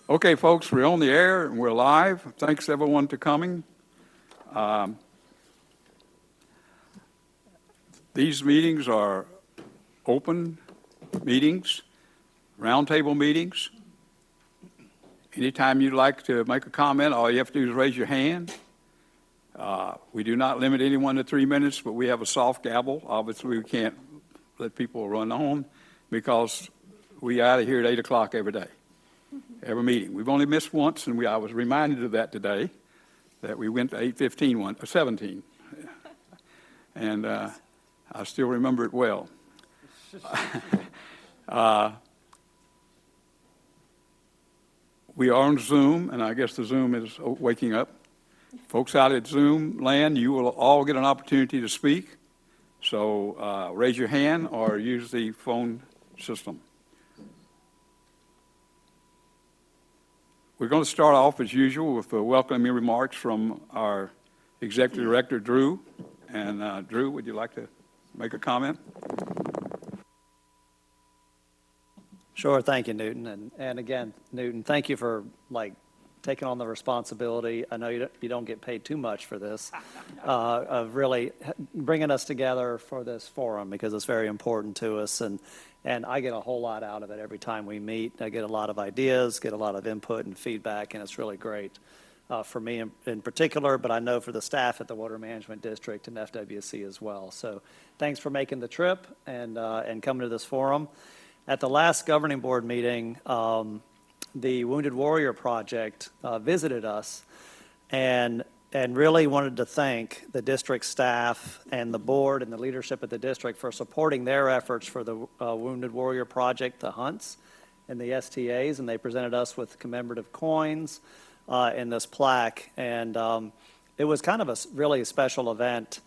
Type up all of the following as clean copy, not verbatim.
Okay, folks, we're on the air and we're live. Thanks everyone for coming. These meetings are open meetings, roundtable meetings. Anytime you'd like to make a comment, all you have to do is raise your hand. We do not limit anyone to 3 minutes, but we have a soft gavel. Obviously, we can't let people run on because we out of here at 8 o'clock every day. Every meeting. We've only missed once, and I was reminded of that today, that we went to 8:15 17. And I still remember it well. We are on Zoom, and I guess the Zoom is waking up. Folks out at Zoom land, you will all get an opportunity to speak. So raise your hand or use the phone system. We're going to start off, as usual, with the welcoming remarks from our Executive Director, Drew. And Drew, would you like to make a comment? Sure. Thank you, Newton. And again, Newton, thank you for taking on the responsibility. I know you don't get paid too much for this, of really bringing us together for this forum because it's very important to us. And I get a whole lot out of it every time we meet. I get a lot of ideas, get a lot of input and feedback, and it's really great for me in particular, but I know for the staff at the Water Management District and FWC as well. So thanks for making the trip and coming to this forum. At the last governing board meeting, the Wounded Warrior Project visited us and really wanted to thank the district staff and the board and the leadership of the district for supporting their efforts for the Wounded Warrior Project, the hunts and the STAs, and they presented us with commemorative coins and this plaque. And it was kind of a really special event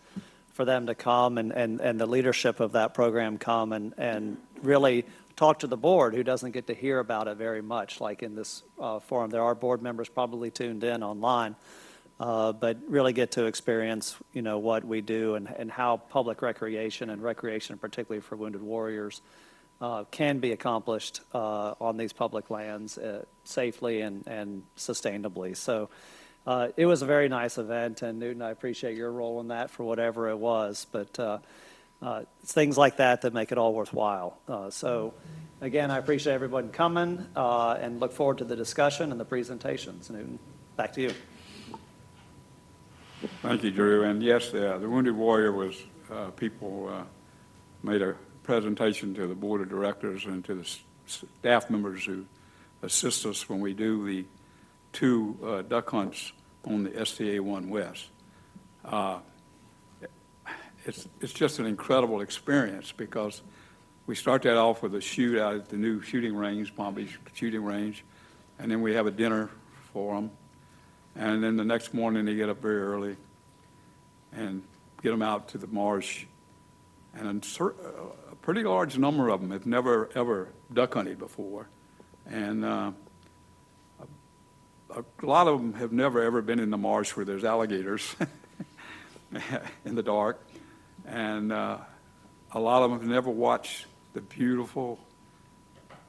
for them to come and the leadership of that program come and really talk to the board, who doesn't get to hear about it very much, like in this forum. There are board members probably tuned in online, but really get to experience, what we do and how public recreation and recreation, particularly for wounded warriors, can be accomplished on these public lands safely and sustainably. So it was a very nice event, and Newton, I appreciate your role in that for whatever it was, but it's things like that make it all worthwhile. So again, I appreciate everybody coming and look forward to the discussion and the presentations. Newton, back to you. Thank you, Drew. And yes, the Wounded Warrior was, people made a presentation to the board of directors and to the staff members who assist us when we do the 2 duck hunts on the STA 1 West. It's just an incredible experience because we start that off with a shoot out at the new shooting range, Palm Beach shooting range, and then we have a dinner for them. And then the next morning they get up very early and get them out to the marsh. And a pretty large number of them have never, ever duck hunted before. And a lot of them have never, ever been in the marsh where there's alligators in the dark. And a lot of them have never watched the beautiful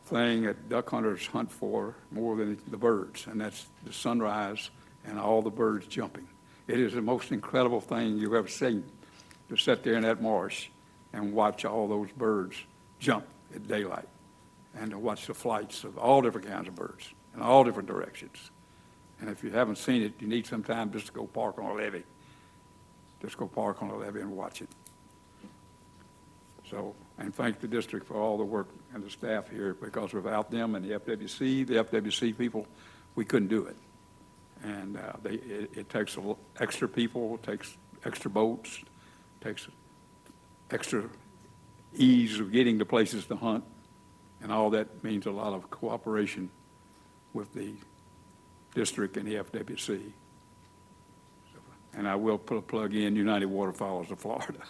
thing that duck hunters hunt for more than the birds, and that's the sunrise and all the birds jumping. It is the most incredible thing you've ever seen, to sit there in that marsh and watch all those birds jump at daylight and to watch the flights of all different kinds of birds in all different directions. And if you haven't seen it, you need some time just to go park on a levee. Just go park on a levee and watch it. So, and thank the district for all the work and the staff here, because without them and the FWC people, we couldn't do it. And it takes extra people, it takes extra boats, it takes extra ease of getting to places to hunt, and all that means a lot of cooperation with the district and the FWC. And I will put a plug in, United Waterfowlers of Florida.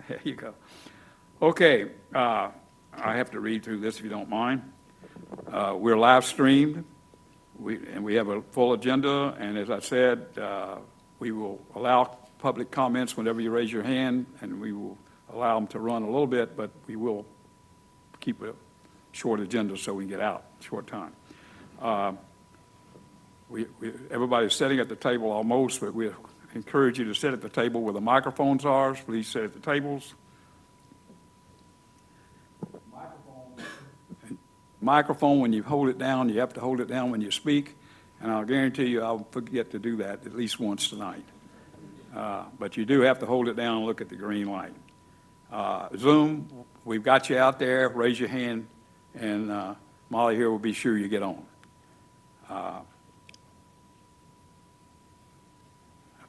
There you go. Okay, I have to read through this if you don't mind. We're live streamed, and we have a full agenda, and as I said, we will allow public comments whenever you raise your hand, and we will allow them to run a little bit, but we will keep a short agenda so we can get out in a short time. Everybody's sitting at the table almost, but we encourage you to sit at the table where the microphones are. Please sit at the tables. Microphone, when you hold it down, you have to hold it down when you speak, and I'll guarantee you I'll forget to do that at least once tonight. But you do have to hold it down and look at the green light. Zoom, we've got you out there. Raise your hand, and Molly here will be sure you get on. I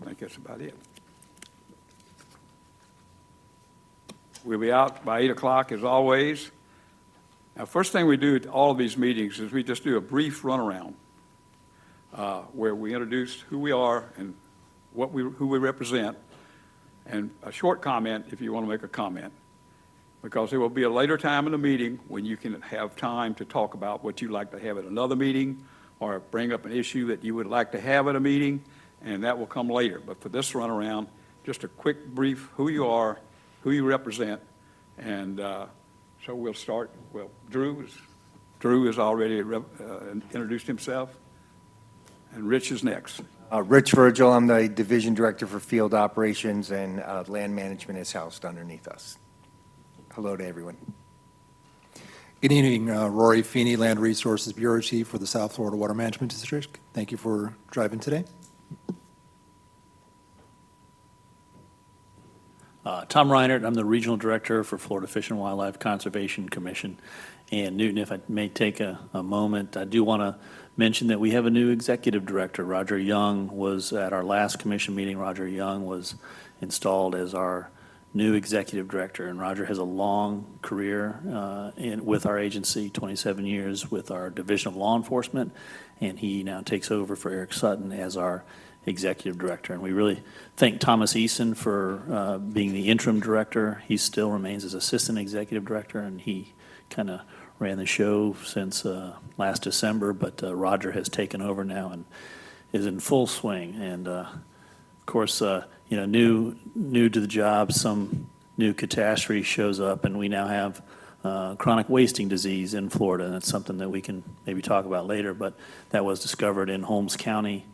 think that's about it. We'll be out by 8 o'clock as always. Now, first thing we do at all of these meetings is we just do a brief runaround where we introduce who we are and who we represent, and a short comment if you want to make a comment, because there will be a later time in the meeting when you can have time to talk about what you'd like to have at another meeting or bring up an issue that you would like to have at a meeting, and that will come later. But for this runaround, just a quick brief, who you are, who you represent, and so we'll start. Well, Drew has already introduced himself, and Rich is next. Rich Virgil, I'm the Division Director for Field Operations, and Land Management is housed underneath us. Hello to everyone. Good evening, Rory Feeney, Land Resources Bureau Chief for the South Florida Water Management District. Thank you for driving today. Tom Reinert, I'm the Regional Director for Florida Fish and Wildlife Conservation Commission. And Newton, if I may take a moment, I do want to mention that we have a new Executive Director. Roger Young was at our last commission meeting. Roger Young was installed as our new Executive Director, and Roger has a long career with our agency, 27 years with our Division of Law Enforcement, and he now takes over for Eric Sutton as our Executive Director. And we really thank Thomas Eason for being the interim director. He still remains as Assistant Executive Director, and he kind of ran the show since last December, but Roger has taken over now and is in full swing. And of course, new to the job, some new catastrophe shows up, and we now have chronic wasting disease in Florida, and that's something that we can maybe talk about later, but that was discovered in Holmes County,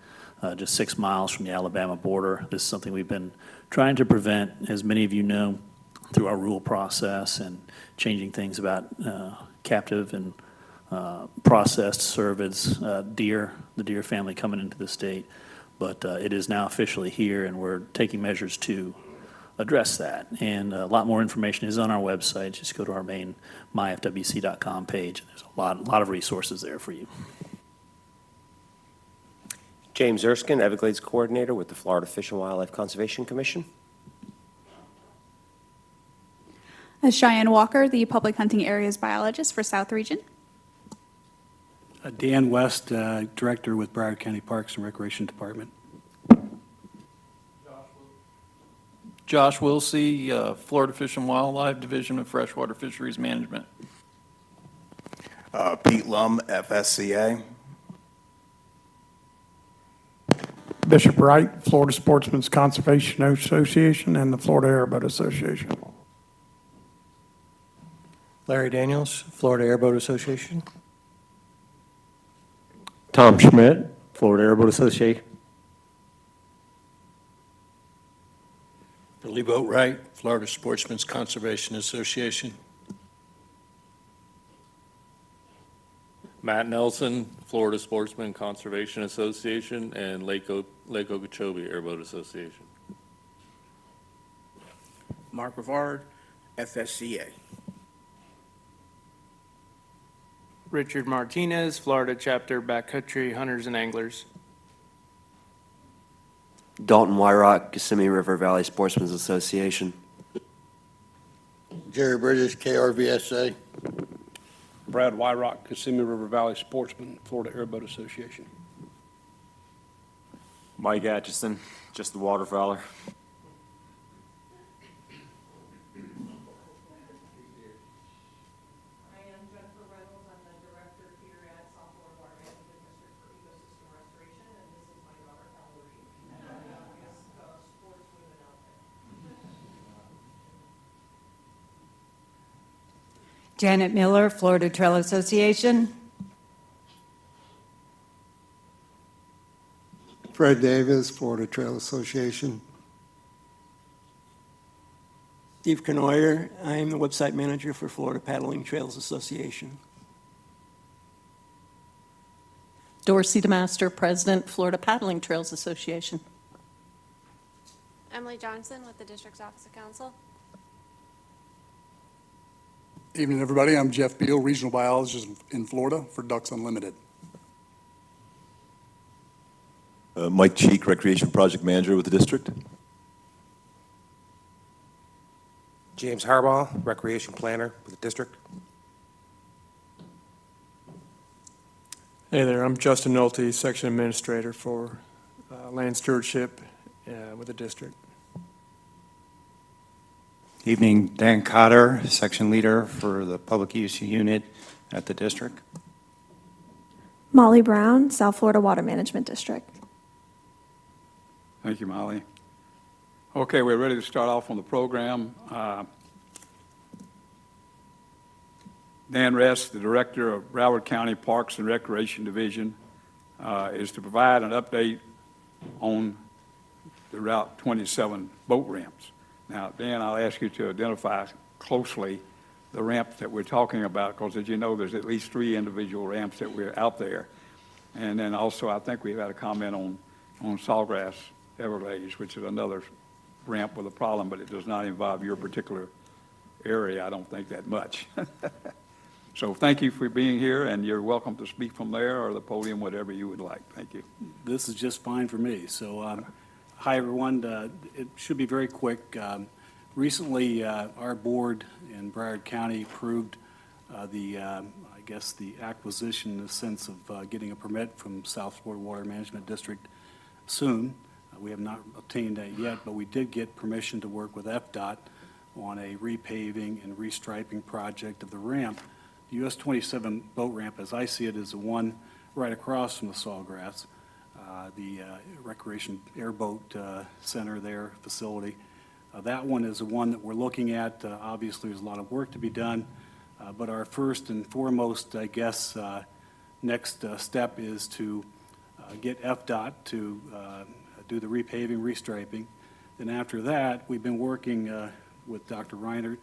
just 6 miles from the Alabama border. This is something we've been trying to prevent, as many of you know, through our rule process and changing things about captive and processed cervids, the deer family coming into the state. But it is now officially here, and we're taking measures to address that. And a lot more information is on our website. Just go to our main myfwc.com page. There's a lot of resources there for you. James Erskine, Everglades Coordinator with the Florida Fish and Wildlife Conservation Commission. Cheyenne Walker, the Public Hunting Areas Biologist for South Region. Dan West, Director with Broward County Parks and Recreation Department. Josh Wilsey, Florida Fish and Wildlife Division of Freshwater Fisheries Management. Pete Lum, FSCA. Bishop Wright, Florida Sportsman's Conservation Association and the Florida Airboat Association. Larry Daniels, Florida Airboat Association. Tom Schmidt, Florida Airboat Association. Billy Boatwright, Florida Sportsman's Conservation Association. Matt Nelson, Florida Sportsman Conservation Association, and Lake Okeechobee Airboat Association. Mark Rivard, FSCA. Richard Martinez, Florida Chapter Backcountry Hunters and Anglers. Dalton Wyrock, Kissimmee River Valley Sportsmen's Association. Jerry Bridges, KRVSA. Brad Wyrock, Kissimmee River Valley Sportsman, Florida Airboat Association. Mike Atchison, just the waterfowler. Janet Miller, Florida Trail Association. Fred Davis, Florida Trail Association. Steve Canoyer, I am the website manager for Florida Paddling Trails Association. Dorsey DeMaster, President, Florida Paddling Trails Association. Emily Johnson with the District's Office of Counsel. Evening, everybody. I'm Jeff Beal, Regional Biologist in Florida for Ducks Unlimited. Mike Cheek, Recreation Project Manager with the district. James Harbaugh, Recreation Planner with the district. Hey there, I'm Justin Nolte, Section Administrator for Land Stewardship with the district. Evening, Dan Cotter, Section Leader for the Public Use Unit at the district. Molly Brown, South Florida Water Management District. Thank you, Molly. Okay, we're ready to start off on the program. Dan Rest, the Director of Broward County Parks and Recreation Division, is to provide an update on the Route 27 boat ramps. Now, Dan, I'll ask you to identify closely the ramp that we're talking about, because as you know, there's at least 3 individual ramps that we're out there. And then also, I think we've had a comment on Sawgrass Everglades, which is another ramp with a problem, but it does not involve your particular area, I don't think, that much. So thank you for being here, and you're welcome to speak from there or the podium, whatever you would like. Thank you. This is just fine for me. So, hi, everyone. It should be very quick. Recently, our board in Broward County approved the acquisition in the sense of getting a permit from South Florida Water Management District soon. We have not obtained that yet, but we did get permission to work with FDOT on a repaving and restriping project of the ramp. The US 27 boat ramp, as I see it, is the one right across from the Sawgrass, the Recreation Airboat Center there, facility. That one is the one that we're looking at. Obviously, there's a lot of work to be done, but our first and foremost, I guess, next step is to get FDOT to do the repaving, restriping. Then after that, we've been working with Dr. Reinert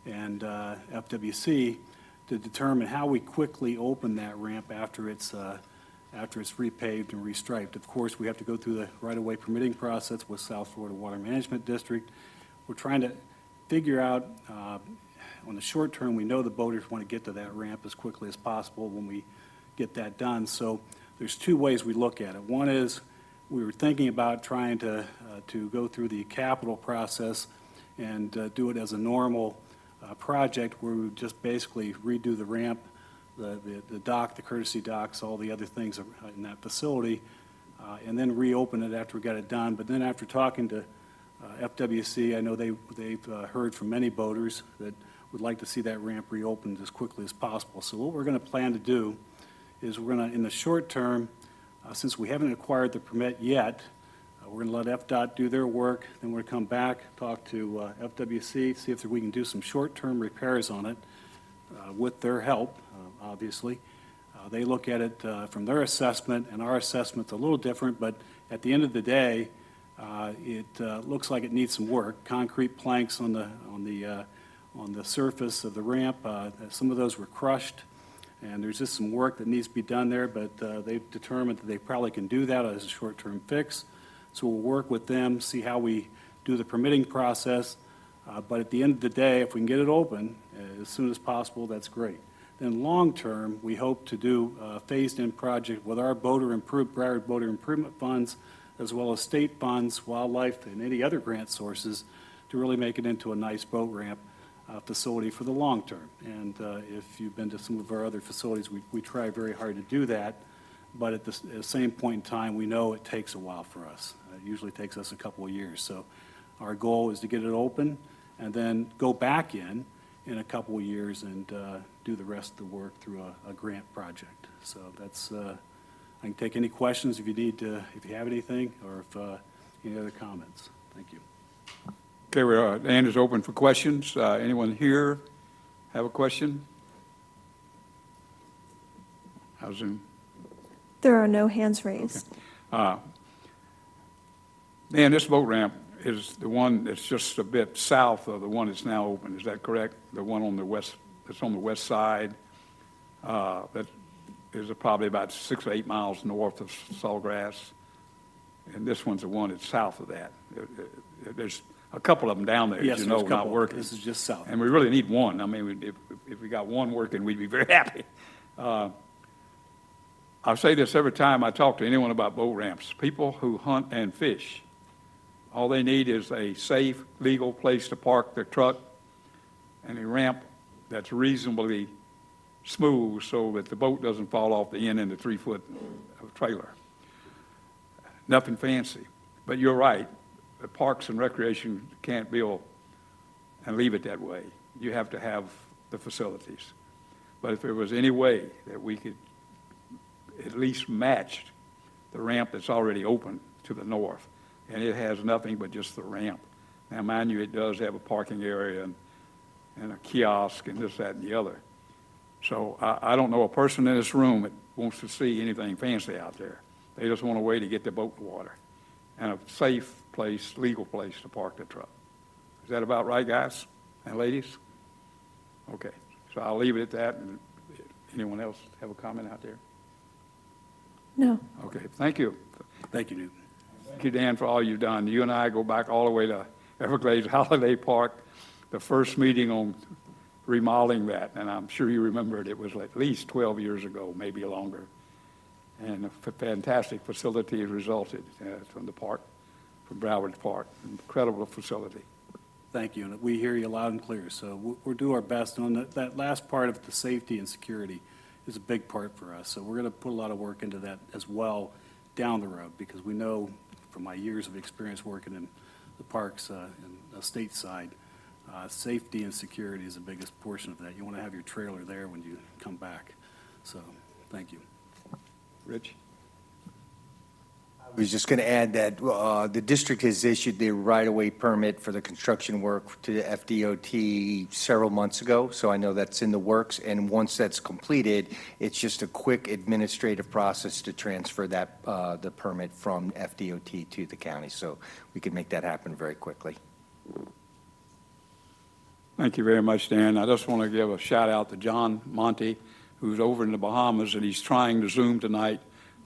and FWC to determine how we quickly open that ramp after it's repaved and restriped. Of course, we have to go through the right-of-way permitting process with South Florida Water Management District. We're trying to figure out, on the short term, we know the boaters want to get to that ramp as quickly as possible when we get that done. So there's 2 ways we look at it. One is we were thinking about trying to go through the capital process and do it as a normal project where we would just basically redo the ramp, the dock, the courtesy docks, all the other things in that facility, and then reopen it after we got it done. But then after talking to FWC, I know they've heard from many boaters that would like to see that ramp reopened as quickly as possible. So what we're going to plan to do is we're going to, in the short term, since we haven't acquired the permit yet, we're going to let FDOT do their work, then we're going to come back, talk to FWC, see if we can do some short-term repairs on it with their help, obviously. They look at it from their assessment, and our assessment's a little different, but at the end of the day, it looks like it needs some work. Concrete planks on the surface of the ramp, some of those were crushed, and there's just some work that needs to be done there, but they've determined that they probably can do that as a short-term fix. So we'll work with them, see how we do the permitting process. But at the end of the day, if we can get it open as soon as possible, that's great. Then long-term, we hope to do a phased-in project with our Broward Boater Improvement Funds, as well as state funds, wildlife, and any other grant sources to really make it into a nice boat ramp facility for the long term. And if you've been to some of our other facilities, we try very hard to do that. But at the same point in time, we know it takes a while for us. It usually takes us a couple of years. So our goal is to get it open and then go back in a couple of years and do the rest of the work through a grant project. So that's, I can take any questions if you need to, if you have anything, or if any other comments. Thank you. Okay, Dan is open for questions. Anyone here have a question? How's Zoom? There are no hands raised. Okay. Dan, this boat ramp is the one that's just a bit south of the one that's now open, is that correct? The one on the west, that's on the west side, that is probably about 6 or 8 miles north of Sawgrass. And this one's the one that's south of that. There's a couple of them down there, Yes, as you there's know, a not couple. working. This is just south. And we really need one. I mean, if we got one working, we'd be very happy. I say this every time I talk to anyone about boat ramps. People who hunt and fish, all they need is a safe, legal place to park their truck and a ramp that's reasonably smooth so that the boat doesn't fall off the end of the 3-foot trailer. Nothing fancy. But you're right, the Parks and Recreation can't build and leave it that way. You have to have the facilities. But if there was any way that we could at least match the ramp that's already open to the north, and it has nothing but just the ramp. Now, mind you, it does have a parking area and a kiosk and this, that, and the other. So I don't know a person in this room that wants to see anything fancy out there. They just want a way to get their boat in the water and a safe place, legal place to park their truck. Is that about right, guys and ladies? Okay, so I'll leave it at that. And anyone else have a comment out there? No. Okay, thank you. Thank you, Newton. Thank you, Dan, for all you've done. You and I go back all the way to Everglades Holiday Park, the first meeting on remodeling that, and I'm sure you remember it. It was at least 12 years ago, maybe longer. And a fantastic facility has resulted from the park, from Broward Park. Incredible facility. Thank you, and we hear you loud and clear, so we'll do our best. And on that last part of the safety and security is a big part for us, so we're going to put a lot of work into that as well down the road, because we know from my years of experience working in the parks and the state side, safety and security is the biggest portion of that. You want to have your trailer there when you come back, so thank you. Rich? I was just going to add that the district has issued the right-of-way permit for the construction work to the FDOT several months ago, so I know that's in the works. And once that's completed, it's just a quick administrative process to transfer that, the permit from FDOT to the county. So we can make that happen very quickly. Thank you very much, Dan. I just want to give a shout out to John Monty, who's over in the Bahamas, and he's trying to Zoom tonight,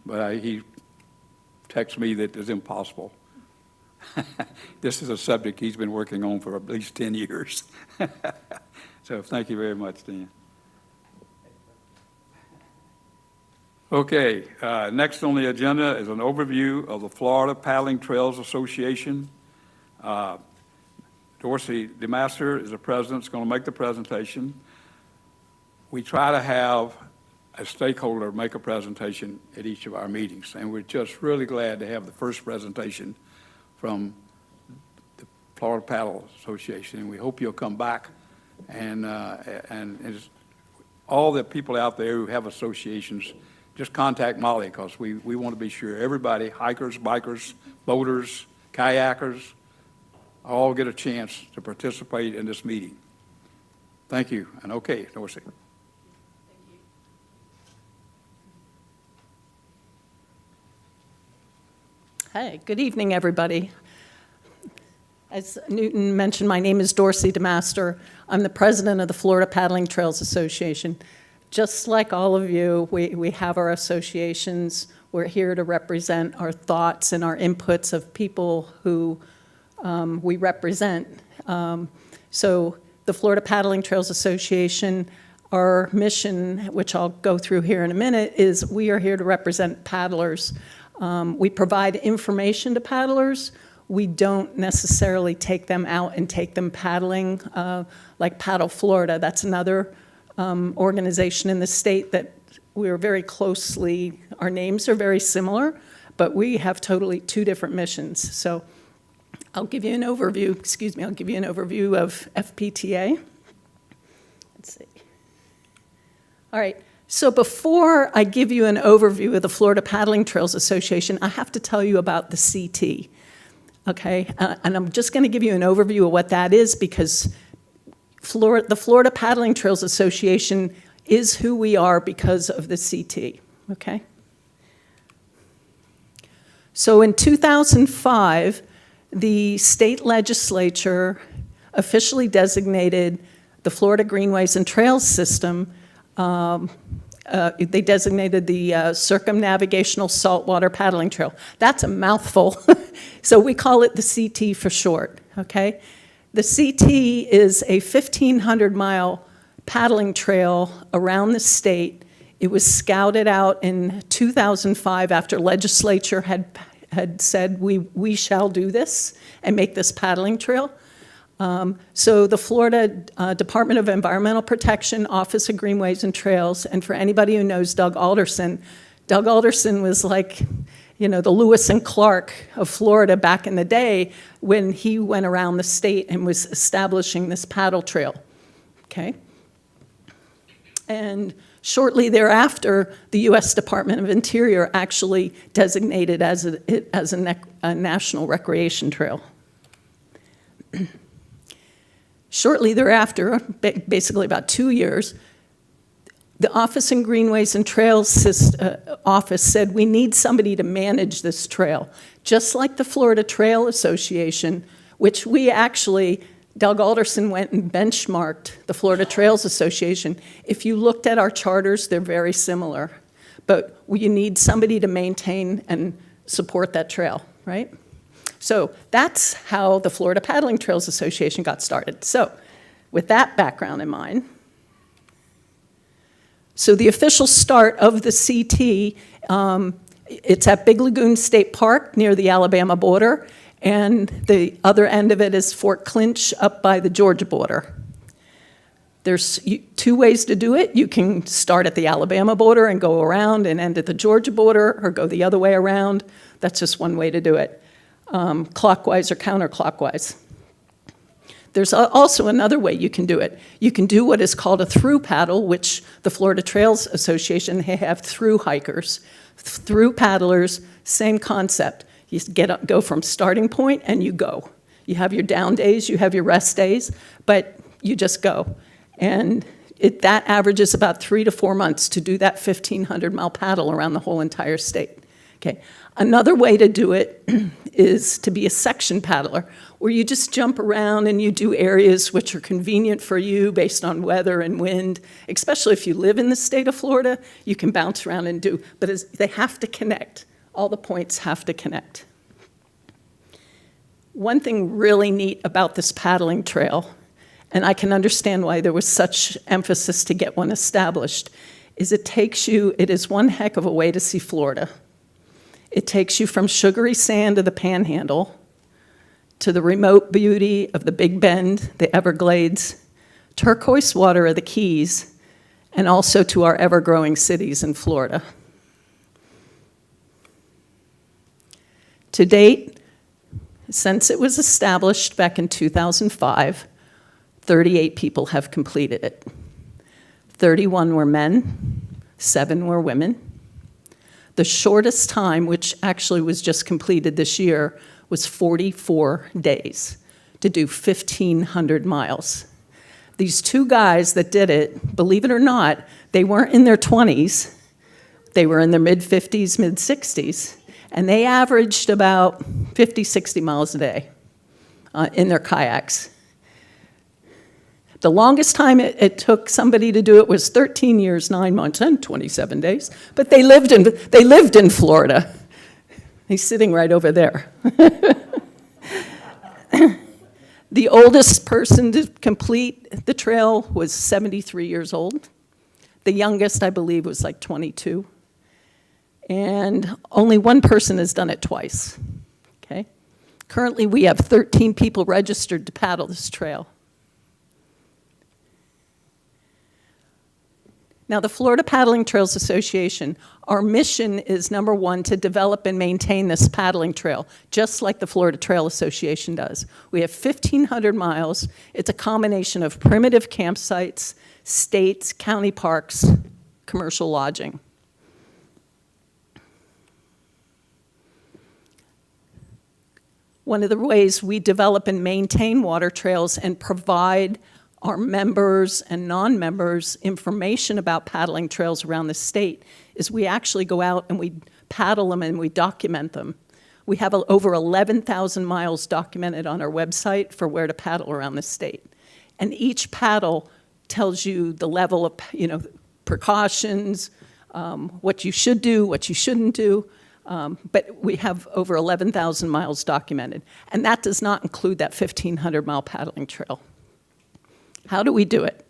but he texted me that it's impossible. This is a subject he's been working on for at least 10 years. So thank you very much, Dan. Okay, next on the agenda is an overview of the Florida Paddling Trails Association. Dorsey DeMaster is the president, is going to make the presentation. We try to have a stakeholder make a presentation at each of our meetings, and we're just really glad to have the first presentation from the Florida Paddle Association, and we hope you'll come back. And all the people out there who have associations, just contact Molly, because we want to be sure everybody, hikers, bikers, boaters, kayakers, all get a chance to participate in this meeting. Thank you, and okay, Dorsey. Hey, good evening, everybody. As Newton mentioned, my name is Dorsey DeMaster. I'm the president of the Florida Paddling Trails Association. Just like all of you, we have our associations. We're here to represent our thoughts and our inputs of people who we represent. So the Florida Paddling Trails Association, our mission, which I'll go through here in a minute, is we are here to represent paddlers. We provide information to paddlers. We don't necessarily take them out and take them paddling like Paddle Florida. That's another organization in the state that we're very closely, our names are very similar, but we have totally two different missions. So I'll give you an overview, I'll give you an overview of FPTA. Let's see. All right. So before I give you an overview of the Florida Paddling Trails Association, I have to tell you about the CT, okay? And I'm just going to give you an overview of what that is because the Florida Paddling Trails Association is who we are because of the CT, okay? So in 2005, the state legislature officially designated the Florida Greenways and Trails System, they designated the Circumnavigational Saltwater Paddling Trail. That's a mouthful, so we call it the CT for short, okay? The CT is a 1,500-mile paddling trail around the state. It was scouted out in 2005 after legislature had said we shall do this and make this paddling trail. So the Florida Department of Environmental Protection, Office of Greenways and Trails, and for anybody who knows Doug Alderson was like, you know, the Lewis and Clark of Florida back in the day when he went around the state and was establishing this paddle trail, okay? And shortly thereafter, the U.S. Department of Interior actually designated it as a national recreation trail. Shortly thereafter, basically about 2 years, the Office of Greenways and Trails office said we need somebody to manage this trail, just like the Florida Trail Association, which we actually, Doug Alderson went and benchmarked the Florida Trails Association. If you looked at our charters, they're very similar, but you need somebody to maintain and support that trail, right? So that's how the Florida Paddling Trails Association got started. So with that background in mind, so the official start of the CT, it's at Big Lagoon State Park near the Alabama border, and the other end of it is Fort Clinch up by the Georgia border. There's two ways to do it. You can start at the Alabama border and go around and end at the Georgia border, or go the other way around. That's just one way to do it. Clockwise or counterclockwise. There's also another way you can do it. You can do what is called a through paddle, which the Florida Trails Association, they have through hikers, through paddlers, same concept. You go from starting point and you go. You have your down days, you have your rest days, but you just go. And that averages about 3 to 4 months to do that 1,500-mile paddle around the whole entire state. Okay. Another way to do it is to be a section paddler, where you just jump around and you do areas which are convenient for you based on weather and wind. Especially if you live in the state of Florida, you can bounce around and do, but they have to connect. All the points have to connect. One thing really neat about this paddling trail, and I can understand why there was such emphasis to get one established, is it is one heck of a way to see Florida. It takes you from sugary sand of the Panhandle to the remote beauty of the Big Bend, the Everglades, turquoise water of the Keys, and also to our ever-growing cities in Florida. To date, since it was established back in 2005, 38 people have completed it. 31 were men, 7 were women. The shortest time, which actually was just completed this year, was 44 days to do 1,500 miles. These 2 guys that did it, believe it or not, they weren't in their 20s. They were in their mid-50s, mid-60s, and they averaged about 50, 60 miles a day in their kayaks. The longest time it took somebody to do it was 13 years, 9 months, and 27 days. But they lived in Florida. He's sitting right over there. The oldest person to complete the trail was 73 years old. The youngest, I believe, was like 22. And only one person has done it twice. Okay? Currently, we have 13 people registered to paddle this trail. Now, the Florida Paddling Trails Association, our mission is, number one, to develop and maintain this paddling trail, just like the Florida Trail Association does. We have 1,500 miles. It's a combination of primitive campsites, states, county parks, commercial lodging. One of the ways we develop and maintain water trails and provide our members and non-members information about paddling trails around the state is we actually go out and we paddle them and we document them. We have over 11,000 miles documented on our website for where to paddle around the state. And each paddle tells you the level of, precautions, what you should do, what you shouldn't do. But we have over 11,000 miles documented. And that does not include that 1,500-mile paddling trail. How do we do it?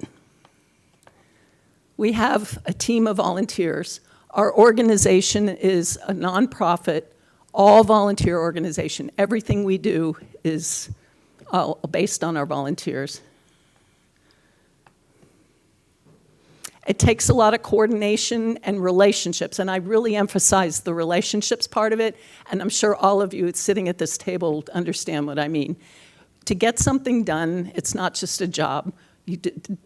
We have a team of volunteers. Our organization is a nonprofit, all-volunteer organization. Everything we do is based on our volunteers. It takes a lot of coordination and relationships, and I really emphasize the relationships part of it, and I'm sure all of you sitting at this table understand what I mean. To get something done, it's not just a job.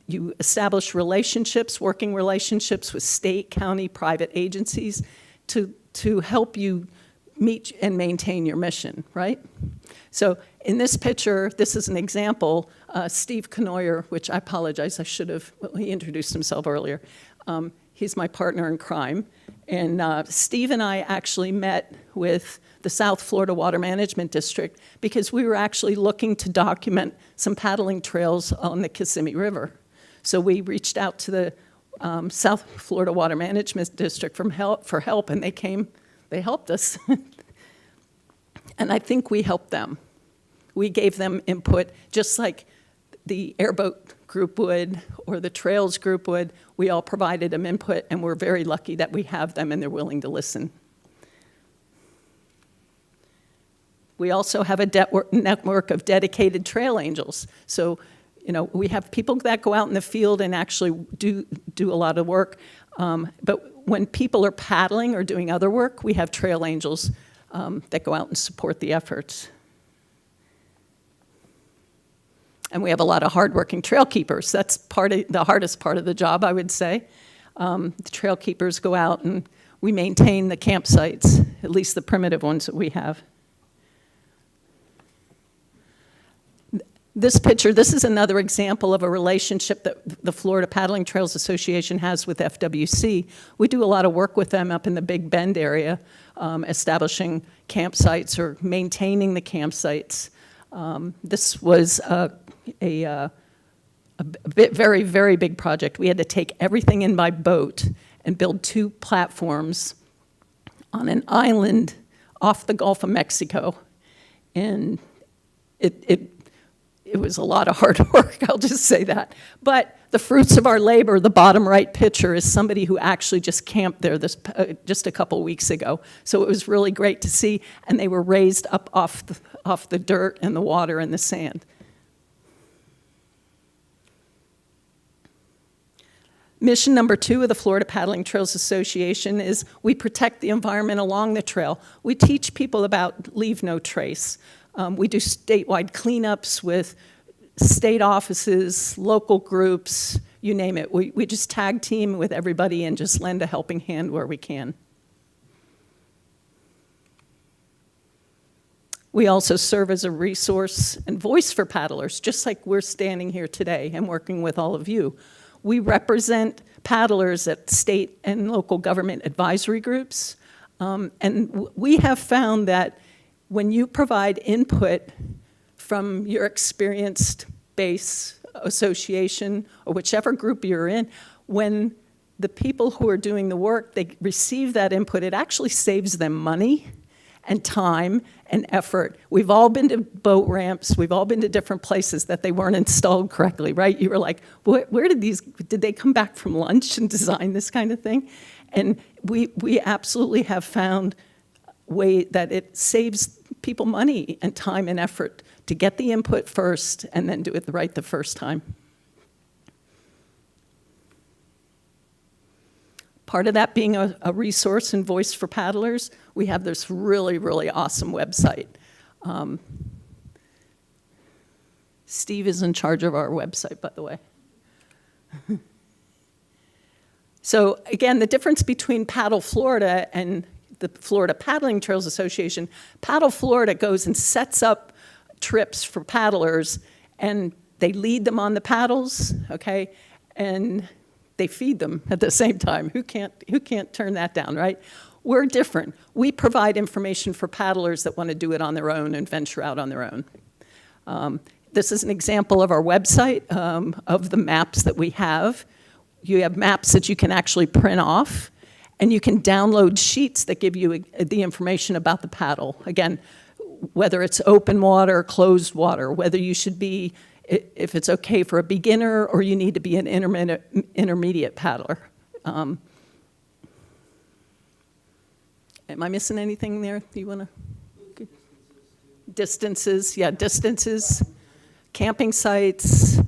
You establish relationships, working relationships with state, county, private agencies to help you meet and maintain your mission, right? So in this picture, this is an example, Steve Knoyer, which I apologize, I should have, he introduced himself earlier. He's my partner in crime. And Steve and I actually met with the South Florida Water Management District because we were actually looking to document some paddling trails on the Kissimmee River. So we reached out to the South Florida Water Management District for help, and they came, they helped us. And I think we helped them. We gave them input, just like the airboat group would or the trails group would. We all provided them input, and we're very lucky that we have them and they're willing to listen. We also have a network of dedicated trail angels. So, we have people that go out in the field and actually do a lot of work. But when people are paddling or doing other work, we have trail angels that go out and support the efforts. And we have a lot of hardworking trail keepers. That's the hardest part of the job, I would say. The trail keepers go out and we maintain the campsites, at least the primitive ones that we have. This picture, this is another example of a relationship that the Florida Paddling Trails Association has with FWC. We do a lot of work with them up in the Big Bend area, establishing campsites or maintaining the campsites. This was a very, very big project. We had to take everything in by boat and build 2 platforms on an island off the Gulf of Mexico. And it was a lot of hard work, I'll just say that. But the fruits of our labor, the bottom right picture, is somebody who actually just camped there just a couple weeks ago. So it was really great to see, and they were raised up off the dirt and the water and the sand. Mission number 2 of the Florida Paddling Trails Association is we protect the environment along the trail. We teach people about leave no trace. We do statewide cleanups with state offices, local groups, you name it. We just tag team with everybody and just lend a helping hand where we can. We also serve as a resource and voice for paddlers, just like we're standing here today and working with all of you. We represent paddlers at state and local government advisory groups, and we have found that when you provide input from your experienced base association or whichever group you're in, when the people who are doing the work, they receive that input, it actually saves them money and time and effort. We've all been to boat ramps, we've all been to different places that they weren't installed correctly, right? You were like, where did they come back from lunch and design this kind of thing? And we absolutely have found way that it saves people money and time and effort to get the input first and then do it right the first time. Part of that being a resource and voice for paddlers, we have this really, really awesome website. Steve is in charge of our website, by the way. So again, the difference between Paddle Florida and the Florida Paddling Trails Association, Paddle Florida goes and sets up trips for paddlers, and they lead them on the paddles, okay, and they feed them at the same time. Who can't turn that down, right? We're different. We provide information for paddlers that want to do it on their own and venture out on their own. This is an example of our website, of the maps that we have. You have maps that you can actually print off, and you can download sheets that give you the information about the paddle. Again, whether it's open water, closed water, whether you should be, if it's okay for a beginner or you need to be an intermediate paddler. Am I missing anything there you want to? Distances, yeah, distances, camping sites,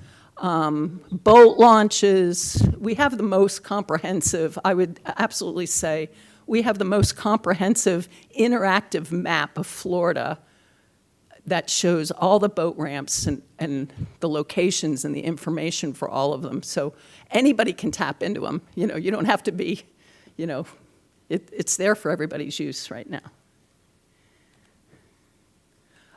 boat launches. We have the most comprehensive, I would absolutely say, we have the most comprehensive interactive map of Florida that shows all the boat ramps and the locations and the information for all of them. So anybody can tap into them. You know, you don't have to be, you know, it's there for everybody's use right now.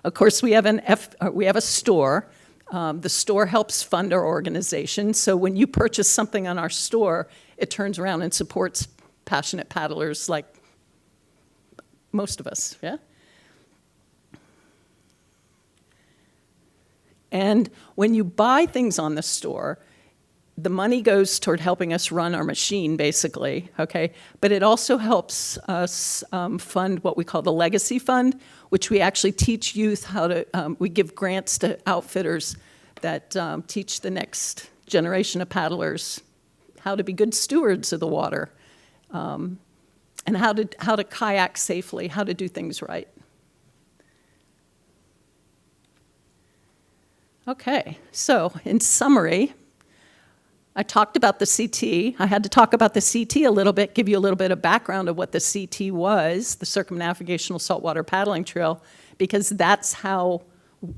Of course, we have a store. The store helps fund our organization. So when you purchase something on our store, it turns around and supports passionate paddlers like most of us, yeah? And when you buy things on the store, the money goes toward helping us run our machine, basically, okay? But it also helps us fund what we call the Legacy Fund, which we actually teach youth how to, we give grants to outfitters that teach the next generation of paddlers how to be good stewards of the water, and how to kayak safely, how to do things right. Okay, so in summary, I talked about the CT. I had to talk about the CT a little bit, give you a little bit of background of what the CT was, the Circumnavigational Saltwater Paddling Trail, because that's how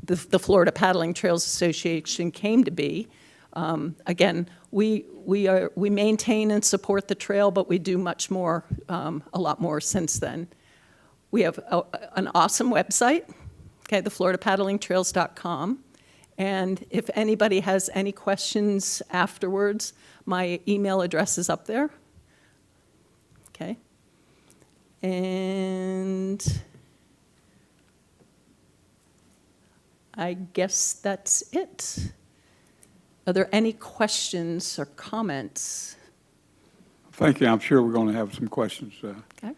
the Florida Paddling Trails Association came to be. Again, we maintain and support the trail, but we do much more, a lot more since then. We have an awesome website, okay, thefloridapaddlingtrails.com. And if anybody has any questions afterwards, my email address is up there. Okay. And I guess that's it. Are there any questions or comments? Thank you. I'm sure we're going to have some questions. Okay.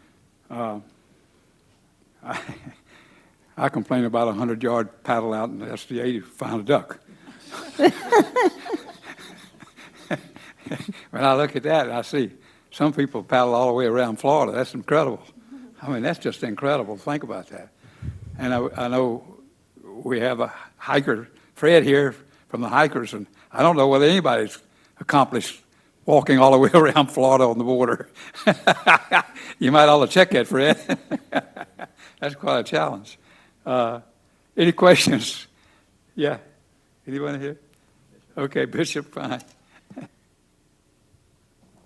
I complain about a 100-yard paddle out in the SDA to find a duck. When I look at that, I see some people paddle all the way around Florida. That's incredible. I mean, that's just incredible. Think about that. And I know we have a hiker, Fred here, from the hikers, and I don't know whether anybody's accomplished walking all the way around Florida on the border. You might ought to check that, Fred. That's quite a challenge. Any questions? Yeah. Anyone here? Okay, Bishop, fine.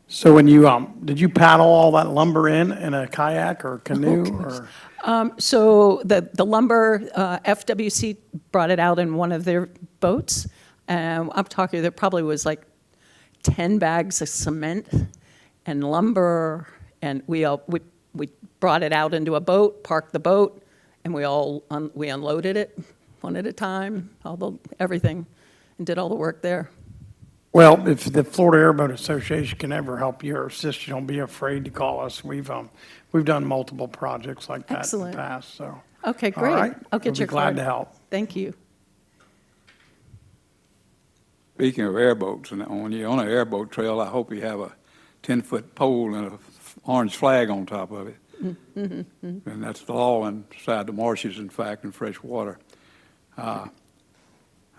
So when you, did you paddle all that lumber in a kayak or canoe or? So the lumber, FWC brought it out in one of their boats. I'm talking, there probably was like 10 bags of cement and lumber, and we brought it out into a boat, parked the boat, and we unloaded it one at a time, everything, and did all the work there. Well, if the Florida Airboat Association can ever help you or assist you, don't be afraid to call us. We've done multiple projects like that in the past, so. Okay, great. All right. I'll get We'll your be glad card. to help. Thank you. Speaking of airboats, and when you're on an airboat trail, I hope you have a 10-foot pole and an orange flag on top of it. Mm-hmm. And that's the law inside the marshes, in fact, in fresh water. I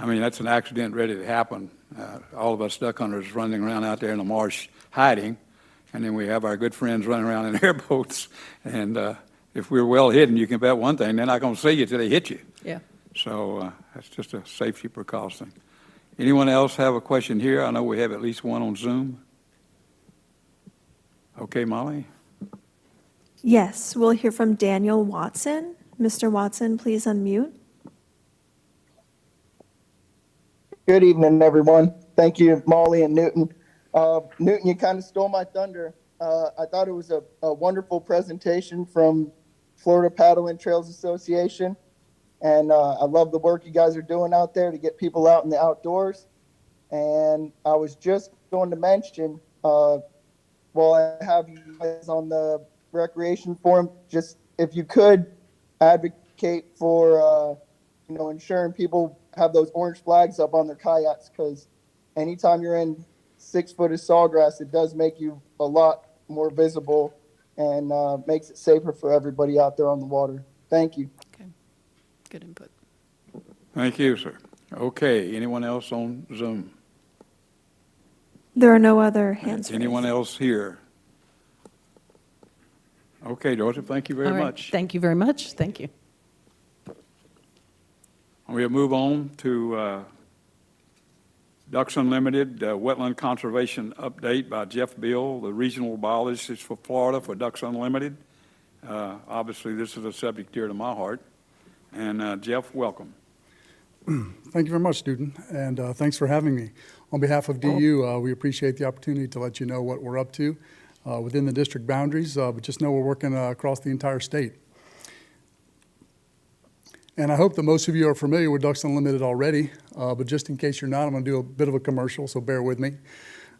mean, that's an accident ready to happen. All of us duck hunters running around out there in the marsh hiding, and then we have our good friends running around in airboats. And if we're well hidden, you can bet one thing, they're not going to see you till they hit you. Yeah. So that's just a safety precaution. Anyone else have a question here? I know we have at least one on Zoom. Okay, Molly? Yes, we'll hear from Daniel Watson. Mr. Watson, please unmute. Good evening, everyone. Thank you, Molly and Newton. Newton, you kind of stole my thunder. I thought it was a wonderful presentation from Florida Paddle and Trails Association. And I love the work you guys are doing out there to get people out in the outdoors. And I was just going to mention, while I have you guys on the recreation forum, just if you could advocate for, ensuring people have those orange flags up on their kayaks, because anytime you're in 6 foot of sawgrass, it does make you a lot more visible and makes it safer for everybody out there on the water. Thank you. Okay, good input. Thank you, sir. Okay, anyone else on Zoom? There are no other hands raised. Anyone else here? Okay, Joseph, thank you very All right, much. thank you very much. Thank you. We'll move on to Ducks Unlimited Wetland Conservation Update by Jeff Beal, the regional biologist for Florida for Ducks Unlimited. Obviously, this is a subject dear to my heart. And Jeff, welcome. Thank you very much, Newton, and thanks for having me. On behalf of DU, we appreciate the opportunity to let you know what we're up to within the district boundaries, but just know we're working across the entire state. And I hope that most of you are familiar with Ducks Unlimited already, but just in case you're not, I'm going to do a bit of a commercial, so bear with me.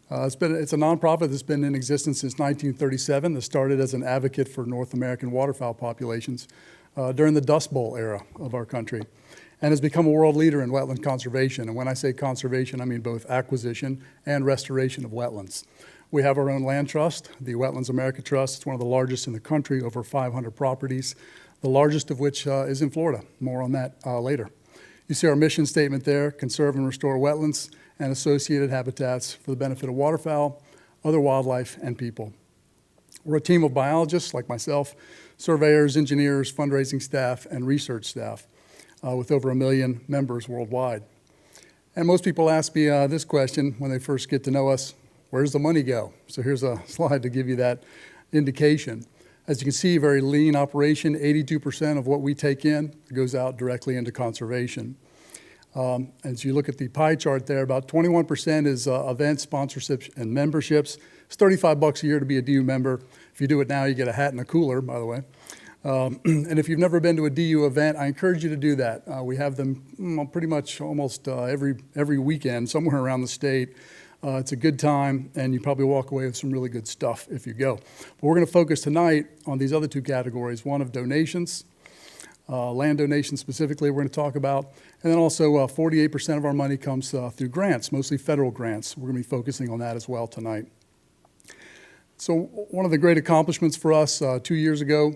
It's a nonprofit that's been in existence since 1937 that started as an advocate for North American waterfowl populations during the Dust Bowl era of our country, and has become a world leader in wetland conservation. And when I say conservation, I mean both acquisition and restoration of wetlands. We have our own land trust, the Wetlands America Trust. It's one of the largest in the country, over 500 properties, the largest of which is in Florida. More on that later. You see our mission statement there: conserve and restore wetlands and associated habitats for the benefit of waterfowl, other wildlife, and people. We're a team of biologists like myself, surveyors, engineers, fundraising staff, and research staff with over 1 million members worldwide. And most people ask me this question when they first get to know us: where's the money go? So here's a slide to give you that indication. As you can see, very lean operation. 82% of what we take in goes out directly into conservation. As you look at the pie chart there, about 21% is events, sponsorships, and memberships. It's $35 a year to be a DU member. If you do it now, you get a hat and a cooler, by the way. And if you've never been to a DU event, I encourage you to do that. We have them pretty much almost every weekend, somewhere around the state. It's a good time, and you probably walk away with some really good stuff if you go. But we're going to focus tonight on these other two categories: one of donations, land donations specifically we're going to talk about, and then also 48% of our money comes through grants, mostly federal grants. We're going to be focusing on that as well tonight. So one of the great accomplishments for us 2 years ago,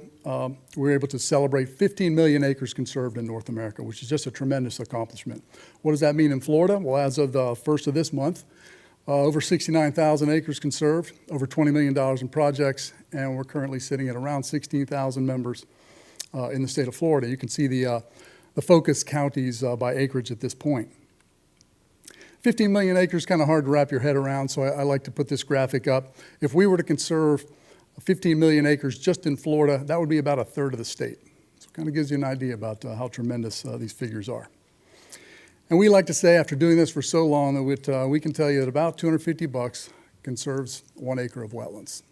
we were able to celebrate 15 million acres conserved in North America, which is just a tremendous accomplishment. What does that mean in Florida? Well, as of the first of this month, over 69,000 acres conserved, over $20 million in projects, and we're currently sitting at around 16,000 members in the state of Florida. You can see the focus counties by acreage at this point. 15 million acres, kind of hard to wrap your head around, so I like to put this graphic up. If we were to conserve 15 million acres just in Florida, that would be about 1/3 of the state. So it kind of gives you an idea about how tremendous these figures are. And we like to say, after doing this for so long, that we can tell you that about $250 conserves 1 acre of wetlands.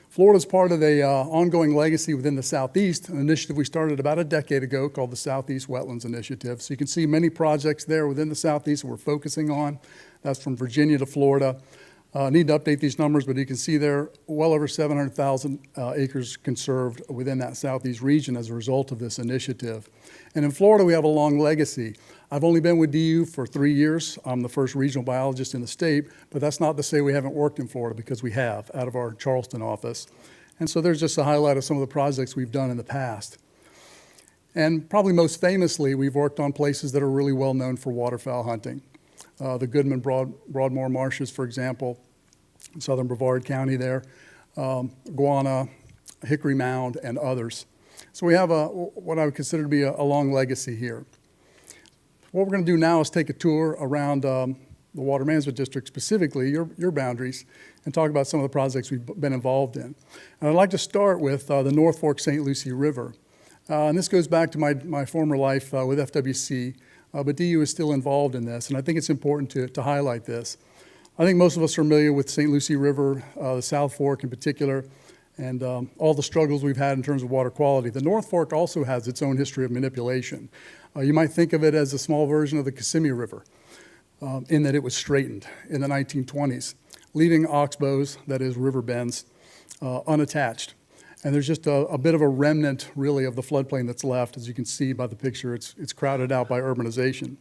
Florida is part of an ongoing legacy within the Southeast, an initiative we started about a decade ago called the Southeast Wetlands Initiative. So you can see many projects there within the Southeast that we're focusing on. That's from Virginia to Florida. Need to update these numbers, but you can see there well over 700,000 acres conserved within that Southeast region as a result of this initiative. And in Florida, we have a long legacy. I've only been with DU for 3 years. I'm the first regional biologist in the state, but that's not to say we haven't worked in Florida, because we have, out of our Charleston office. And so there's just a highlight of some of the projects we've done in the past. And probably most famously, we've worked on places that are really well known for waterfowl hunting. The Goodman Broadmoor Marshes, for example, in southern Brevard County there, Guana, Hickory Mound, and others. So we have what I would consider to be a long legacy here. What we're going to do now is take a tour around the Water Management District, specifically your boundaries, and talk about some of the projects we've been involved in. And I'd like to start with the North Fork St. Lucie River. And this goes back to my former life with FWC, but DU is still involved in this, and I think it's important to highlight this. I think most of us are familiar with St. Lucie River, the South Fork in particular, and all the struggles we've had in terms of water quality. The North Fork also has its own history of manipulation. You might think of it as a small version of the Kissimmee River, in that it was straightened in the 1920s, leaving oxbows, that is river bends, unattached. And there's just a bit of a remnant, really, of the floodplain that's left. As you can see by the picture, it's crowded out by urbanization.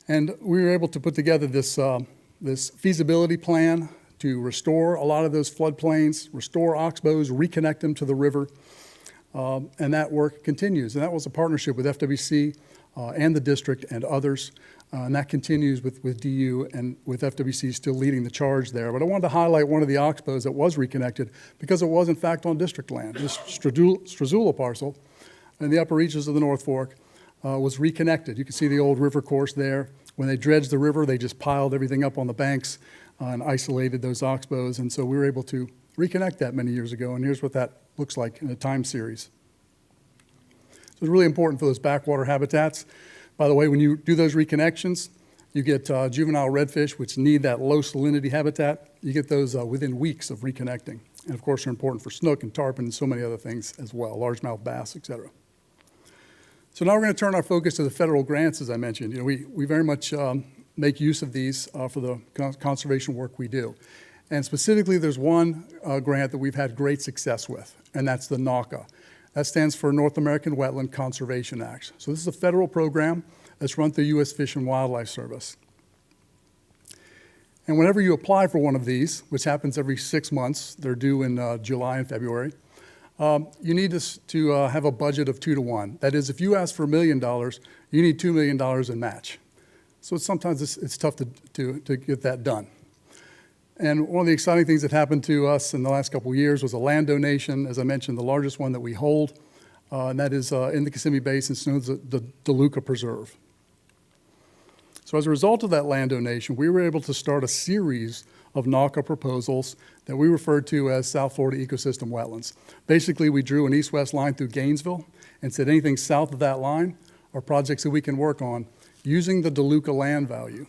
And we were able to put together this feasibility plan to restore a lot of those floodplains, restore oxbows, reconnect them to the river, and that work continues. And that was a partnership with FWC and the district and others, and that continues with DU and with FWC still leading the charge there. But I wanted to highlight one of the oxbows that was reconnected because it was in fact on district land. This Struzula parcel in the upper reaches of the North Fork was reconnected. You can see the old river course there. When they dredged the river, they just piled everything up on the banks and isolated those oxbows. And so we were able to reconnect that many years ago. And here's what that looks like in a time series. So it's really important for those backwater habitats. By the way, when you do those reconnections, you get juvenile redfish, which need that low salinity habitat. You get those within weeks of reconnecting. And of course, they're important for snook and tarpon and so many other things as well, largemouth bass, et cetera. So now we're going to turn our focus to the federal grants, as I mentioned. You know, we very much make use of these for the conservation work we do. And specifically, there's one grant that we've had great success with, and that's the NAWCA. That stands for North American Wetland Conservation Act. So this is a federal program that's run through U.S. Fish and Wildlife Service. And whenever you apply for one of these, which happens every 6 months, they're due in July and February, you need to have a budget of 2 to 1. That is, if you ask for $1 million, you need $2 million in match. So sometimes it's tough to get that done. And one of the exciting things that happened to us in the last couple of years was a land donation, as I mentioned, the largest one that we hold, and that is in the Kissimmee Basin, it's known as the DeLuca Preserve. So as a result of that land donation, we were able to start a series of NAWCA proposals that we referred to as South Florida Ecosystem Wetlands. Basically, we drew an east-west line through Gainesville and said anything south of that line are projects that we can work on using the DeLuca land value.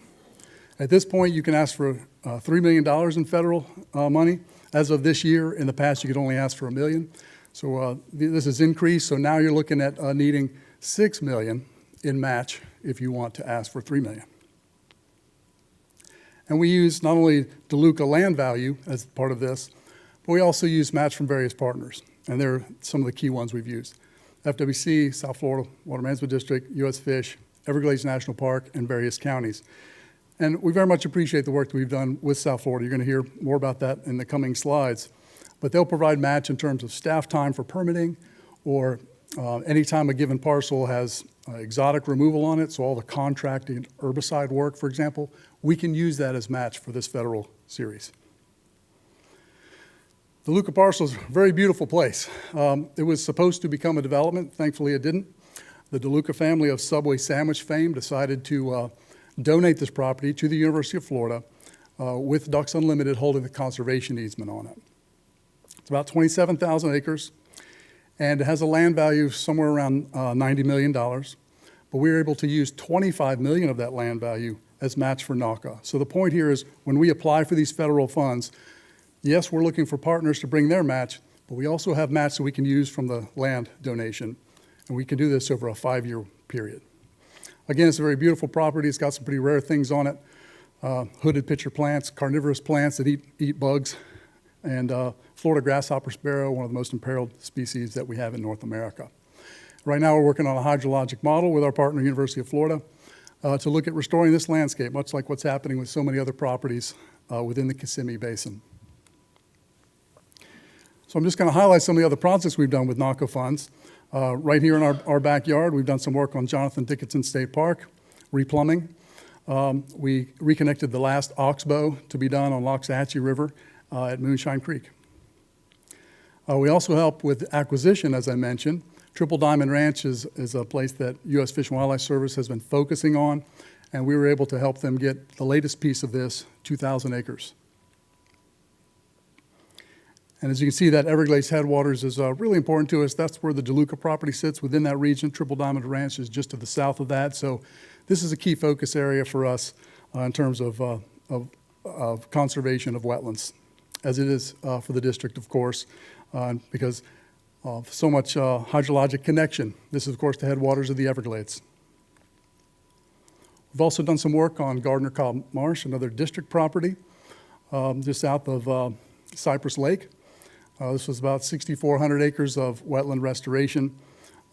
At this point, you can ask for $3 million in federal money. As of this year, in the past, you could only ask for $1 million. So this has increased, so now you're looking at needing $6 million in match if you want to ask for $3 million. And we use not only DeLuca land value as part of this, but we also use match from various partners. And they're some of the key ones we've used. FWC, South Florida Water Management District, U.S. Fish, Everglades National Park, and various counties. And we very much appreciate the work that we've done with South Florida. You're going to hear more about that in the coming slides. But they'll provide match in terms of staff time for permitting, or anytime a given parcel has exotic removal on it, so all the contracting herbicide work, for example, we can use that as match for this federal series. The DeLuca parcel is a very beautiful place. It was supposed to become a development. Thankfully, it didn't. The DeLuca family of Subway sandwich fame decided to donate this property to the University of Florida with Ducks Unlimited holding the conservation easement on it. It's about 27,000 acres, and it has a land value of somewhere around $90 million. But we were able to use $25 million of that land value as match for NAWCA. So the point here is when we apply for these federal funds, yes, we're looking for partners to bring their match, but we also have match that we can use from the land donation, and we can do this over a 5-year period. Again, it's a very beautiful property. It's got some pretty rare things on it. Hooded pitcher plants, carnivorous plants that eat bugs, and Florida grasshopper sparrow, one of the most imperiled species that we have in North America. Right now, we're working on a hydrologic model with our partner, University of Florida, to look at restoring this landscape, much like what's happening with so many other properties within the Kissimmee Basin. So I'm just going to highlight some of the other projects we've done with NAWCA funds. Right here in our backyard, we've done some work on Jonathan Dickinson State Park, replumbing. We reconnected the last oxbow to be done on Loxahatchee River at Moonshine Creek. We also help with acquisition, as I mentioned. Triple Diamond Ranch is a place that U.S. Fish and Wildlife Service has been focusing on, and we were able to help them get the latest piece of this, 2,000 acres. And as you can see, that Everglades headwaters is really important to us. That's where the DeLuca property sits within that region. Triple Diamond Ranch is just to the south of that. So this is a key focus area for us in terms of of conservation of wetlands, as it is for the district, of course, because of so much hydrologic connection. This is, of course, the headwaters of the Everglades. We've also done some work on Gardner Cobb Marsh, another district property, just south of Cypress Lake. This was about 6,400 acres of wetland restoration.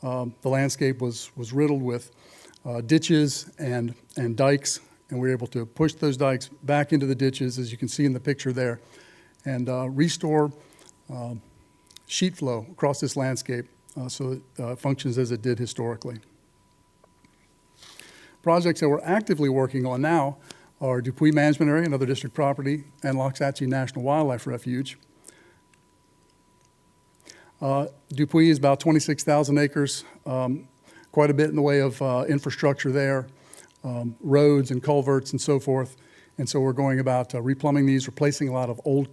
The landscape was riddled with ditches and dikes, and we were able to push those dikes back into the ditches, as you can see in the picture there, and restore sheet flow across this landscape so it functions as it did historically. Projects that we're actively working on now are Dupuy Management Area, another district property, and Loxahatchee National Wildlife Refuge. Dupuy is about 26,000 acres, quite a bit in the way of infrastructure there, roads and culverts and so forth. And so we're going about replumbing these, replacing a lot of old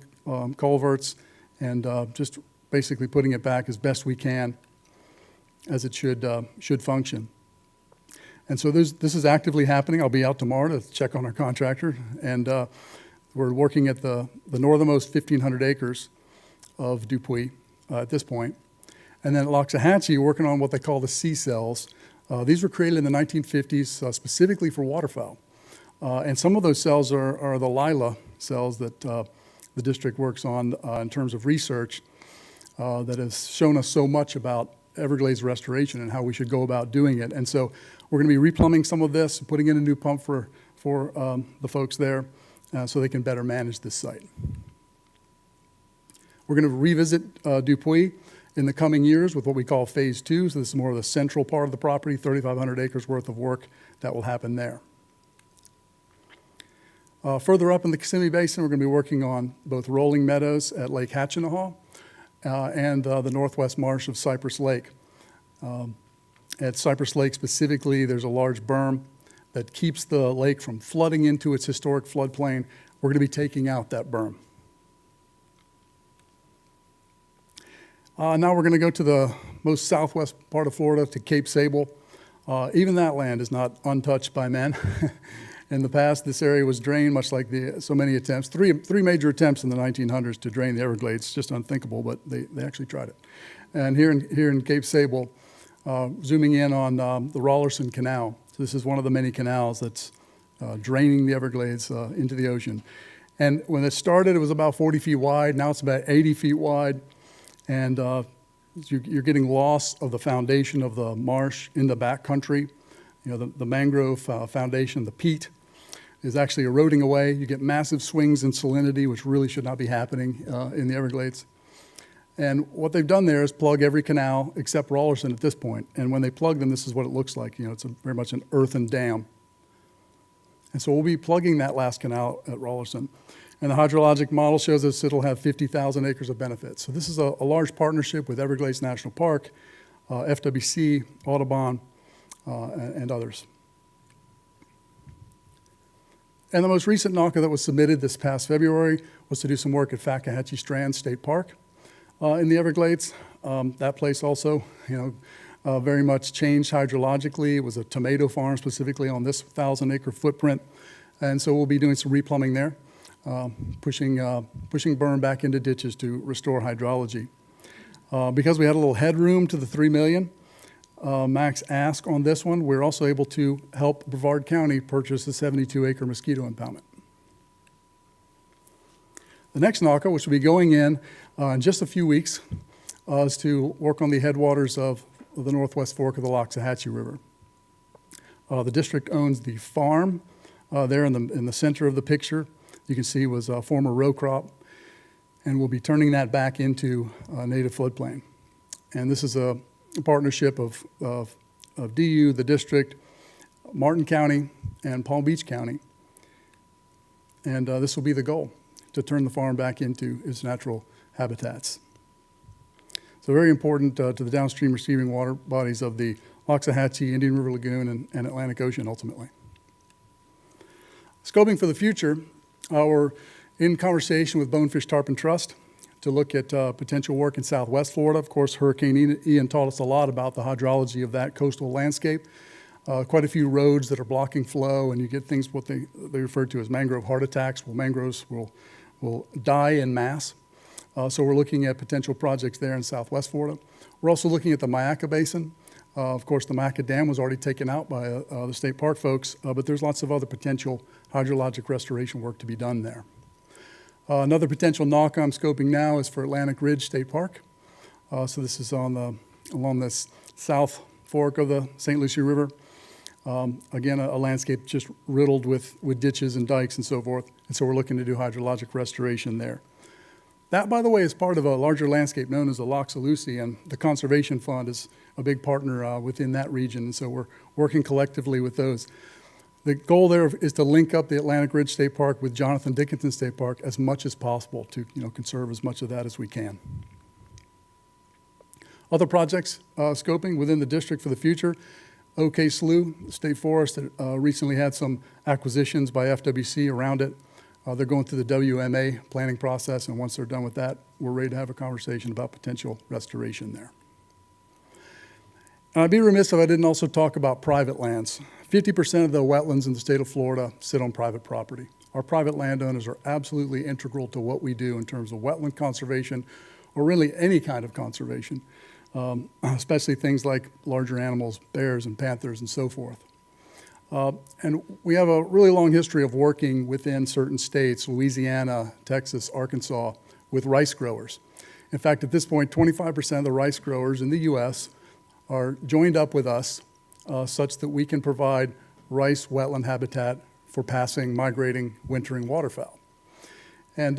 culverts, and just basically putting it back as best we can as it should function. And so this is actively happening. I'll be out tomorrow to check on our contractor, and we're working at the northernmost 1,500 acres of Dupuy at this point. And then at Loxahatchee, working on what they call the sea cells. These were created in the 1950s specifically for waterfowl. And some of those cells are the Lila cells that the district works on in terms of research that has shown us so much about Everglades restoration and how we should go about doing it. And so we're going to be replumbing some of this, putting in a new pump for the folks there so they can better manage this site. We're going to revisit Dupuy in the coming years with what we call Phase 2. So this is more of the central part of the property, 3,500 acres worth of work that will happen there. Further up in the Kissimmee Basin, we're going to be working on both rolling meadows at Lake Hatchinahaw and the northwest marsh of Cypress Lake. At Cypress Lake specifically, there's a large berm that keeps the lake from flooding into its historic floodplain. We're going to be taking out that berm. Now we're going to go to the most southwest part of Florida, to Cape Sable. Even that land is not untouched by men. In the past, this area was drained, much like so many attempts. Three major attempts in the 1900s to drain the Everglades, just unthinkable, but they actually tried it. And here in Cape Sable, zooming in on the Rollerson Canal. So this is one of the many canals that's draining the Everglades into the ocean. And when it started, it was about 40 feet wide. Now it's about 80 feet wide. And you're getting loss of the foundation of the marsh in the backcountry. You know, the mangrove foundation, the peat, is actually eroding away. You get massive swings in salinity, which really should not be happening in the Everglades. And what they've done there is plug every canal except Rollerson at this point. And when they plug them, this is what it looks like. You know, it's very much an earthen dam. And so we'll be plugging that last canal at Rollerson. And the hydrologic model shows us it'll have 50,000 acres of benefits. So this is a large partnership with Everglades National Park, FWC, Audubon, and others. And the most recent NACA that was submitted this past February was to do some work at Fakahatchee Strand State Park in the Everglades. That place also, very much changed hydrologically. It was a tomato farm specifically on this 1,000-acre footprint. And so we'll be doing some replumbing there, pushing berm back into ditches to restore hydrology. Because we had a little headroom to the $3 million max ask on this one, we're also able to help Brevard County purchase a 72-acre mosquito impoundment. The next NACA, which will be going in just a few weeks, is to work on the headwaters of the northwest fork of the Loxahatchee River. The district owns the farm there in the center of the picture. You can see was a former row crop, and we'll be turning that back into a native floodplain. And this is a partnership of DU, the district, Martin County, and Palm Beach County. And this will be the goal, to turn the farm back into its natural habitats. So very important to the downstream receiving water bodies of the Loxahatchee, Indian River Lagoon, and Atlantic Ocean ultimately. Scoping for the future, we're in conversation with Bonefish Tarpon Trust to look at potential work in Southwest Florida. Of course, Hurricane Ian taught us a lot about the hydrology of that coastal landscape. quite a few roads that are blocking flow, and you get things what they refer to as mangrove heart attacks. Well, mangroves will die in mass. So we're looking at potential projects there in Southwest Florida. We're also looking at the Mayaca Basin. Of course, the Mayaca Dam was already taken out by the state park folks, but there's lots of other potential hydrologic restoration work to be done there. Another potential knock I'm scoping now is for Atlantic Ridge State Park. So this is along this south fork of the St. Lucie River. Again, a landscape just riddled with ditches and dikes and so forth. And so we're looking to do hydrologic restoration there. That, by the way, is part of a larger landscape known as the Lochs of Lucie, and the Conservation Fund is a big partner within that region. And so we're working collectively with those. The goal there is to link up the Atlantic Ridge State Park with Jonathan Dickinson State Park as much as possible to conserve as much of that as we can. Other projects scoping within the district for the future. OK Slough State Forest recently had some acquisitions by FWC around it. They're going through the WMA planning process, and once they're done with that, we're ready to have a conversation about potential restoration there. And I'd be remiss if I didn't also talk about private lands. 50% of the wetlands in the state of Florida sit on private property. Our private landowners are absolutely integral to what we do in terms of wetland conservation, or really any kind of conservation, especially things like larger animals, bears and panthers and so forth. And we have a really long history of working within certain states, Louisiana, Texas, Arkansas, with rice growers. In fact, at this point, 25% of the rice growers in the U.S. are joined up with us such that we can provide rice wetland habitat for passing, migrating, wintering waterfowl. And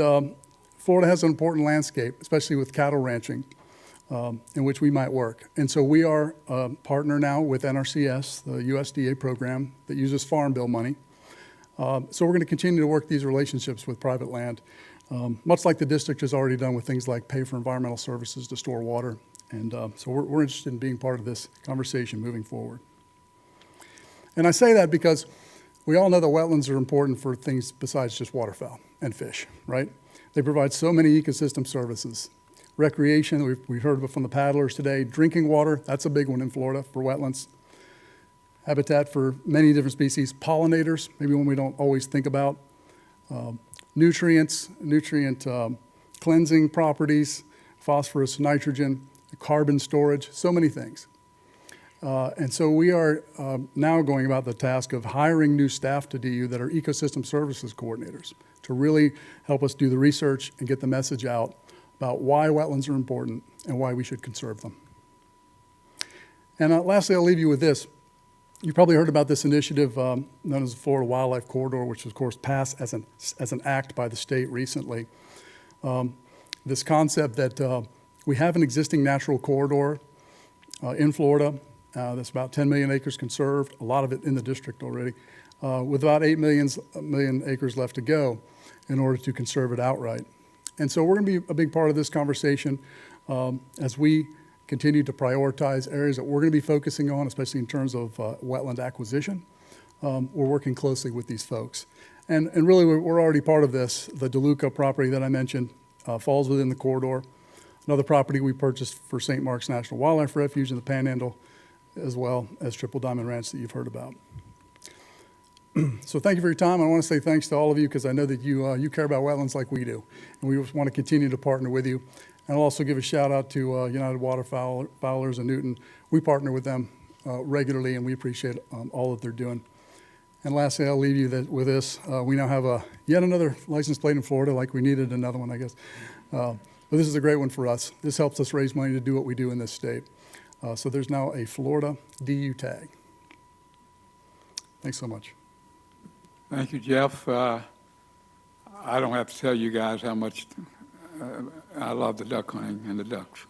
Florida has an important landscape, especially with cattle ranching, in which we might work. And so we are a partner now with NRCS, the USDA program that uses Farm Bill money. So we're going to continue to work these relationships with private land, much like the district has already done with things like pay for environmental services to store water. And so we're interested in being part of this conversation moving forward. And I say that because we all know that wetlands are important for things besides just waterfowl and fish, right? They provide so many ecosystem services. Recreation, we've heard from the paddlers today. Drinking water, that's a big one in Florida for wetlands. Habitat for many different species. Pollinators, maybe one we don't always think about. Nutrient cleansing properties, phosphorus, nitrogen, carbon storage, so many things. And so we are now going about the task of hiring new staff to DU that are ecosystem services coordinators to really help us do the research and get the message out about why wetlands are important and why we should conserve them. And lastly, I'll leave you with this. You probably heard about this initiative known as the Florida Wildlife Corridor, which was, of course, passed as an act by the state recently. This concept that we have an existing natural corridor in Florida that's about 10 million acres conserved, a lot of it in the district already, with about 8 million acres left to go in order to conserve it outright. And so we're going to be a big part of this conversation as we continue to prioritize areas that we're going to be focusing on, especially in terms of wetland acquisition. We're working closely with these folks. And really, we're already part of this. The DeLuca property that I mentioned falls within the corridor. Another property we purchased for St. Mark's National Wildlife Refuge in the Panhandle, as well as Triple Diamond Ranch that you've heard about. So thank you for your time. I want to say thanks to all of you because I know that you care about wetlands like we do. And we want to continue to partner with you. And I'll also give a shout out to United Waterfowlers in Newton. We partner with them regularly, and we appreciate all that they're doing. And lastly, I'll leave you with this. We now have yet another license plate in Florida, like we needed another one, I guess. But this is a great one for us. This helps us raise money to do what we do in this state. So there's now a Florida DU tag. Thanks so much. Thank you, Jeff. I don't have to tell you guys how much I love the duck hunting and the ducks.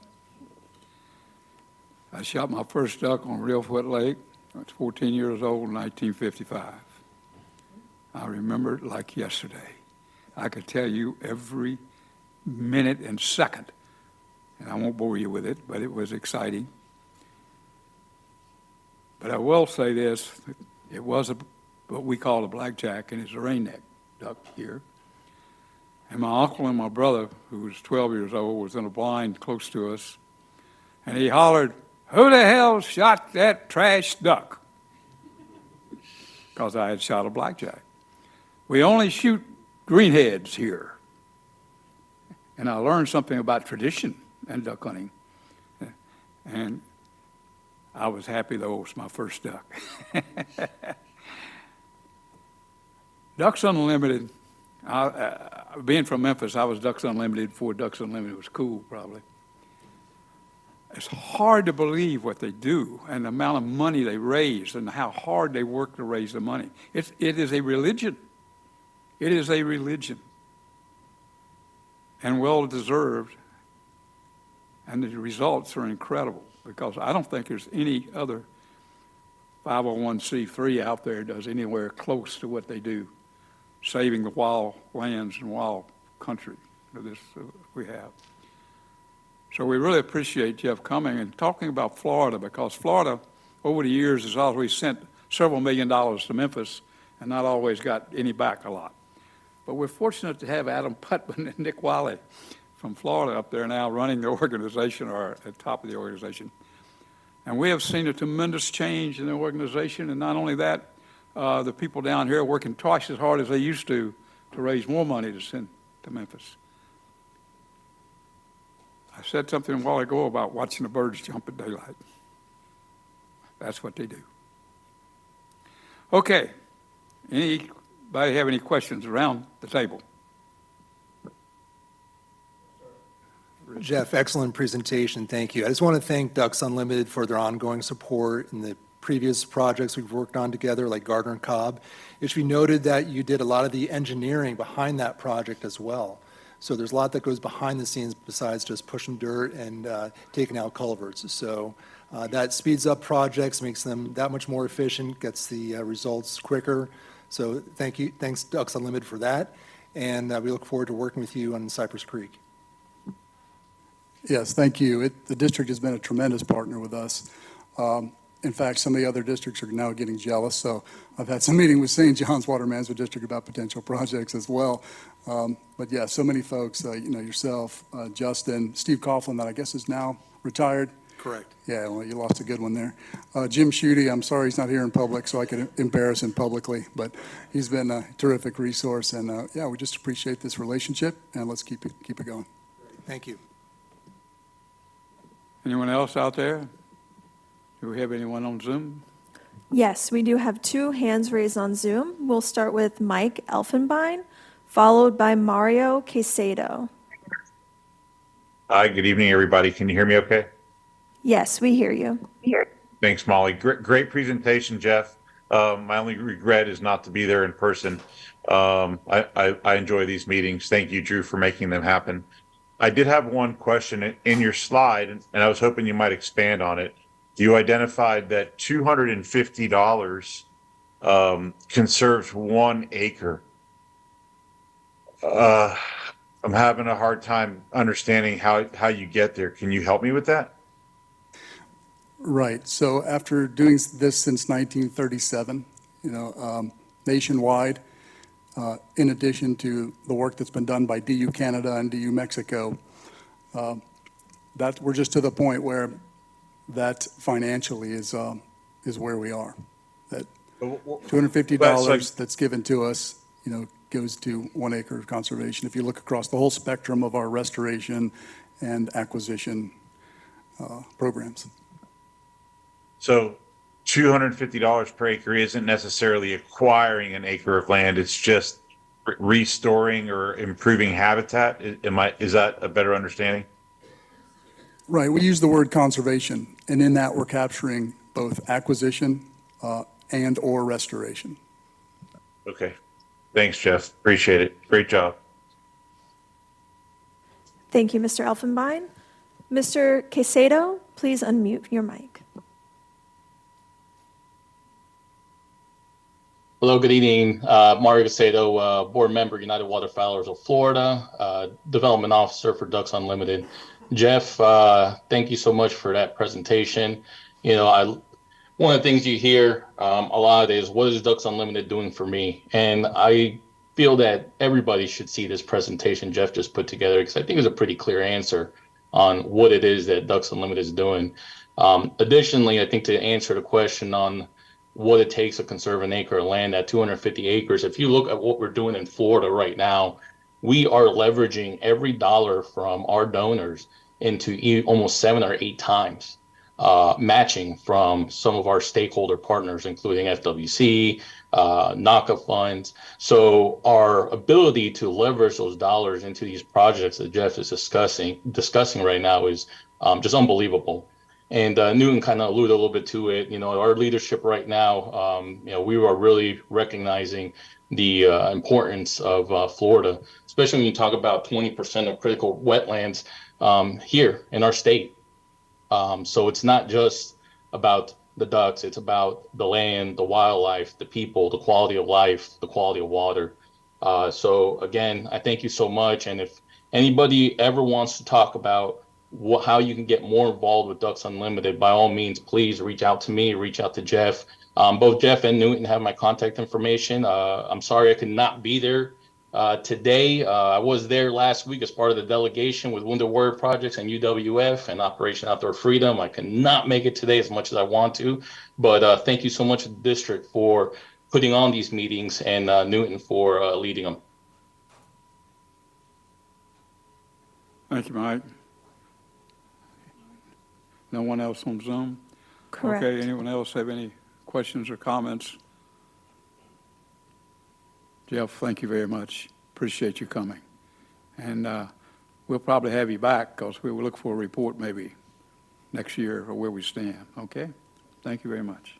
I shot my first duck on Reelfoot Lake. I was 14 years old in 1955. I remember it like yesterday. I could tell you every minute and second, and I won't bore you with it, but it was exciting. But I will say this, it was what we call a blackjack, and it's a rainneck duck here. And my uncle and my brother, who was 12 years old, was in a blind close to us, and he hollered, "Who the hell shot that trash duck?" because I had shot a blackjack. We only shoot greenheads here. And I learned something about tradition and duck hunting. And I was happy, though, it was my first duck. Ducks Unlimited, being from Memphis, I was Ducks Unlimited before Ducks Unlimited was cool, probably. It's hard to believe what they do and the amount of money they raise and how hard they work to raise the money. It is a religion. It is a religion. And well-deserved. And the results are incredible because I don't think there's any other 501c3 out there does anywhere close to what they do, saving the wild lands and wild country that we have. So we really appreciate Jeff coming and talking about Florida, because Florida, over the years, has always sent several $1 million to Memphis and not always got any back a lot. But we're fortunate to have Adam Putman and Nick Wiley from Florida up there now running the organization, or at the top of the organization. And we have seen a tremendous change in the organization, and not only that, the people down here are working twice as hard as they used to raise more money to send to Memphis. I said something a while ago about watching the birds jump at daylight. That's what they do. Okay. Anybody have any questions around the table? Jeff, excellent presentation. Thank you. I just want to thank Ducks Unlimited for their ongoing support in the previous projects we've worked on together, like Gardner and Cobb. It should be noted that you did a lot of the engineering behind that project as well. So there's a lot that goes behind the scenes besides just pushing dirt and taking out culverts. So that speeds up projects, makes them that much more efficient, gets the results quicker. So thank you. Thanks, Ducks Unlimited, for that. And we look forward to working with you on Cypress Creek. Yes, thank you. The district has been a tremendous partner with us. In fact, some of the other districts are now getting jealous. So I've had some meeting with St. John's Water Management District about potential projects as well. But yeah, so many folks, yourself, Justin, Steve Coughlin, that I guess is now retired. Correct. Yeah, well, you lost a good one there. Jim Schutte, I'm sorry he's not here in public, so I could embarrass him publicly, but he's been a terrific resource. And yeah, we just appreciate this relationship, and let's keep it going. Thank you. Anyone else out there? Do we have anyone on Zoom? Yes, we do have 2 hands raised on Zoom. We'll start with Mike Elfenbein, followed by Mario Quesado. Hi, good evening, everybody. Can you hear me okay? Yes, we hear you. Thanks, Molly. Great presentation, Jeff. My only regret is not to be there in person. I enjoy these meetings. Thank you, Drew, for making them happen. I did have one question in your slide, and I was hoping you might expand on it. You identified that $250 conserves 1 acre. I'm having a hard time understanding how you get there. Can you help me with that? Right. So after doing this since 1937, nationwide, in addition to the work that's been done by DU Canada and DU Mexico, that we're just to the point where that financially is where we are. That $250 that's given to us, goes to 1 acre of conservation. If you look across the whole spectrum of our restoration and acquisition programs. So $250 per acre isn't necessarily acquiring an acre of land. It's just restoring or improving habitat. Is that a better understanding? Right. We use the word conservation, and in that we're capturing both acquisition and or restoration. Okay. Thanks, Jeff. Appreciate it. Great job. Thank you, Mr. Elfenbein. Mr. Quesado, please unmute your mic. Hello, good evening. Mario Quesado, board member, United Waterfowlers of Florida, development officer for Ducks Unlimited. Jeff, thank you so much for that presentation. One of the things you hear a lot is, what is Ducks Unlimited doing for me? And I feel that everybody should see this presentation Jeff just put together, because I think it's a pretty clear answer on what it is that Ducks Unlimited is doing. Additionally, I think to answer the question on what it takes to conserve an acre of land at 250 acres. If you look at what we're doing in Florida right now, we are leveraging every dollar from our donors into almost 7 or 8 times matching from some of our stakeholder partners, including FWC, NACA funds. So our ability to leverage those dollars into these projects that Jeff is discussing right now is just unbelievable. And Newton kind of alluded a little bit to it. Our leadership right now, we are really recognizing the importance of Florida, especially when you talk about 20% of critical wetlands here in our state. So it's not just about the ducks, it's about the land, the wildlife, the people, the quality of life, the quality of water. So again, I thank you so much. And if anybody ever wants to talk about how you can get more involved with Ducks Unlimited, by all means, please reach out to me, reach out to Jeff. Both Jeff and Newton have my contact information. I'm sorry I could not be there today. I was there last week as part of the delegation with Winter Warrior Projects and UWF and Operation Outdoor Freedom. I could not make it today as much as I want to, but thank you so much to the district for putting on these meetings and Newton for leading them. Thank you, Mike. No one else on Zoom? Correct. Okay, anyone else have any questions or comments? Jeff, thank you very much. Appreciate you coming. And we'll probably have you back because we will look for a report maybe next year or where we stand, okay? Thank you very much.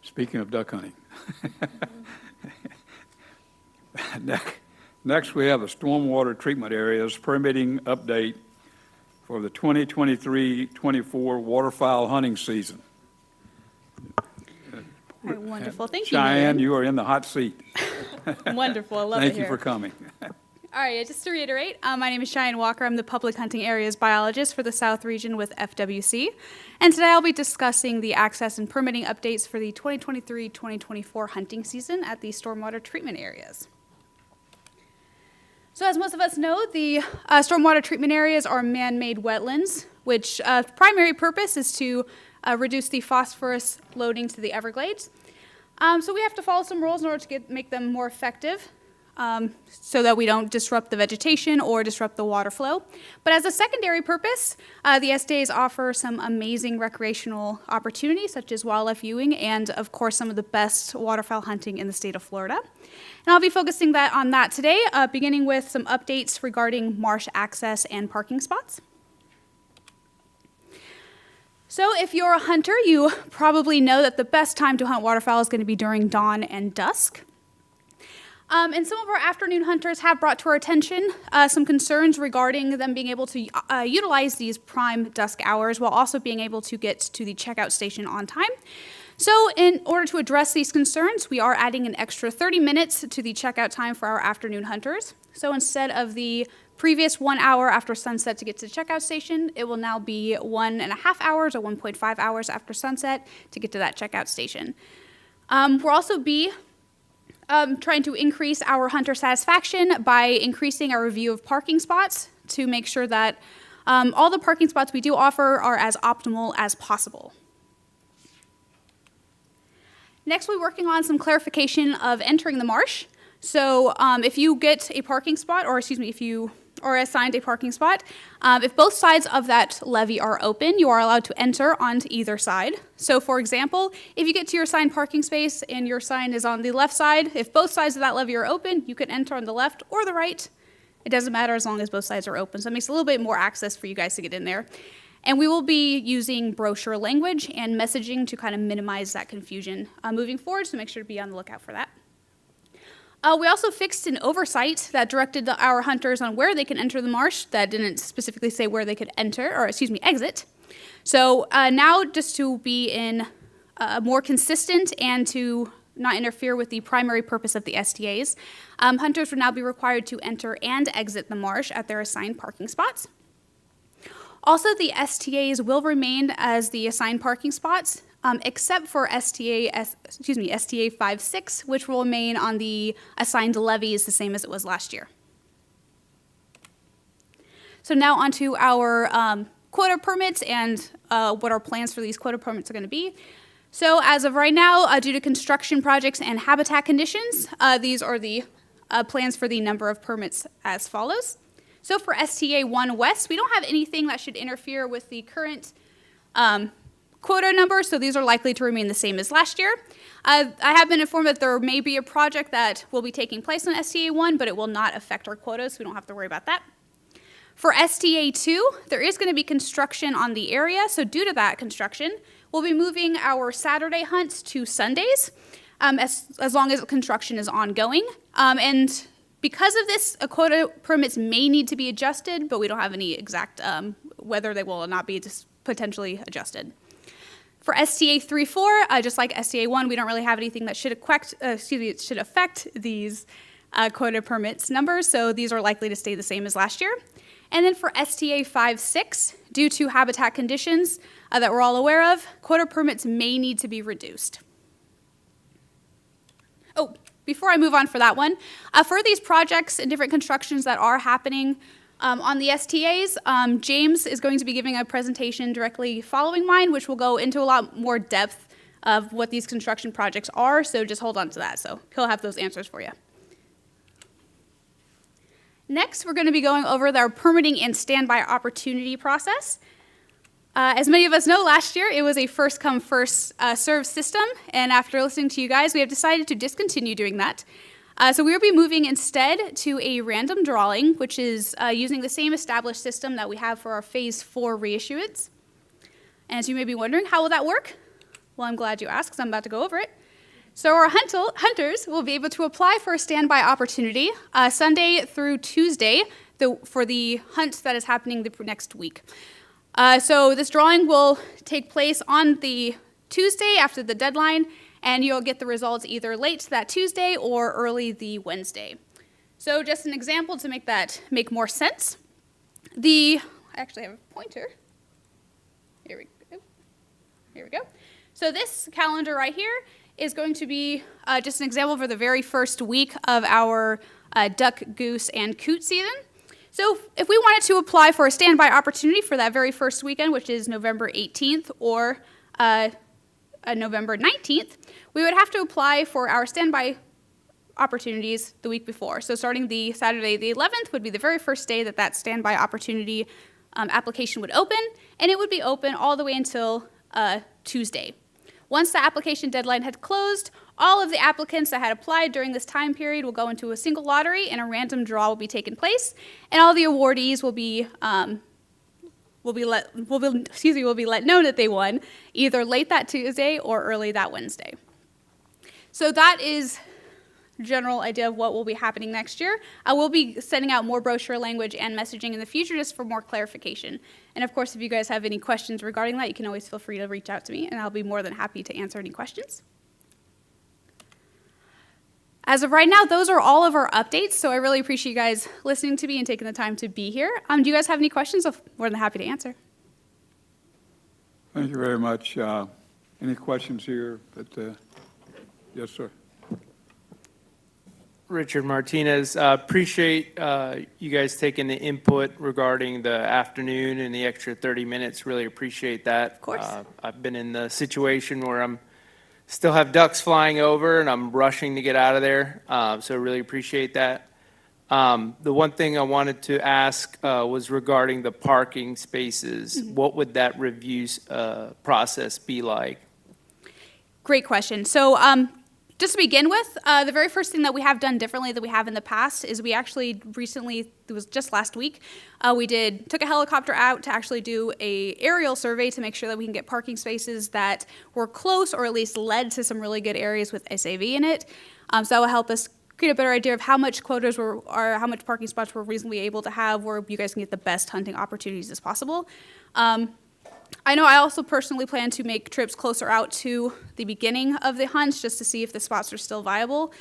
Speaking of duck hunting. Next, we have the stormwater treatment areas permitting update for the 2023-24 waterfowl hunting season. All right, wonderful. Thank you, Cheyenne, Newton. you are in the hot seat. Wonderful. I love it Thank you here. for coming. All right, just to reiterate, my name is Cheyenne Walker. I'm the Public Hunting Areas Biologist for the South Region with FWC. And today I'll be discussing the access and permitting updates for the 2023-2024 hunting season at the stormwater treatment areas. So as most of us know, the stormwater treatment areas are man-made wetlands, which primary purpose is to reduce the phosphorus loading to the Everglades. So we have to follow some rules in order to make them more effective so that we don't disrupt the vegetation or disrupt the water flow. But as a secondary purpose, the SDAs offer some amazing recreational opportunities such as wildlife viewing and, of course, some of the best waterfowl hunting in the state of Florida. And I'll be focusing on that today, beginning with some updates regarding marsh access and parking spots. So if you're a hunter, you probably know that the best time to hunt waterfowl is going to be during dawn and dusk. And some of our afternoon hunters have brought to our attention some concerns regarding them being able to utilize these prime dusk hours while also being able to get to the checkout station on time. So in order to address these concerns, we are adding an extra 30 minutes to the checkout time for our afternoon hunters. So instead of the previous 1 hour after sunset to get to the checkout station, it will now be 1.5 hours or 1.5 hours after sunset to get to that checkout station. We'll also be trying to increase our hunter satisfaction by increasing our review of parking spots to make sure that all the parking spots we do offer are as optimal as possible. Next, we're working on some clarification of entering the marsh. So if you get a parking spot, or excuse me, if you are assigned a parking spot, if both sides of that levee are open, you are allowed to enter onto either side. So for example, if you get to your assigned parking space and your sign is on the left side, if both sides of that levee are open, you can enter on the left or the right. It doesn't matter as long as both sides are open. So it makes a little bit more access for you guys to get in there. And we will be using brochure language and messaging to kind of minimize that confusion moving forward, so make sure to be on the lookout for that. We also fixed an oversight that directed our hunters on where they can enter the marsh that didn't specifically say where they could enter, or excuse me, exit. So now, just to be in more consistent and to not interfere with the primary purpose of the SDAs, hunters will now be required to enter and exit the marsh at their assigned parking spots. Also, the STAs will remain as the assigned parking spots, except for STA 5-6, which will remain on the assigned levees the same as it was last year. So now onto our quota permits and what our plans for these quota permits are going to be. So as of right now, due to construction projects and habitat conditions, these are the plans for the number of permits as follows. So for STA 1 West, we don't have anything that should interfere with the current quota number, so these are likely to remain the same as last year. I have been informed that there may be a project that will be taking place on STA 1, but it will not affect our quotas, so we don't have to worry about that. For STA 2, there is going to be construction on the area, so due to that construction, we'll be moving our Saturday hunts to Sundays, as long as construction is ongoing. And because of this, quota permits may need to be adjusted, but we don't have any exact whether they will or not be just potentially adjusted. For STA 3-4, just like STA 1, we don't really have anything that should affect these quota permits numbers, so these are likely to stay the same as last year. And then for STA 5-6, due to habitat conditions that we're all aware of, quota permits may need to be reduced. Oh, before I move on for that one, for these projects and different constructions that are happening on the STAs, James is going to be giving a presentation directly following mine, which will go into a lot more depth of what these construction projects are, so just hold on to that. So he'll have those answers for you. Next, we're going to be going over our permitting and standby opportunity process. As many of us know, last year it was a first-come, first-served system, and after listening to you guys, we have decided to discontinue doing that. So we will be moving instead to a random drawing, which is using the same established system that we have for our Phase 4 reissuance. And as you may be wondering, how will that work? Well, I'm glad you asked, because I'm about to go over it. So our hunters will be able to apply for a standby opportunity Sunday through Tuesday for the hunt that is happening the next week. So this drawing will take place on the Tuesday after the deadline, and you'll get the results either late that Tuesday or early the Wednesday. So just an example to make that make more sense. I actually have a pointer. Here we go. So this calendar right here is going to be just an example for the very first week of our duck, goose, and coot season. So if we wanted to apply for a standby opportunity for that very first weekend, which is November 18th or November 19th, we would have to apply for our standby opportunities the week before. So starting the Saturday the 11th would be the very first day that standby opportunity application would open, and it would be open all the way until Tuesday. Once the application deadline had closed, all of the applicants that had applied during this time period will go into a single lottery, and a random draw will be taken place, and all the awardees will be let know that they won either late that Tuesday or early that Wednesday. So that is a general idea of what will be happening next year. I will be sending out more brochure language and messaging in the future just for more clarification. And of course, if you guys have any questions regarding that, you can always feel free to reach out to me, and I'll be more than happy to answer any questions. As of right now, those are all of our updates, so I really appreciate you guys listening to me and taking the time to be here. Do you guys have any questions? I'm more than happy to answer. Thank you very much. Any questions here? Yes, sir. Richard Martinez, appreciate you guys taking the input regarding the afternoon and the extra 30 minutes. Really appreciate that. Of course. I've been in the situation where I'm still have ducks flying over and I'm rushing to get out of there. So really appreciate that. The one thing I wanted to ask was regarding the parking spaces. Mm-hmm. What would that review process be like? Great question. So just to begin with, the very first thing that we have done differently than we have in the past is we actually recently, it was just last week, we took a helicopter out to actually do a aerial survey to make sure that we can get parking spaces that were close or at least led to some really good areas with SAV in it. So that will help us create a better idea of how much quotas or how much parking spots we're reasonably able to have where you guys can get the best hunting opportunities as possible. I know I also personally plan to make trips closer out to the beginning of the hunts just to see if the spots are still viable.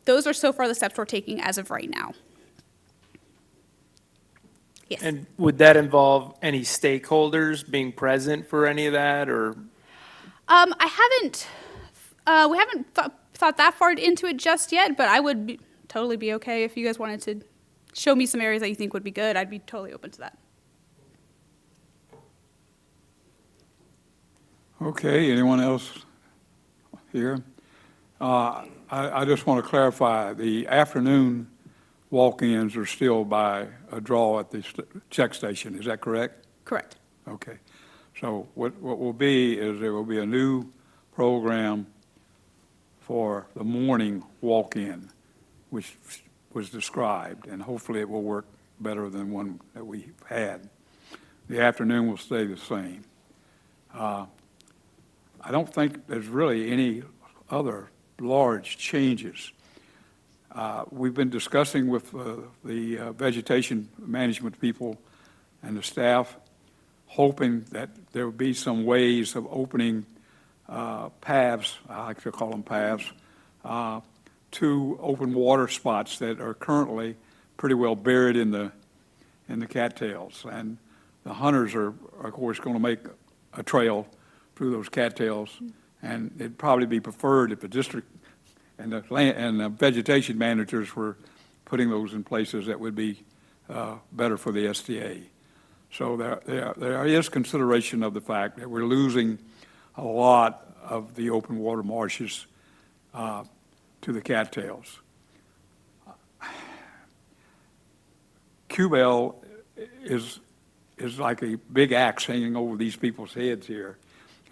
Those are so far the steps we're taking as of right now. Yes. And would that involve any stakeholders being present for any of that, or? We haven't thought that far into it just yet, but I would totally be okay if you guys wanted to show me some areas that you think would be good. I'd be totally open to that. Okay, anyone else here? I just want to clarify, the afternoon walk-ins are still by a draw at the check station, is that correct? Correct. Okay. So what will be is there will be a new program for the morning walk-in, which was described, and hopefully it will work better than one that we had. The afternoon will stay the same. I don't think there's really any other large changes. We've been discussing with the vegetation management people and the staff, hoping that there would be some ways of opening paths, I like to call them paths, to open water spots that are currently pretty well buried in the cattails. And the hunters are, of course, going to make a trail through those cattails, and it'd probably be preferred if the district and the vegetation managers were putting those in places that would be better for the STA. So there is consideration of the fact that we're losing a lot of the open water marshes to the cattails. Cubell is like a big axe hanging over these people's heads here,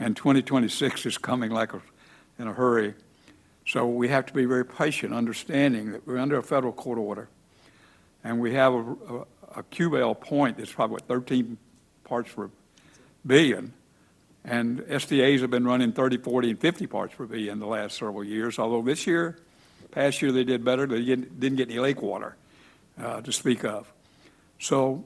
and 2026 is coming like in a hurry. So we have to be very patient, understanding that we're under a federal court order, and we have a Cubell point that's probably 13 parts per billion, and SDAs have been running 30, 40, and 50 parts per billion the last several years, although this year, past year they did better. They didn't get any lake water to speak of. So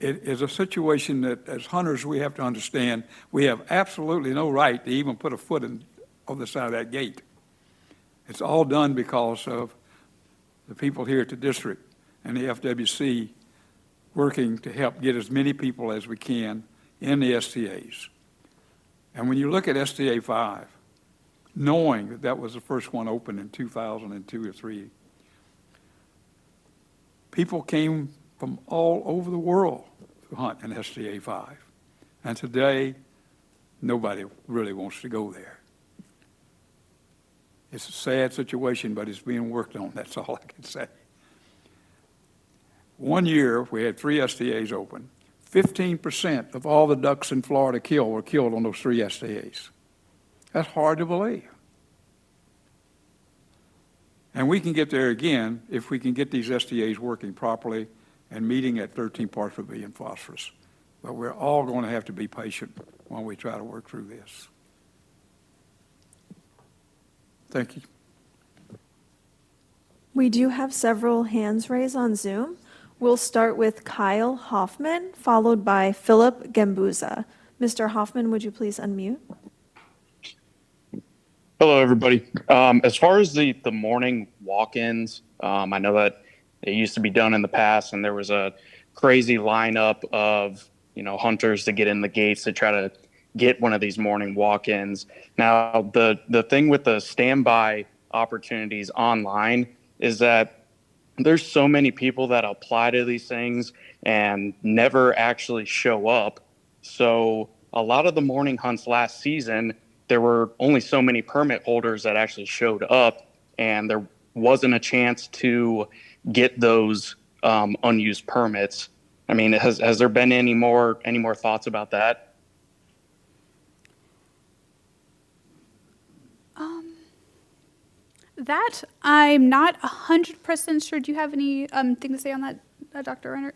it is a situation that as hunters we have to understand we have absolutely no right to even put a foot on the side of that gate. It's all done because of the people here at the district and the FWC working to help get as many people as we can in the STAs. And when you look at STA 5, knowing that that was the first one open in 2002 or 3, people came from all over the world to hunt in STA 5. And today, nobody really wants to go there. It's a sad situation, but it's being worked on. That's all I can say. One year, we had 3 STAs open. 15% of all the ducks in Florida were killed on those 3 STAs. That's hard to believe. And we can get there again if we can get these STAs working properly and meeting at 13 parts per billion phosphorus. But we're all going to have to be patient while we try to work through this. Thank you. We do have several hands raised on Zoom. We'll start with Kyle Hoffman, followed by Philip Gambuza. Mr. Hoffman, would you please unmute? Hello, everybody. As far as the morning walk-ins, I know that it used to be done in the past, and there was a crazy lineup of hunters to get in the gates to try to get one of these morning walk-ins. Now, the thing with the standby opportunities online is that there's so many people that apply to these things and never actually show up. So a lot of the morning hunts last season, there were only so many permit holders that actually showed up, and there wasn't a chance to get those unused permits. I mean, has there been any more thoughts about that? That I'm not 100% sure. Do you have any thing to say on that, Dr. Reinert?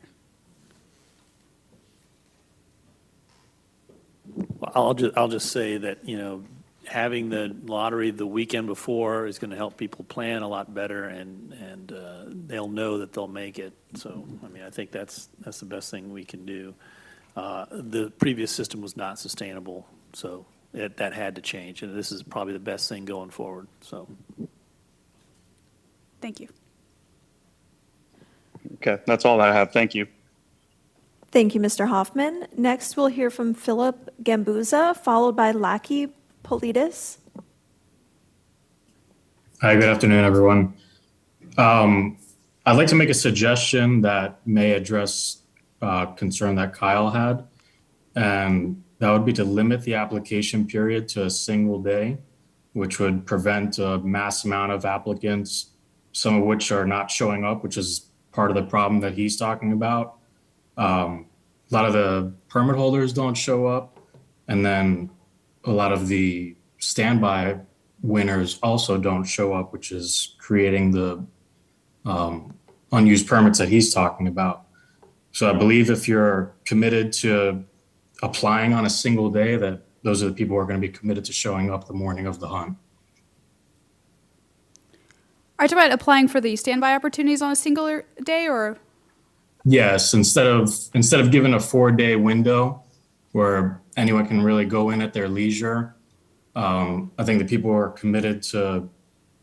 Well, I'll just say that, having the lottery the weekend before is going to help people plan a lot better, and they'll know that they'll make it. So, I mean, I think that's the best thing we can do. The previous system was not sustainable, so that had to change, and this is probably the best thing going forward. So. Thank you. Okay, that's all I have. Thank you. Thank you, Mr. Hoffman. Next, we'll hear from Philip Gambuza, followed by Laki Politis. Hi, good afternoon, everyone. I'd like to make a suggestion that may address a concern that Kyle had. And That would be to limit the application period to a single day, which would prevent a mass amount of applicants, some of which are not showing up, which is part of the problem that he's talking about. A lot of the permit holders don't show up, and then a lot of the standby winners also don't show up, which is creating the unused permits that he's talking about. So I believe if you're committed to applying on a single day, that those are the people who are going to be committed to showing up the morning of the hunt. Are you talking about applying for the standby opportunities on a singular day, or? Yes, instead of giving a 4-day window where anyone can really go in at their leisure, I think the people who are committed to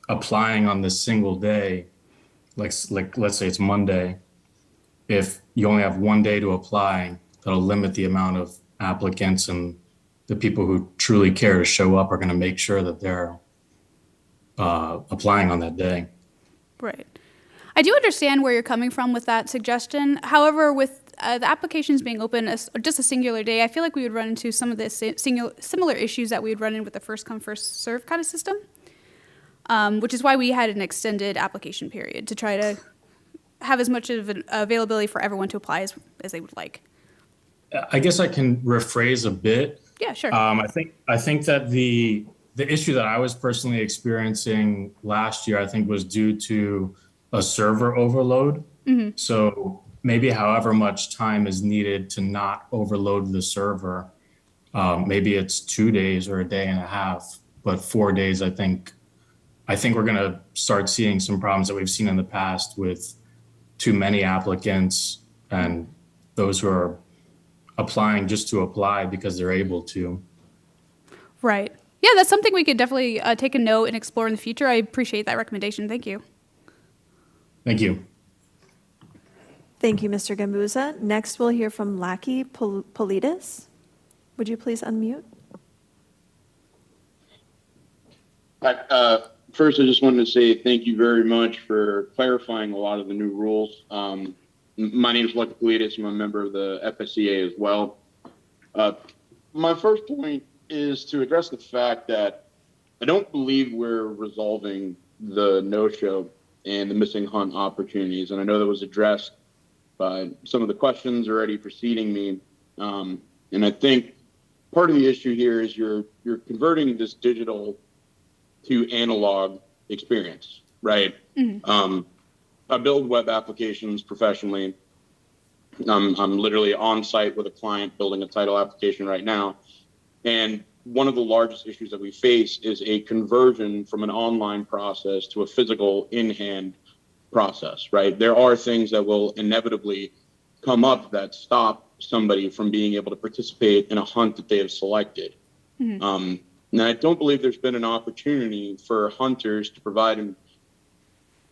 applying on this single day, like let's say it's Monday, if you only have 1 day to apply, that'll limit the amount of applicants, and the people who truly care to show up are going to make sure that they're applying on that day. Right. I do understand where you're coming from with that suggestion. However, with the applications being open just a singular day, I feel like we would run into some of the similar issues that we would run in with the first come, first serve kind of system, which is why we had an extended application period to try to have as much of an availability for everyone to apply as they would like. I guess I can rephrase a bit. Yeah, sure. I think that the issue that I was personally experiencing last year, I think, was due to a server overload. Mm-hmm. So maybe however much time is needed to not overload the server, maybe it's 2 days or a day and a half, but 4 days, I think we're going to start seeing some problems that we've seen in the past with too many applicants and those who are applying just to apply because they're able to. Right. Yeah, that's something we could definitely take a note and explore in the future. I appreciate that recommendation. Thank you. Thank you. Thank you, Mr. Gambuza. Next, we'll hear from Laki Politis. Would you please unmute? First, I just wanted to say thank you very much for clarifying a lot of the new rules. My name is Laki Politis. I'm a member of the FSCA as well. My first point is to address the fact that I don't believe we're resolving the no-show and the missing hunt opportunities. And I know that was addressed by some of the questions already preceding me. And I think part of the issue here is you're converting this digital to analog experience, right? Mm-hmm. I build web applications professionally. I'm literally on site with a client building a title application right now. And one of the largest issues that we face is a conversion from an online process to a physical in-hand process, right? There are things that will inevitably come up that stop somebody from being able to participate in a hunt that they have selected. Mm-hmm. And I don't believe there's been an opportunity for hunters to provide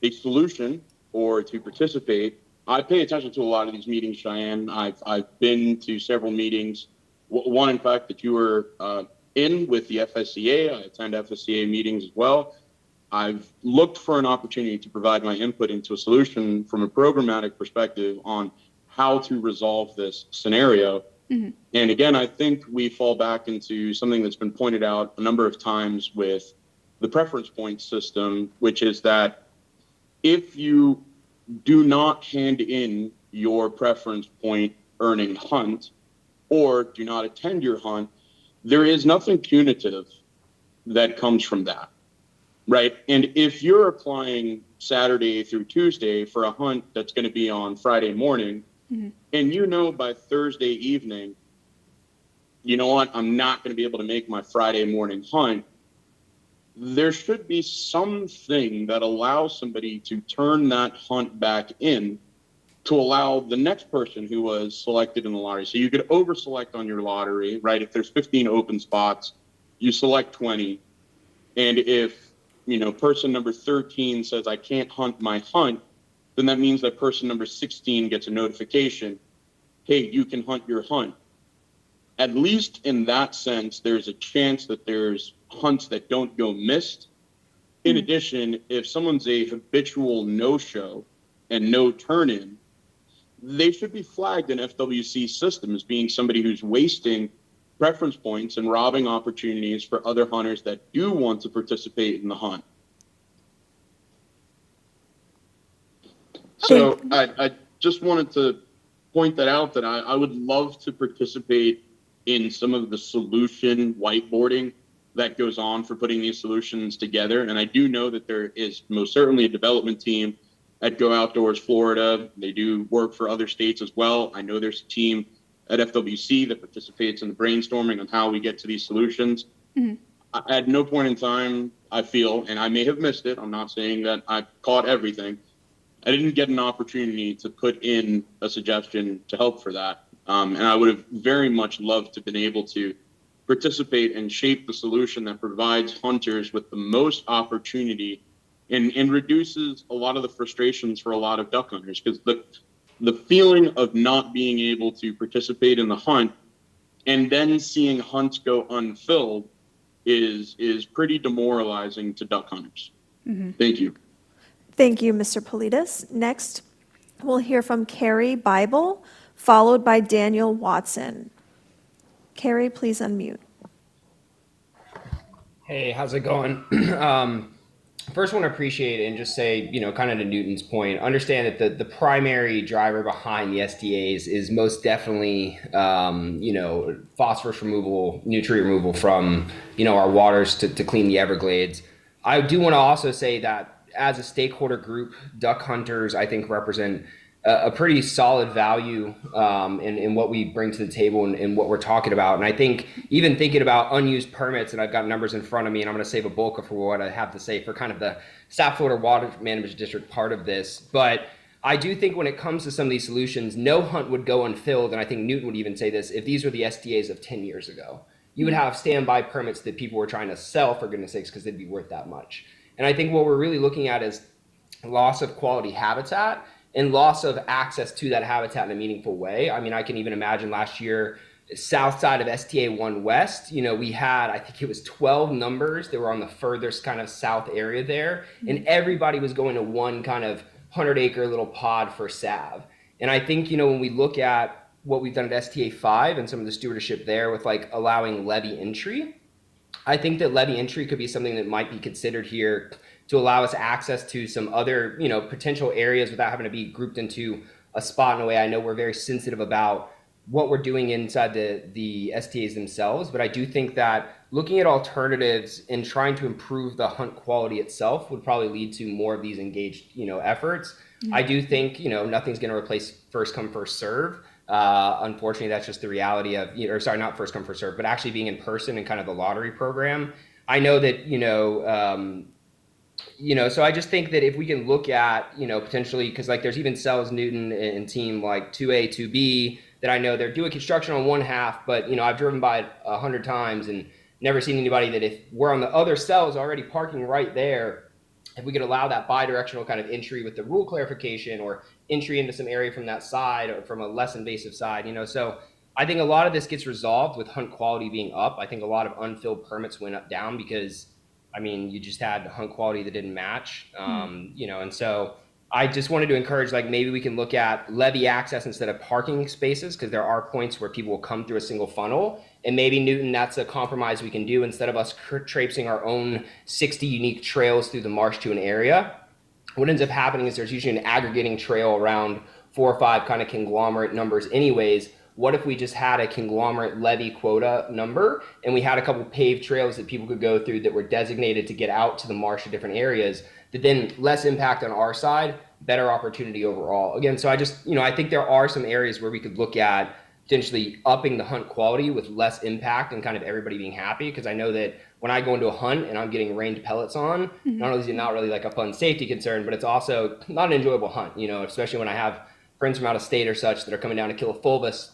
a solution or to participate. I pay attention to a lot of these meetings, Cheyenne. I've been to several meetings. One, in fact, that you were in with the FSCA. I attend FSCA meetings as well. I've looked for an opportunity to provide my input into a solution from a programmatic perspective on how to resolve this scenario. Mm-hmm. And again, I think we fall back into something that's been pointed out a number of times with the preference point system, which is that if you do not hand in your preference point earning hunt or do not attend your hunt, there is nothing punitive that comes from that, right? And if you're applying Saturday through Tuesday for a hunt that's going to be on Friday morning, mm-hmm. and you know by Thursday evening, you know what, I'm not going to be able to make my Friday morning hunt, there should be something that allows somebody to turn that hunt back in to allow the next person who was selected in the lottery. So you could over-select on your lottery, right? If there's 15 open spots, you select 20. And if, person number 13 says, I can't hunt my hunt, then that means that person number 16 gets a notification, hey, you can hunt your hunt. At least in that sense, there's a chance that there's hunts that don't go missed. In addition, if someone's a habitual no-show and no turn-in, they should be flagged in FWC system as being somebody who's wasting preference points and robbing opportunities for other hunters that do want to participate in the hunt. So I just wanted to point that out, that I would love to participate in some of the solution whiteboarding that goes on for putting these solutions together. And I do know that there is most certainly a development team at Go Outdoors Florida. They do work for other states as well. I know there's a team at FWC that participates in the brainstorming on how we get to these solutions. At no point in time, I feel, and I may have missed it, I'm not saying that I caught everything, I didn't get an opportunity to put in a suggestion to help for that. And I would have very much loved to have been able to participate and shape the solution that provides hunters with the most opportunity and reduces a lot of the frustrations for a lot of duck hunters. Because the feeling of not being able to participate in the hunt and then seeing hunts go unfilled is pretty demoralizing to duck hunters. Thank you. Thank you, Mr. Politis. Next, we'll hear from Carrie Bible, followed by Daniel Watson. Carrie, please unmute. Hey, how's it going? First, want to appreciate it and just say, kind of to Newton's point, understand that the primary driver behind the SDAs is most definitely, phosphorus removal, nutrient removal from, our waters to clean the Everglades. I do want to also say that as a stakeholder group, duck hunters, I think, represent a pretty solid value in what we bring to the table and what we're talking about. And I think even thinking about unused permits, and I've got numbers in front of me, and I'm going to save a bulk for what I have to say for kind of the South Florida Water Management District part of this. But I do think when it comes to some of these solutions, no hunt would go unfilled. And I think Newton would even say this, if these were the SDAs of 10 years ago. You would have standby permits that people were trying to sell, for goodness sakes, because they'd be worth that much. And I think what we're really looking at is loss of quality habitat and loss of access to that habitat in a meaningful way. I mean, I can even imagine last year, south side of STA 1 West, we had, I think it was 12 numbers that were on the furthest kind of south area there. And everybody was going to one kind of 100-acre little pod for salve. And I think, when we look at what we've done at STA 5 and some of the stewardship there with like allowing levy entry, I think that levy entry could be something that might be considered here to allow us access to some other, potential areas without having to be grouped into a spot in a way. I know we're very sensitive about what we're doing inside the STAs themselves, but I do think that looking at alternatives and trying to improve the hunt quality itself would probably lead to more of these engaged, efforts. I do think, nothing's going to replace first come, first serve. Unfortunately, that's just the reality of, not first come, first serve, but actually being in person and kind of the lottery program. I know that, so I just think that if we can look at, potentially, because like there's even Sells, Newton, and team like 2A, 2B that I know they're doing construction on one half, but, I've driven by it 100 times and never seen anybody that if we're on the other cells already parking right there, if we could allow that bi-directional kind of entry with the rule clarification or entry into some area from that side or from a less invasive side, so I think a lot of this gets resolved with hunt quality being up. I think a lot of unfilled permits went down because, you just had hunt quality that didn't match, and so I just wanted to encourage, like, maybe we can look at levy access instead of parking spaces, because there are points where people will come through a single funnel. And maybe, Newton, that's a compromise we can do instead of us traipsing our own 60 unique trails through the marsh to an area. What ends up happening is there's usually an aggregating trail around 4 or 5 kind of conglomerate numbers anyways. What if we just had a conglomerate levy quota number and we had a couple paved trails that people could go through that were designated to get out to the marsh to different areas, that then less impact on our side, better opportunity overall. Again, so I just, I think there are some areas where we could look at potentially upping the hunt quality with less impact and kind of everybody being happy. Because I know that when I go into a hunt and I'm getting rained pellets on, not only is it not really like a fun safety concern, but it's also not an enjoyable hunt, especially when I have friends from out of state or such that are coming down to kill a fulvus,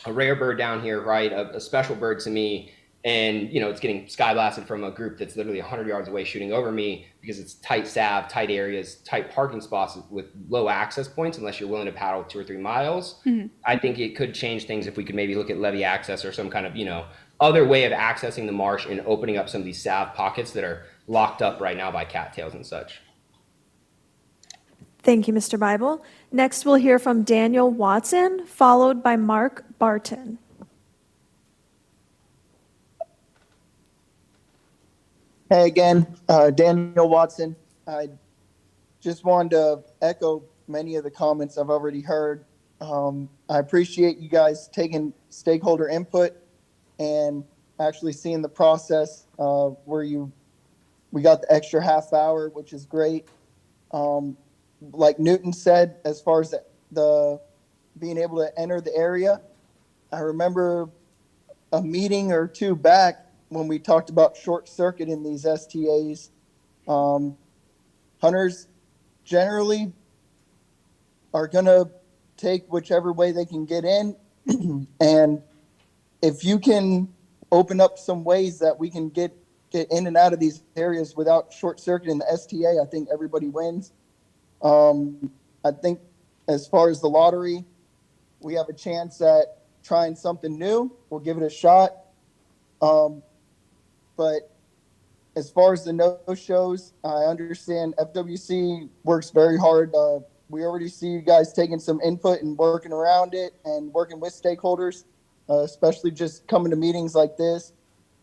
a rare bird down here, right? A special bird to me. And, it's getting sky blasted from a group that's literally 100 yards away shooting over me because it's tight salve, tight areas, tight parking spots with low access points unless you're willing to paddle 2 or 3 miles. I think it could change things if we could maybe look at levee access or some kind of, other way of accessing the marsh and opening up some of these salve pockets that are locked up right now by cattails and such. Thank you, Mr. Bible. Next, we'll hear from Daniel Watson, followed by Mark Barton. Hey again, Daniel Watson. I just wanted to echo many of the comments I've already heard. I appreciate you guys taking stakeholder input and actually seeing the process where we got the extra half hour, which is great. Like Newton said, as far as the being able to enter the area, I remember a meeting or two back when we talked about short circuit in these STAs. Hunters generally are going to take whichever way they can get in. And if you can open up some ways that we can get in and out of these areas without short circuiting the STA, I think everybody wins. I think as far as the lottery, we have a chance at trying something new. We'll give it a shot. But as far as the no-shows, I understand FWC works very hard. We already see you guys taking some input and working around it and working with stakeholders, especially just coming to meetings like this.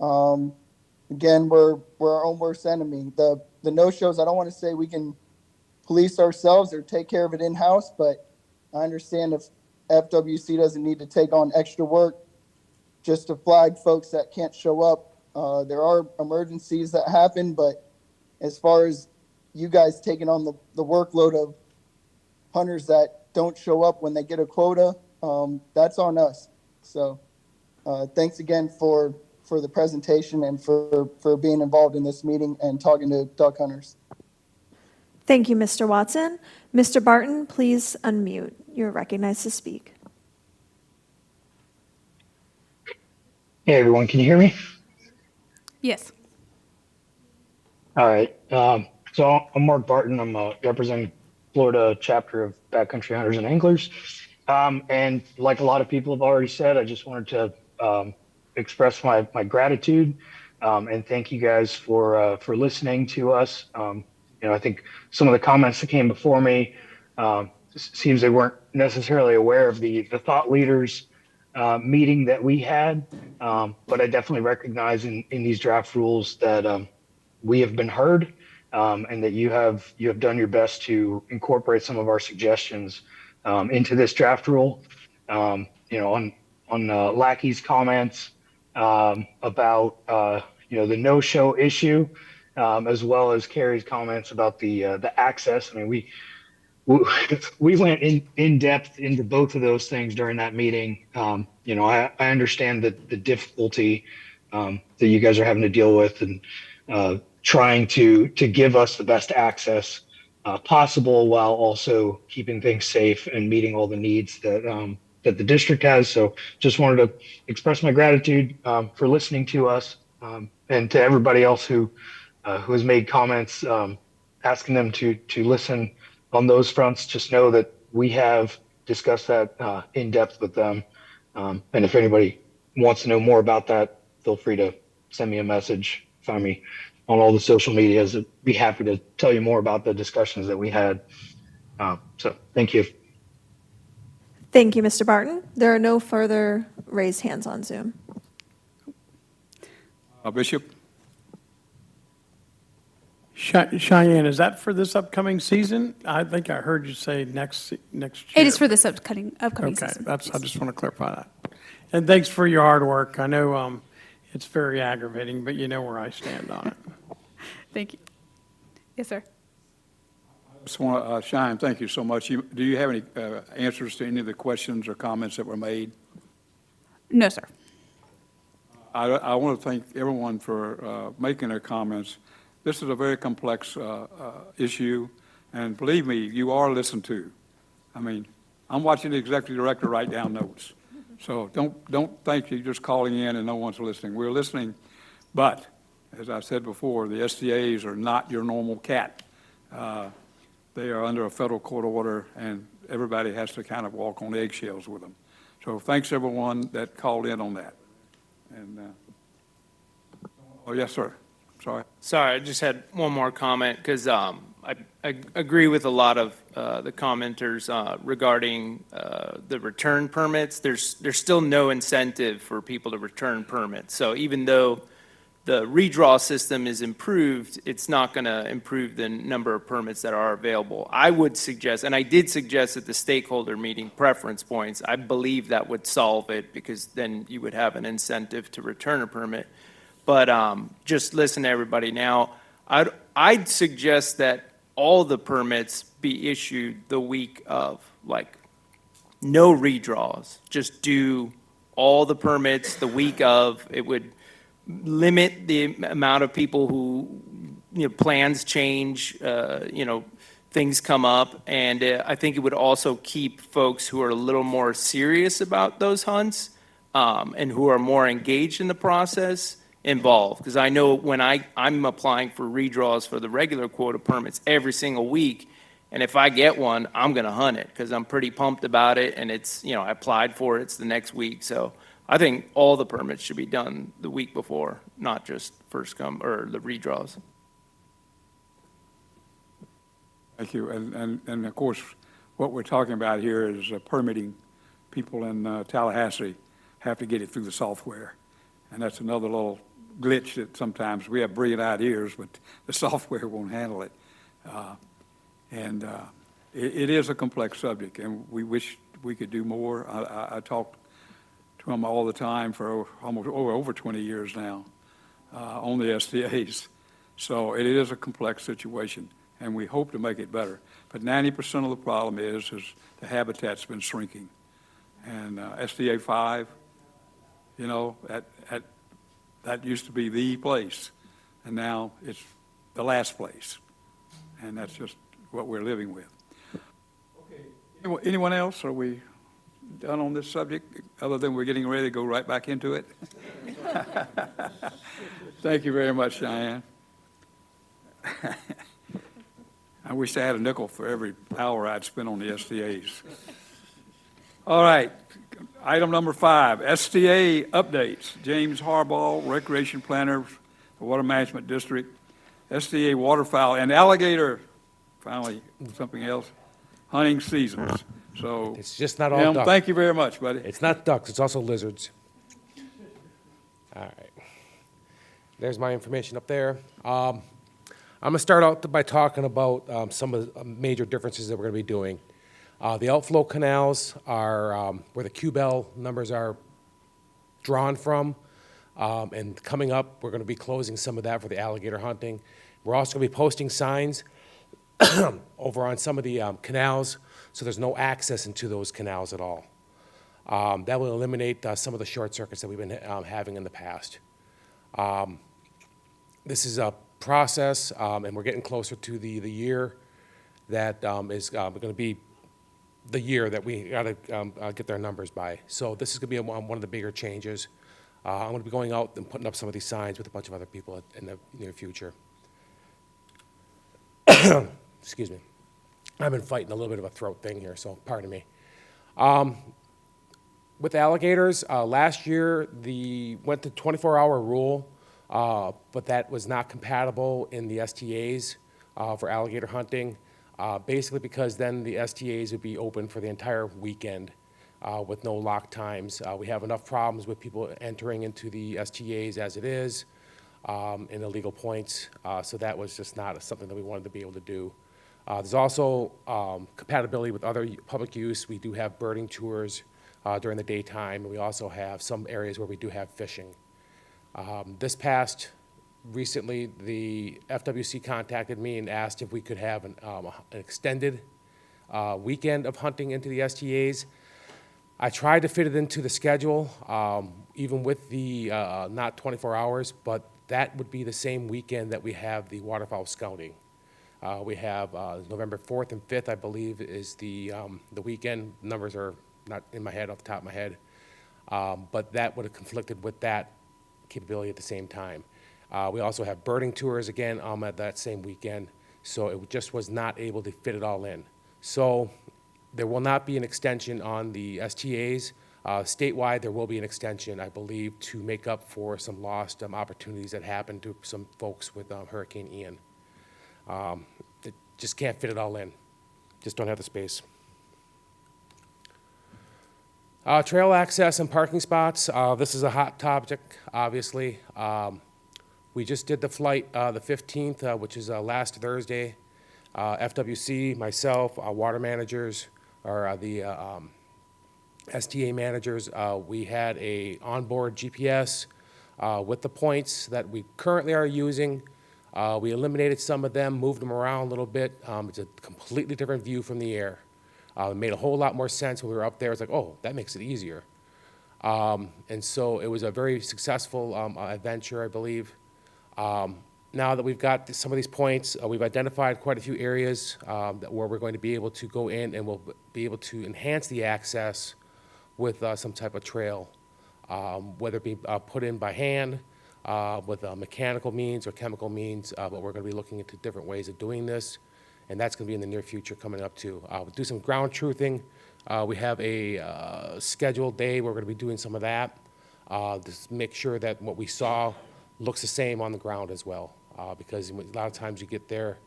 Again, we're our own worst enemy. The no-shows, I don't want to say we can police ourselves or take care of it in-house, but I understand if FWC doesn't need to take on extra work just to flag folks that can't show up. There are emergencies that happen, but as far as you guys taking on the workload of hunters that don't show up when they get a quota, that's on us. So thanks again for the presentation and for being involved in this meeting and talking to duck hunters. Thank you, Mr. Watson. Mr. Barton, please unmute. You're recognized to speak. Hey, everyone, can you hear me? Yes. All right. So I'm Mark Barton. I'm representing Florida chapter of Backcountry Hunters and Anglers. And like a lot of people have already said, I just wanted to express my gratitude and thank you guys for listening to us. I think some of the comments that came before me seems they weren't necessarily aware of the thought leaders meeting that we had, but I definitely recognize in these draft rules that we have been heard and that you have done your best to incorporate some of our suggestions into this draft rule. On Lackey's comments about the no-show issue, as well as Carrie's comments about the access. I mean, we went in depth into both of those things during that meeting. I understand the difficulty that you guys are having to deal with and trying to give us the best access possible while also keeping things safe and meeting all the needs that the district has. So just wanted to express my gratitude for listening to us and to everybody else who has made comments asking them to listen on those fronts. Just know that we have discussed that in depth with them. And if anybody wants to know more about that, feel free to send me a message, find me on all the social medias. I'd be happy to tell you more about the discussions that we had. So thank you. Thank you, Mr. Barton. There are no further raised hands on Zoom. Bishop? Cheyenne, is that for this upcoming season? I think I heard you say next year. It is for this upcoming Okay, season. I just want to clarify that. And thanks for your hard work. I know it's very aggravating, but you know where I stand on it. Thank you. Yes, sir. Just want to, Cheyenne, thank you so much. Do you have any answers to any of the questions or comments that were made? No, sir. I want to thank everyone for making their comments. This is a very complex issue, and believe me, you are listened to. I mean, I'm watching the executive director write down notes. So don't think you're just calling in and no one's listening. We're listening, but as I said before, the SDAs are not your normal cat. They are under a federal court order, and everybody has to kind of walk on eggshells with them. So thanks everyone that called in on that. And oh yes, sir. Sorry, I just had one more comment because I agree with a lot of the commenters regarding the return permits. There's still no incentive for people to return permits. So even though the redraw system is improved, it's not going to improve the number of permits that are available. I would suggest, and I did suggest at the stakeholder meeting, preference points. I believe that would solve it, because then you would have an incentive to return a permit. But just listen to everybody. Now, I'd suggest that all the permits be issued the week of, like, no redraws. Just do all the permits the week of. It would limit the amount of people who, plans change, things come up. And I think it would also keep folks who are a little more serious about those hunts and who are more engaged in the process involved. Because I know when I'm applying for redraws for the regular quota permits every single week, and if I get one, I'm going to hunt it because I'm pretty pumped about it. And it's, I applied for it, it's the next week. So I think all the permits should be done the week before, not just first come or the redraws. Thank you. And of course, what we're talking about here is permitting. People in Tallahassee have to get it through the software. And that's another little glitch that sometimes we have brilliant ideas, but the software won't handle it. It is a complex subject, and we wish we could do more. I talk to them all the time for almost over 20 years now on the STAs. So it is a complex situation, and we hope to make it better. But 90% of the problem is the habitat's been shrinking. And STA 5, that used to be the place, and now it's the last place. And that's just what we're living with. Okay. Anyone else? Are we done on this subject, other than we're getting ready to go right back into it? Thank you very much, Cheyenne. I wish I had a nickel for every hour I'd spent on the STAs. All right, item number 5, STA updates. James Harbaugh, Recreation Planner, the Water Management District, STA waterfowl and alligator, finally, something else, hunting seasons. So it's just not all ducks. Thank you very much, buddy. It's not ducks, it's also lizards. All right. There's my information up there. I'm going to start out by talking about some of the major differences that we're going to be doing. The outflow canals are where the Q-Bell numbers are drawn from. And coming up, we're going to be closing some of that for the alligator hunting. We're also going to be posting signs over on some of the canals, so there's no access into those canals at all. That will eliminate some of the short circuits that we've been having in the past. This is a process, and we're getting closer to the year that is going to be the year that we got to get their numbers by. So this is going to be one of the bigger changes. I'm going to be going out and putting up some of these signs with a bunch of other people in the near future. Excuse me. I've been fighting a little bit of a throat thing here, so pardon me. With alligators, last year went to 24-hour rule, but that was not compatible in the STAs for alligator hunting, basically because then the STAs would be open for the entire weekend with no lock times. We have enough problems with people entering into the STAs as it is in illegal points, so that was just not something that we wanted to be able to do. There's also compatibility with other public use. We do have birding tours during the daytime, and we also have some areas where we do have fishing. Recently, the FWC contacted me and asked if we could have an extended weekend of hunting into the STAs. I tried to fit it into the schedule, even with the not 24 hours, but that would be the same weekend that we have the waterfowl scouting. We have November 4th and 5th, I believe, is the weekend. Numbers are not in my head, off the top of my head. But that would have conflicted with that capability at the same time. We also have birding tours again at that same weekend. So it just was not able to fit it all in. So there will not be an extension on the STAs. Statewide, there will be an extension, I believe, to make up for some lost opportunities that happened to some folks with Hurricane Ian. It just can't fit it all in. Just don't have the space. Trail access and parking spots. This is a hot topic, obviously. We just did the flight the 15th, which is last Thursday. FWC, myself, water managers, or the STA managers, we had a onboard GPS with the points that we currently are using. We eliminated some of them, moved them around a little bit. It's a completely different view from the air. It made a whole lot more sense when we were up there. It's like, oh, that makes it easier. And so it was a very successful adventure, I believe. Now that we've got some of these points, we've identified quite a few areas where we're going to be able to go in and we'll be able to enhance the access with some type of trail, whether it be put in by hand, with mechanical means or chemical means, but we're going to be looking into different ways of doing this, and that's going to be in the near future coming up too. We'll do some ground truthing. We have a scheduled day where we're going to be doing some of that, just make sure that what we saw looks the same on the ground as well, because a lot of times you get there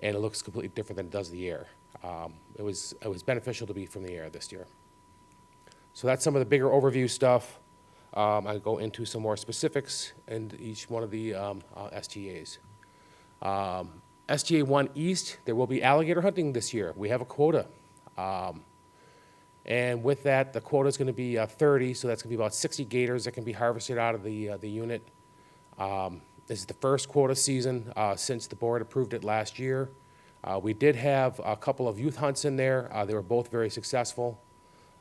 and it looks completely different than it does the air. It was beneficial to be from the air this year. So that's some of the bigger overview stuff. I'll go into some more specifics in each one of the STAs. STA 1 East, there will be alligator hunting this year. We have a quota. And with that, the quota is going to be 30, so that's going to be about 60 gators that can be harvested out of the unit. This is the first quota season since the board approved it last year. We did have a couple of youth hunts in there. They were both very successful.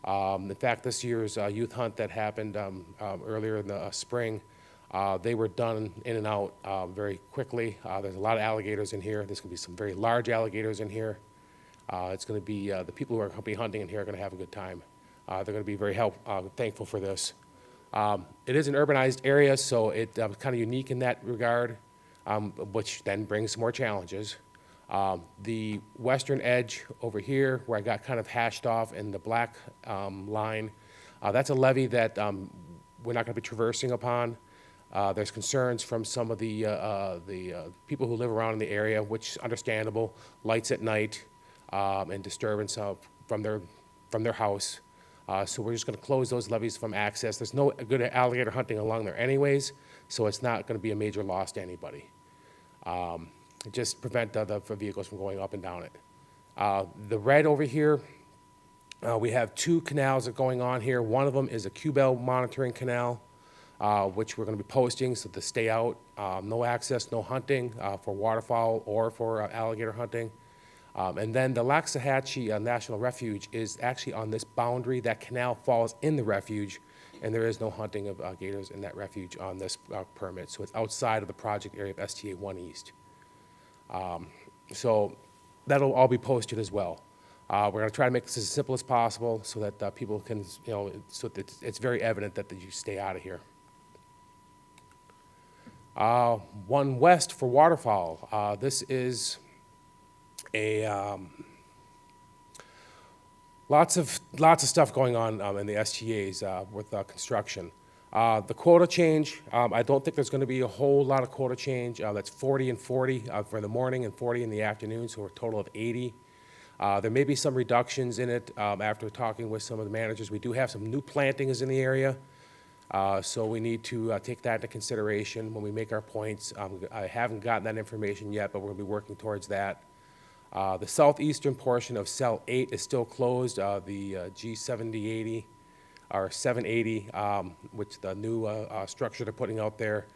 In fact, this year's youth hunt that happened earlier in the spring, they were done in and out very quickly. There's a lot of alligators in here. There's going to be some very large alligators in here. It's going to be, the people who are going to be hunting in here are going to have a good time. They're going to be very thankful for this. It is an urbanized area, so it's kind of unique in that regard, which then brings more challenges. The western edge over here, where I got kind of hashed off in the black line, that's a levee that we're not going to be traversing upon. There's concerns from some of the people who live around in the area, which is understandable, lights at night and disturbance from their house. So we're just going to close those levees from access. There's no good alligator hunting along there anyways, so it's not going to be a major loss to anybody. Just prevent the vehicles from going up and down it. The red over here, we have two canals that are going on here. One of them is a Q-bell monitoring canal, which we're going to be posting so to stay out. No access, no hunting for waterfowl or for alligator hunting. And then the Waxahachie National Refuge is actually on this boundary. That canal falls in the refuge, and there is no hunting of gators in that refuge on this permit. So it's outside of the project area of STA 1 East. So that'll all be posted as well. We're going to try to make this as simple as possible so that people can, so that it's very evident that you stay out of here. 1 West for waterfowl. This is a lots of stuff going on in the STAs with construction. The quota change, I don't think there's going to be a whole lot of quota change. That's 40 and 40 for the morning and 40 in the afternoon, so a total of 80. There may be some reductions in it after talking with some of the managers. We do have some new plantings in the area, so we need to take that into consideration when we make our points. I haven't gotten that information yet, but we're going to be working towards that. The southeastern portion of Cell 8 is still closed. The G7080 or 780, which the new structure they're putting out there,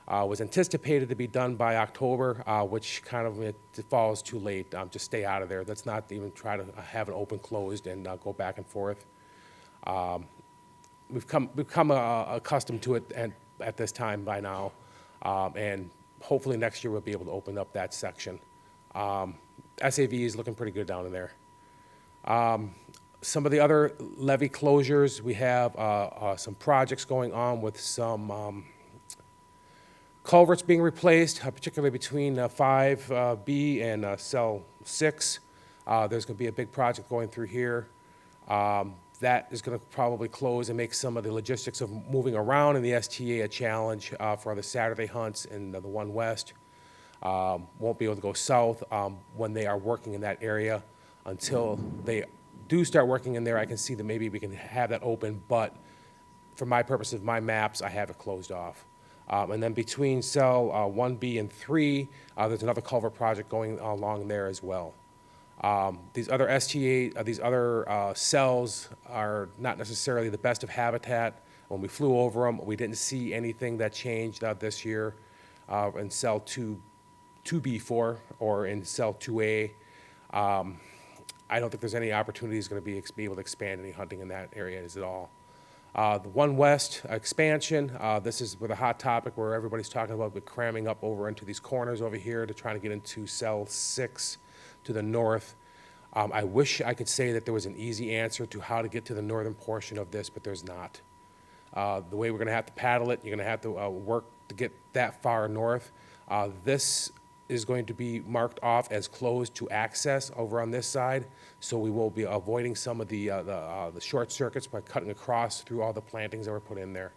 was anticipated to be done by October, which kind of it falls too late. Just stay out of there. Let's not even try to have it open closed and go back and forth. We've become accustomed to it at this time by now, and hopefully next year we'll be able to open up that section. SAV is looking pretty good down in there. Some of the other levee closures, we have some projects going on with some culverts being replaced, particularly between 5B and Cell 6. There's going to be a big project going through here. That is going to probably close and make some of the logistics of moving around in the STA a challenge for the Saturday hunts in the 1 West. Won't be able to go south when they are working in that area. Until they do start working in there, I can see that maybe we can have that open, but for my purposes, my maps, I have it closed off. And then between cell 1B and 3, there's another culvert project going along there as well. These other these other cells are not necessarily the best of habitat. When we flew over them, we didn't see anything that changed this year in cell 2B4 or in cell 2A. I don't think there's any opportunities going to be able to expand any hunting in that area at all. The One West expansion, this is with a hot topic where everybody's talking about cramming up over into these corners over here to try to get into cell 6 to the north. I wish I could say that there was an easy answer to how to get to the northern portion of this, but there's not. The way we're going to have to paddle it, you're going to have to work to get that far north. This is going to be marked off as closed to access over on this side, so we will be avoiding some of the short circuits by cutting across through all the plantings that were put in there.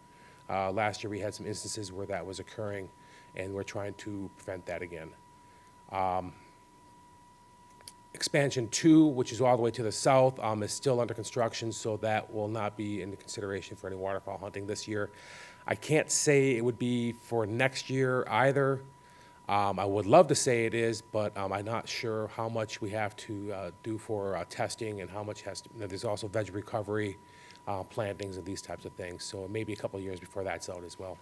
Last year we had some instances where that was occurring, and we're trying to prevent that again. Expansion 2, which is all the way to the south, is still under construction, so that will not be into consideration for any waterfowl hunting this year. I can't say it would be for next year either. I would love to say it is, but I'm not sure how much we have to do for testing and how much has to, there's also veg recovery, plantings and these types of things. So it may be a couple of years before that's out as well.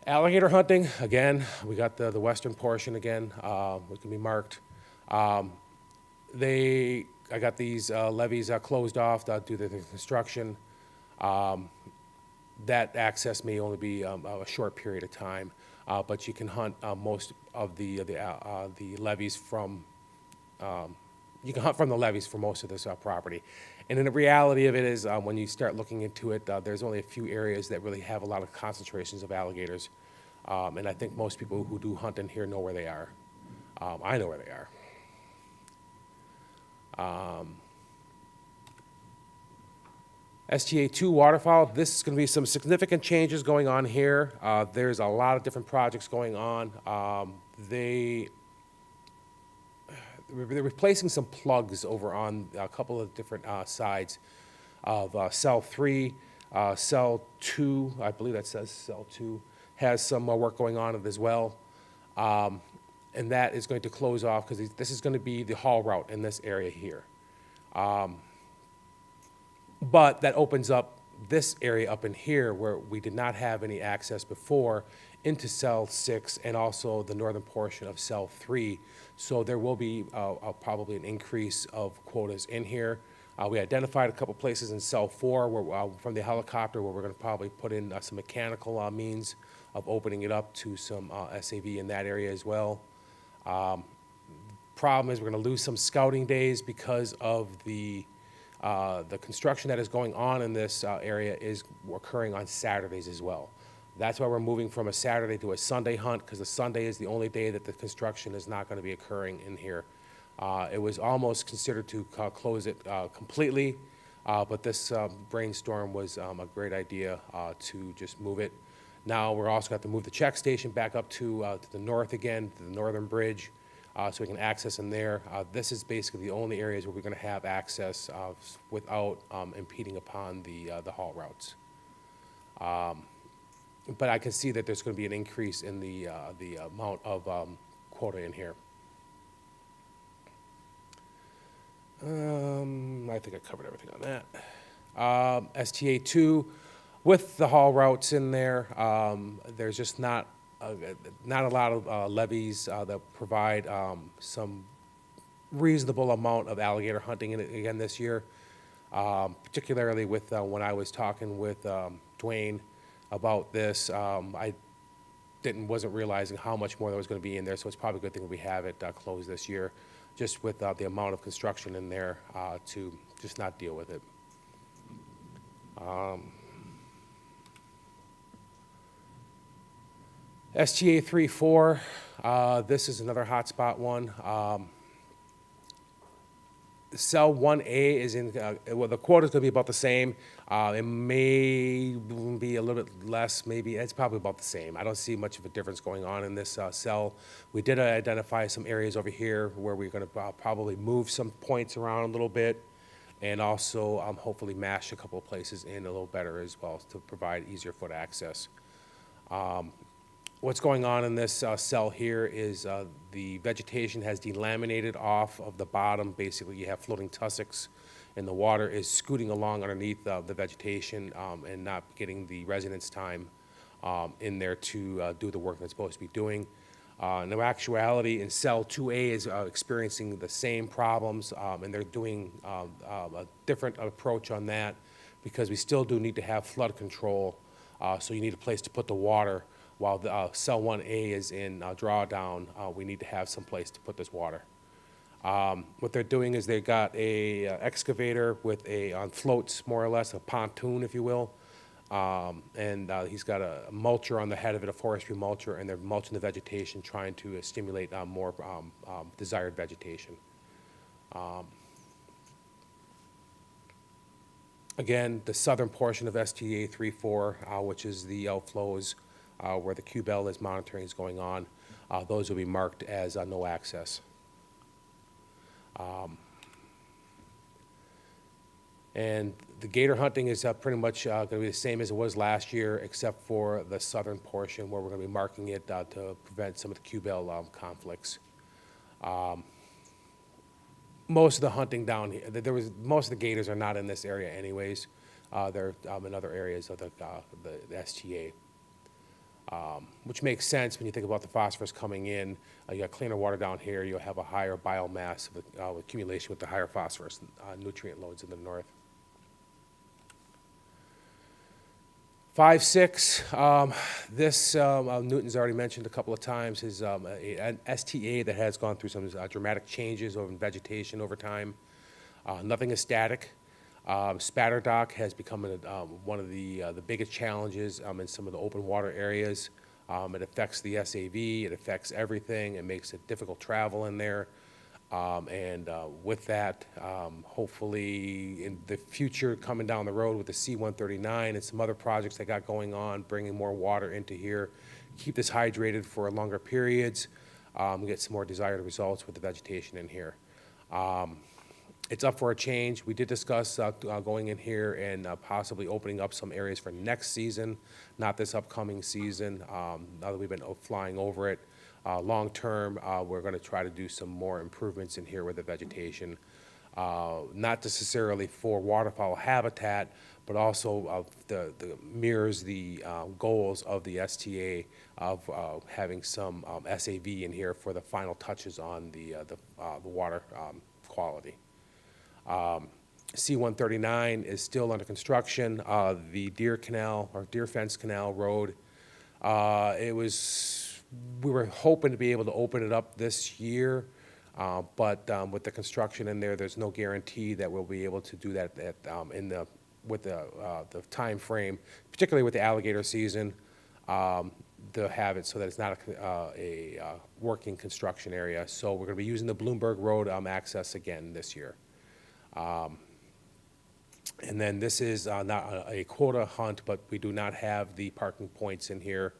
Alligator hunting, again, we got the western portion again, which can be marked. I got these levees closed off due to the construction. That access may only be a short period of time, but you can hunt most of the levees from, you can hunt from the levees for most of this property. And then the reality of it is when you start looking into it, there's only a few areas that really have a lot of concentrations of alligators. And I think most people who do hunt in here know where they are. I know where they are. STA2 waterfowl, this is going to be some significant changes going on here. There's a lot of different projects going on. They're replacing some plugs over on a couple of different sides of cell 3. Cell 2, I believe that says cell 2, has some work going on it as well. And that is going to close off because this is going to be the haul route in this area here. But that opens up this area up in here where we did not have any access before into cell 6 and also the northern portion of cell 3. So there will be probably an increase of quotas in here. We identified a couple places in cell 4 where, from the helicopter where we're going to probably put in some mechanical means of opening it up to some SAV in that area as well. Problem is we're going to lose some scouting days because of the construction that is going on in this area is occurring on Saturdays as well. That's why we're moving from a Saturday to a Sunday hunt, because the Sunday is the only day that the construction is not going to be occurring in here. It was almost considered to close it completely, but this brainstorm was a great idea to just move it. Now we're also got to move the check station back up to the north again, to the northern bridge. So we can access in there. This is basically the only areas where we're going to have access without impeding upon the haul routes. But I can see that there's going to be an increase in the amount of quota in here. I think I covered everything on that. STA2, with the haul routes in there, there's just not a lot of levees that provide some reasonable amount of alligator hunting in it again this year, particularly with when I was talking with Dwayne about this. I wasn't realizing how much more there was going to be in there, so it's probably a good thing that we have it closed this year, just with the amount of construction in there to just not deal with it. STA 3-4, this is another hotspot one. Cell 1A is in, well, the quota is going to be about the same. It may be a little bit less, maybe. It's probably about the same. I don't see much of a difference going on in this cell. We did identify some areas over here where we're going to probably move some points around a little bit and also hopefully mash a couple of places in a little better as well to provide easier foot access. What's going on in this cell here is the vegetation has delaminated off of the bottom. Basically, you have floating tussocks, and the water is scooting along underneath the vegetation and not getting the residence time in there to do the work that's supposed to be doing. In actuality, in cell 2A is experiencing the same problems, and they're doing a different approach on that because we still do need to have flood control, so you need a place to put the water. While the, cell 1A is in drawdown, we need to have some place to put this water. What they're doing is they've got a excavator with on floats, more or less, a pontoon, if you will. And he's got a mulcher on the head of it, a forestry mulcher, and they're mulching the vegetation, trying to stimulate more desired vegetation. Again, the southern portion of STA 3-4, which is the outflows where the Q-bell is monitoring is going on, those will be marked as no access. And the gator hunting is pretty much going to be the same as it was last year, except for the southern portion where we're going to be marking it to prevent some of the Q-bell conflicts. Most of the hunting down here, most of the gators are not in this area anyways. They're in other areas of the STA. Which makes sense when you think about the phosphorus coming in. You got cleaner water down here, you'll have a higher biomass of accumulation with the higher phosphorus nutrient loads in the north. 5-6, this Newton's already mentioned a couple of times, is an STA that has gone through some dramatic changes in vegetation over time. Nothing is static. Spatter dock has become one of the biggest challenges in some of the open water areas. It affects the SAV, it affects everything, it makes it difficult travel in there. With that, hopefully in the future coming down the road with the C-139 and some other projects they got going on, bringing more water into here, keep this hydrated for longer periods, get some more desired results with the vegetation in here. It's up for a change. We did discuss going in here and possibly opening up some areas for next season, not this upcoming season, now that we've been flying over it. Long term, we're going to try to do some more improvements in here with the vegetation, not necessarily for waterfowl habitat, but also the mirrors the goals of the STA of having some SAV in here for the final touches on the water quality. C-139 is still under construction. The Deer Canal or Deer Fence Canal Road, we were hoping to be able to open it up this year, but with the construction in there, there's no guarantee that we'll be able to do that with the time frame, particularly with the alligator season, to have it so that it's not a working construction area. So we're going to be using the Bloomberg Road access again this year. And then this is not a quota hunt, but we do not have the parking points in here.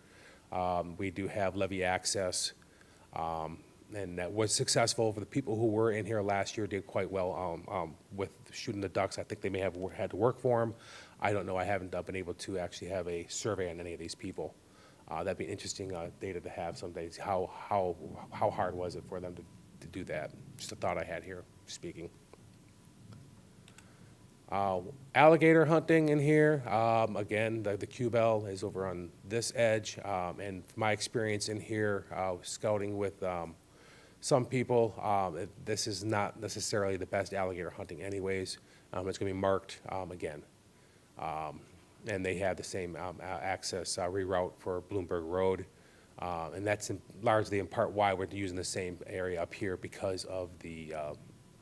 We do have levee access, and that was successful. For the people who were in here last year, did quite well with shooting the ducks. I think they may have had to work for them. I don't know. I haven't been able to actually have a survey on any of these people. That'd be interesting data to have some days. How hard was it for them to do that? Just a thought I had here speaking. Alligator hunting in here, again, the Q-bell is over on this edge, and my experience in here, scouting with some people, this is not necessarily the best alligator hunting anyways. It's going to be marked again. And they have the same access reroute for Bloomberg Road, and that's largely in part why we're using the same area up here, because of the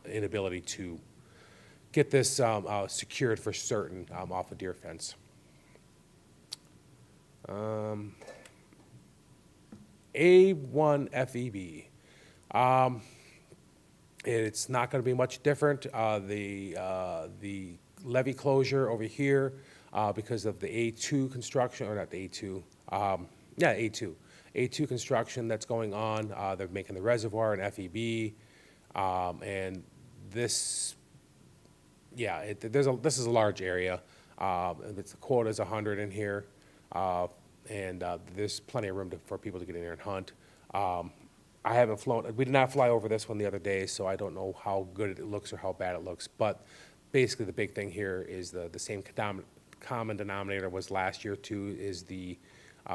inability to get this secured for certain off a deer fence. A1FEB. It's not going to be much different. The levee closure over here, because of the A2 construction, or not the A2, A2. A2 construction that's going on. They're making the reservoir an FEB, and this Yeah, this is a large area. The quota is 100 in here, and there's plenty of room for people to get in there and hunt. I haven't flown, we did not fly over this one the other day, so I don't know how good it looks or how bad it looks. But basically, the big thing here is the same common denominator was last year too, is the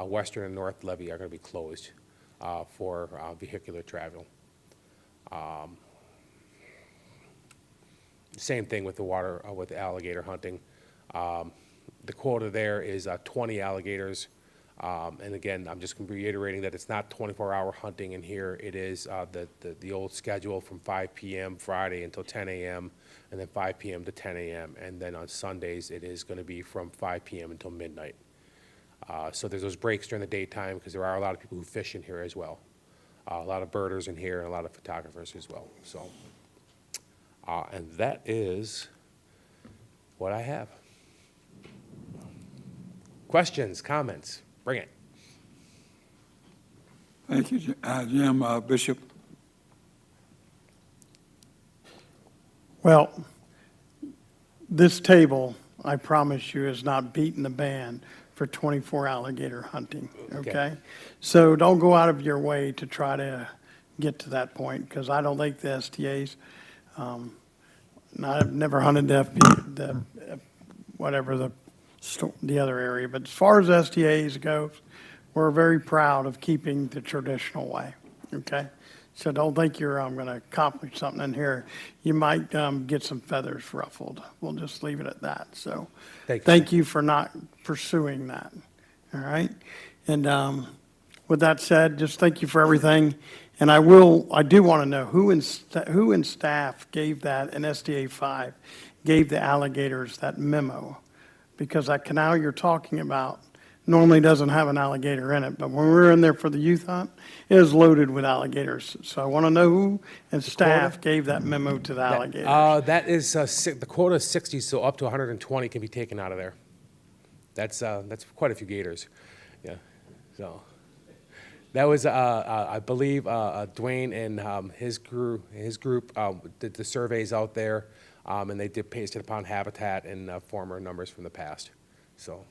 western and north levee are going to be closed for vehicular travel. Same thing with the water, with the alligator hunting. The quota there is 20 alligators. And again, I'm just reiterating that it's not 24-hour hunting in here. It is the old schedule from 5 p.m. Friday until 10 a.m. and then 5 p.m. to 10 a.m. And then on Sundays, it is going to be from 5 p.m. until midnight. So there's those breaks during the daytime because there are a lot of people who fish in here as well. A lot of birders in here and a lot of photographers as well. So, and that is what I have. Questions, comments? Bring it. Thank you, Jim. Bishop? Well, this table, I promise you, is not beating the band for 24 alligator hunting, okay? So don't go out of your way to try to get to that point, because I don't think the STAs, I've never hunted the other area, but as far as STAs goes, we're very proud of keeping the traditional way, okay? So don't think you're going to accomplish something in here. You might get some feathers ruffled. We'll just leave it at that. So thank you for not pursuing that, all right? And with that said, just thank you for everything. And I do want to know who in staff gave that, in SDA 5, gave the alligators that memo? Because that canal you're talking about normally doesn't have an alligator in it, but when we were in there for the youth hunt, it was loaded with alligators. So I want to know who in staff gave that memo to the alligators. That is, the quota is 60, so up to 120 can be taken out of there. That's quite a few gators, yeah. So that was, I believe, Dwayne and his group did the surveys out there. And they did based it upon habitat and former numbers from the past. So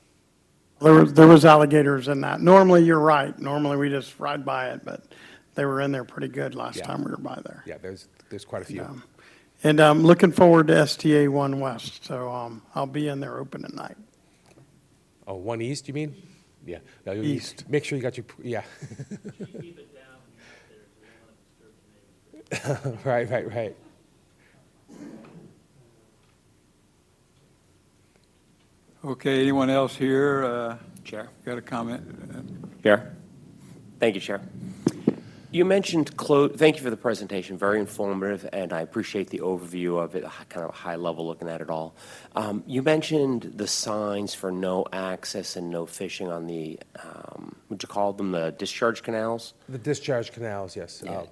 there was alligators in that. Normally, you're right. Normally, we just ride by it, but they were in there pretty good last time we were by there. Yeah, there's quite a few. And I'm looking forward to STA 1 West. So I'll be in there open at night. Oh, 1 East, you mean? Yeah. No, East. Make sure you got your, yeah. Right. Okay, anyone else here? Chair. Got a comment? Chair. Thank you, Chair. You mentioned, thank you for the presentation, very informative, and I appreciate the overview of it, kind of a high level looking at it all. You mentioned the signs for no access and no fishing on the, would you call them the discharge canals? The discharge canals, yes. Yeah.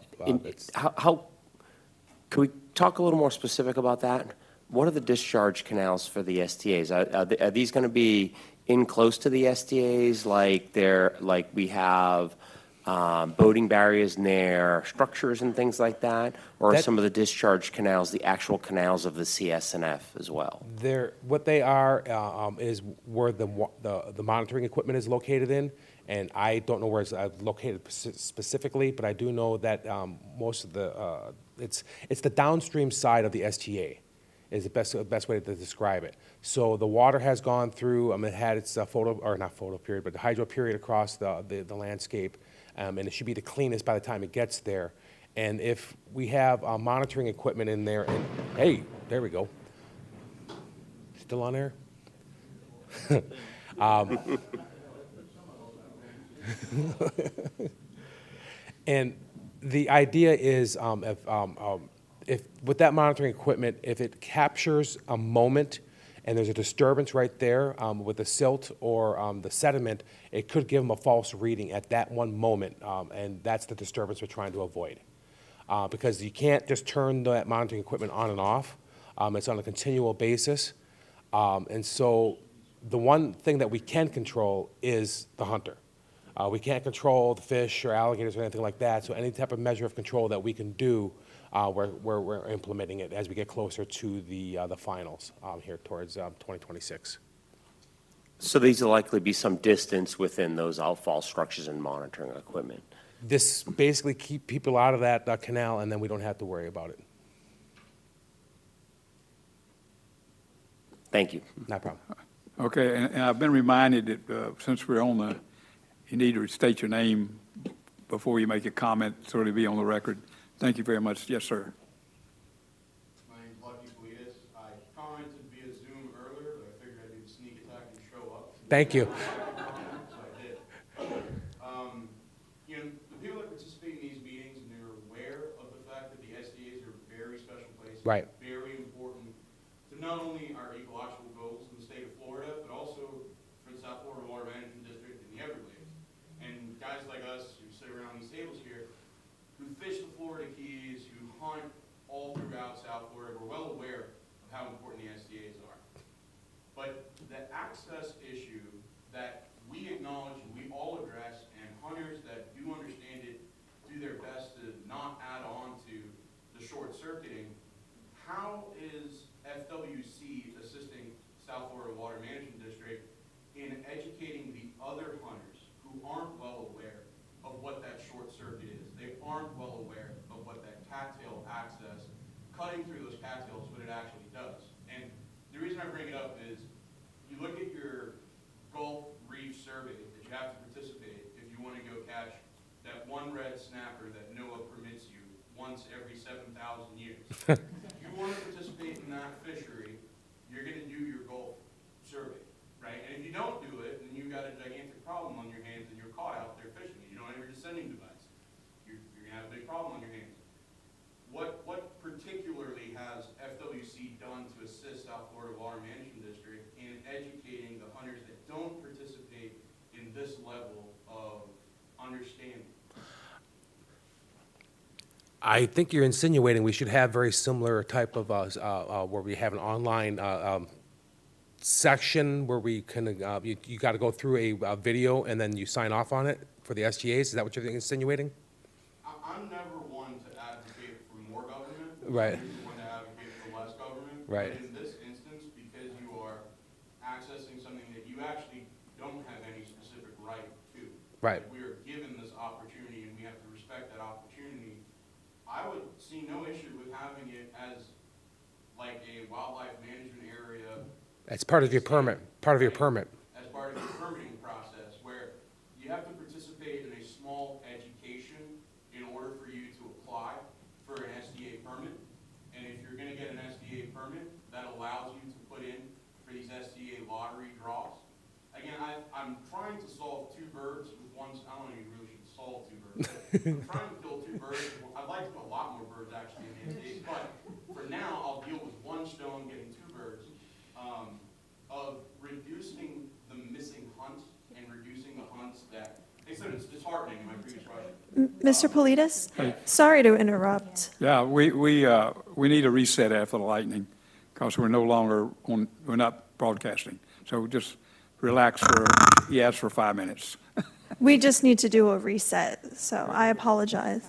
Can we talk a little more specific about that? What are the discharge canals for the STAs? Are these going to be in close to the STAs, like we have boating barriers near structures and things like that, or are some of the discharge canals the actual canals of the CSNF as well? What they are is where the monitoring equipment is located in, and I don't know where it's located specifically, but I do know that most of the it's the downstream side of the STA. Is the best way to describe it. So the water has gone through, it had its not photo period, but the hydro period across the landscape, and it should be the cleanest by the time it gets there. And if we have monitoring equipment in there, and hey, there we go. Still on air? And the idea is if with that monitoring equipment, if it captures a moment and there's a disturbance right there with the silt or the sediment, it could give them a false reading at that one moment, and that's the disturbance we're trying to avoid. Because you can't just turn that monitoring equipment on and off. It's on a continual basis. And so the one thing that we can control is the hunter. We can't control the fish or alligators or anything like that, so any type of measure of control that we can do we're implementing it as we get closer to the finals here towards 2026. So these will likely be some distance within those outfall structures and monitoring equipment. This basically keep people out of that canal, and then we don't have to worry about it. Thank you. No problem. Okay, and I've been reminded that since we're on you need to state your name before you make a comment, so it'll be on the record. Thank you very much. Yes, sir. My name's Lucky Politis. I commented via Zoom earlier, but I figured I'd do the sneak attack and show up. Thank you. So I did. You know, the people that participate in these meetings, and they're aware of the fact that the SDAs are very special places. Right. Very important to not only our ecological goals in the state of Florida, but also for the South Florida Water Management District and the Everglades. And guys like us who sit around these tables here, who fish the Florida Keys, who hunt all throughout South Florida, we're well aware of how important the SDAs are. But the access issue that we acknowledge and we all address, and hunters that do understand it do their best to not add on to the short circuiting, how is FWC assisting South Florida Water Management District in educating the other hunters who aren't well aware of what that short circuit is? They aren't well aware of what that cattail access, cutting through those cattails, what it actually does. And the reason I bring it up is you look at your Gulf Reef survey that you have to participate if you want to go catch that one red snapper that NOAA permits you once every 7,000 years. If you want to participate in that fishery, you're going to do your Gulf survey, right? And if you don't do it, then you've got a gigantic problem on your hands and you're caught out there fishing and you don't have your descending device. You're going to have a big problem on your hands. What particularly has FWC done to assist South Florida Water Management District in educating the hunters that don't participate in this level of understanding? I think you're insinuating we should have very similar type of, where we have an online section where we can, you got to go through a video and then you sign off on it for the SGAs. Is that what you're insinuating? I'm never one to advocate for more government. Right. I'm usually one to advocate for less government. Right. But in this instance, because you are accessing something that you actually don't have any specific right to. Right. We are given this opportunity and we have to respect that opportunity. I would see no issue with having it as like a wildlife management area. It's part of your permit, part of your permit. As part of your permitting process, where you have to participate in a small education in order for you to apply for an SDA permit. And if you're gonna get an SDA permit, that allows you to put in for these SDA lottery draws. Again, I'm trying to solve two birds with one, I don't know if you really should solve two birds, but I'm trying to kill two birds. I'd like to kill a lot more birds actually in the SDAs, but for now, I'll deal with one stone getting two birds, of reducing the missing hunts and reducing the hunts that, they said it's disheartening in my previous question. Mr. Politis, sorry to interrupt. Yeah, we need a reset after the lightning because we're no longer we're not broadcasting. So just relax he asked for 5 minutes. We just need to do a reset, so I apologize.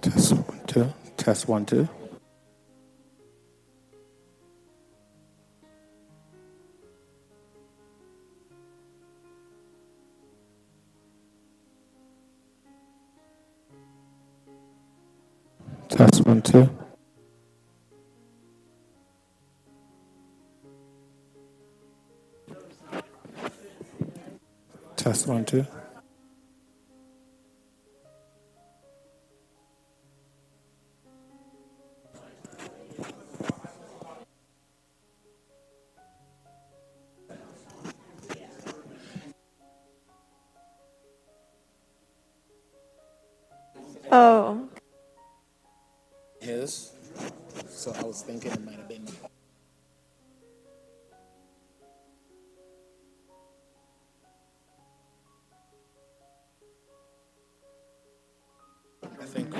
Test 1 2. Test 1 2. Test 1, 2. Test 1, 2. Oh, His. So I was thinking it might have been. I think.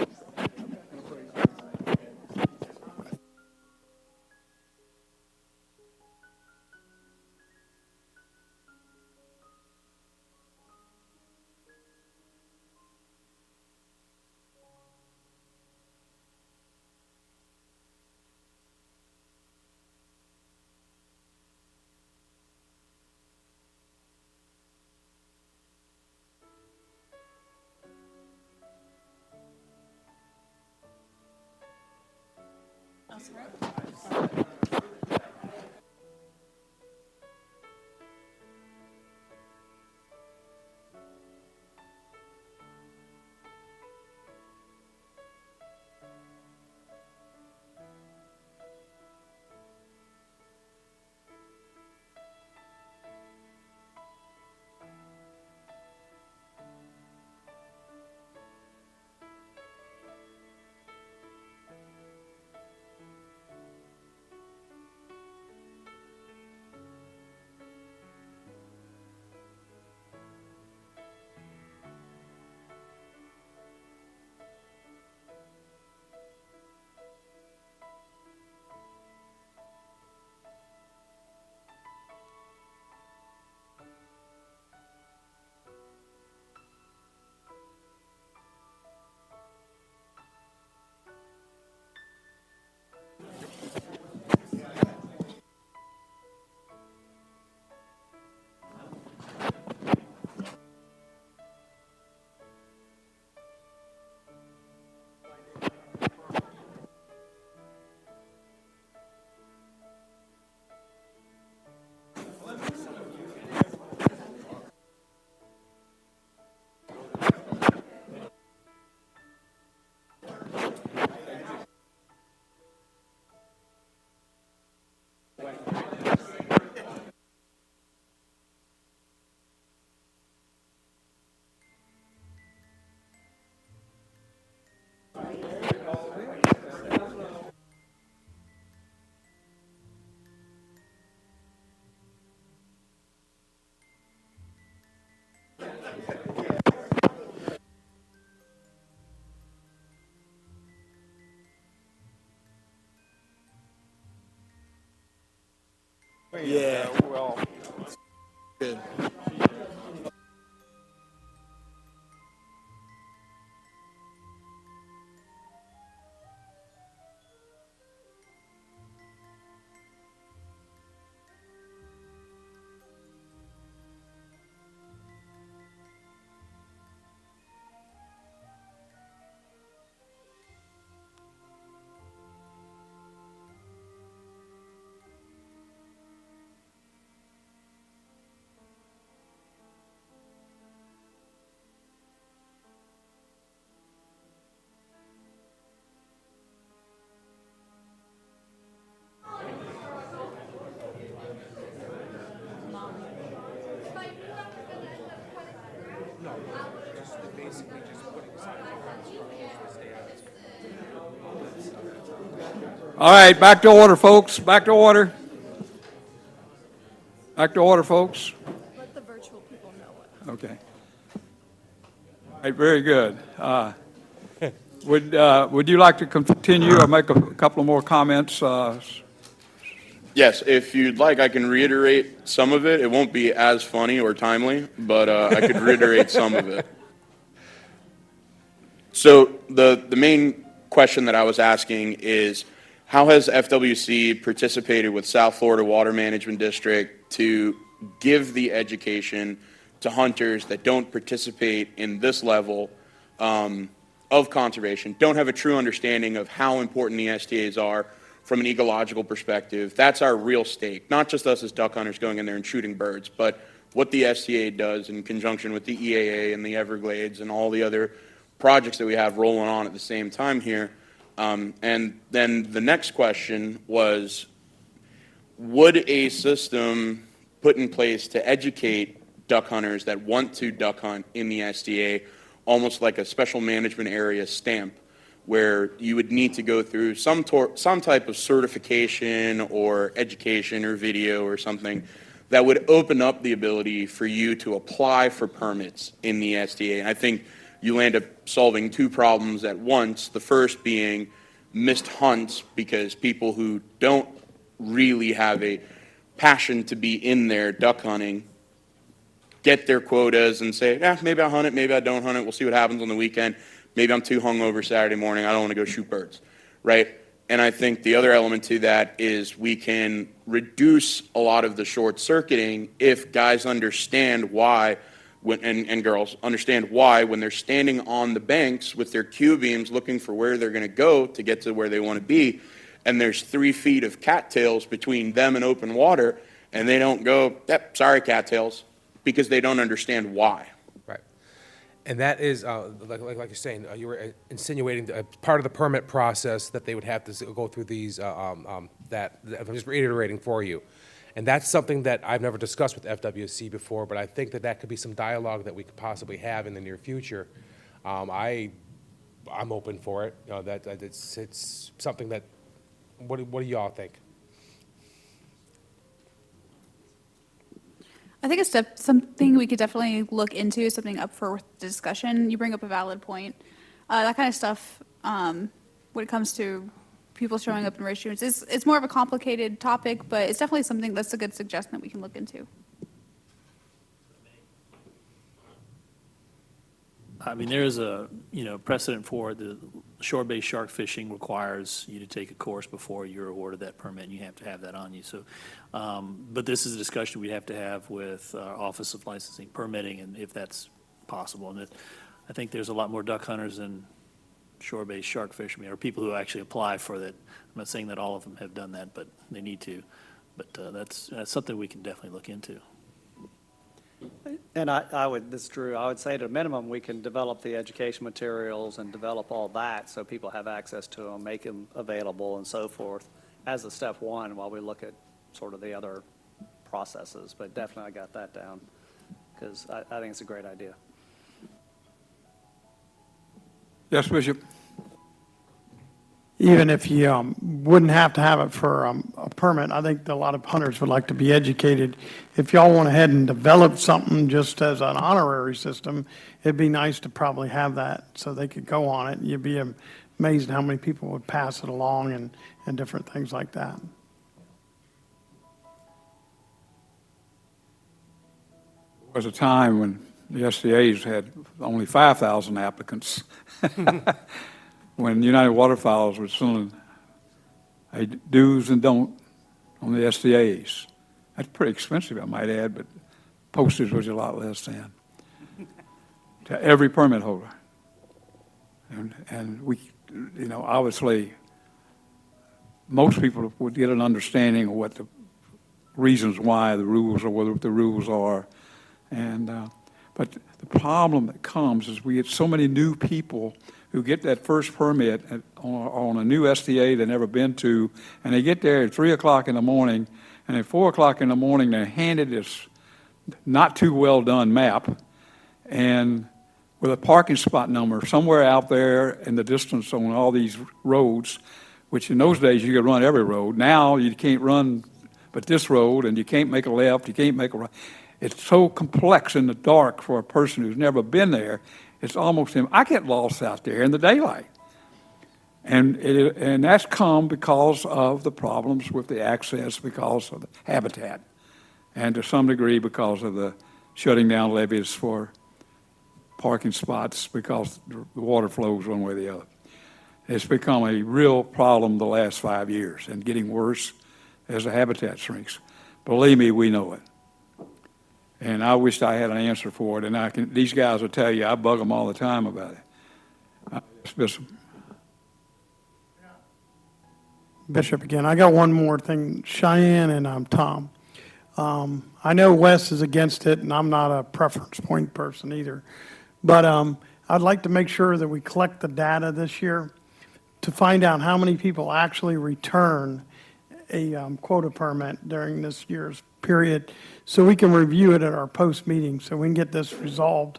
Yeah. Well. Good. All right, back to order, folks. Back to order. Back to order, folks. let the virtual people know. Okay. All right, very good. Would you like to continue or make a couple more comments? Yes, if you'd like, I can reiterate some of it. It won't be as funny or timely, but I could reiterate some of it. So the main question that I was asking is, how has FWC participated with South Florida Water Management District to give the education to hunters that don't participate in this level of conservation don't have a true understanding of how important the STAs are from an ecological perspective. That's our real stake, not just us as duck hunters going in there and shooting birds, but what the STA does in conjunction with the EAA and the Everglades and all the other projects that we have rolling on at the same time here. And then the next question was, would a system put in place to educate duck hunters that want to duck hunt in the STA, almost like a special management area stamp, where you would need to go through some type of certification or education or video or something that would open up the ability for you to apply for permits in the STA. And I think you end up solving two problems at once. The first being missed hunts because people who don't really have a passion to be in there duck hunting get their quotas and say, yeah, maybe I'll hunt it, maybe I don't hunt it, we'll see what happens on the weekend. Maybe I'm too hungover Saturday morning, I don't want to go shoot birds, right? And I think the other element to that is we can reduce a lot of the short circuiting if guys understand why, and girls understand why when they're standing on the banks with their Q beams looking for where they're going to go to get to where they want to be, and there's 3 feet of cattails between them and open water, and they don't go, yep, sorry cattails, because they don't understand why. Right. And that is, like you're saying, you were insinuating part of the permit process that they would have to go through these, I'm just reiterating for you. And that's something that I've never discussed with FWC before, but I think that that could be some dialogue that we could possibly have in the near future. I'm open for it. That it's something that, what do y'all think? I think it's something we could definitely look into, something up for discussion. You bring up a valid point. That kind of stuff, when it comes to people showing up in race shoots, it's more of a complicated topic, but it's definitely something that's a good suggestion that we can look into. I mean, there is a, precedent for it. The shore-based shark fishing requires you to take a course before you're awarded that permit, and you have to have that on you. So, but this is a discussion we have to have with our Office of Licensing Permitting, and if that's possible. And I think there's a lot more duck hunters than shore-based shark fishermen, or people who actually apply for that. I'm not saying that all of them have done that, but they need to. But that's something we can definitely look into. And this is Drew, I would say at a minimum, we can develop the education materials and develop all that so people have access to them, make them available and so forth as a step one while we look at sort of the other processes. But definitely I got that down because I think it's a great idea. Yes, Bishop. Even if you wouldn't have to have it for a permit, I think a lot of hunters would like to be educated. If y'all went ahead and developed something just as an honorary system, it'd be nice to probably have that so they could go on it. You'd be amazed how many people would pass it along and different things like that. There was a time when the SCAs had only 5,000 applicants. When United Waterfowlers was selling a do's and don't on the SDAs. That's pretty expensive, I might add, but postage was a lot less then. To every permit holder. And we, obviously, most people would get an understanding of what the reasons why the rules are, what the rules are. And, but the problem that comes is we get so many new people who get that first permit on a new STA they've never been to, and they get there at 3 o'clock in the morning, and at 4 o'clock in the morning they're handed this not too well done map, and with a parking spot number somewhere out there in the distance on all these roads, which in those days you could run every road. Now you can't run but this road, and you can't make a left, you can't make a right. It's so complex in the dark for a person who's never been there. It's almost him. I get lost out there in the daylight. And that's come because of the problems with the access, because of the habitat, and to some degree because of the shutting down levees for parking spots because the water flows one way or the other. It's become a real problem the last 5 years and getting worse as the habitat shrinks. Believe me, we know it. And I wished I had an answer for it. And these guys will tell you, I bug them all the time about it. Bishop. Bishop again. I got one more thing. Cheyenne and Tom. I know Wes is against it, and I'm not a preference point person either. But I'd like to make sure that we collect the data this year to find out how many people actually return a quota permit during this year's period, so we can review it at our post meeting, so we can get this resolved.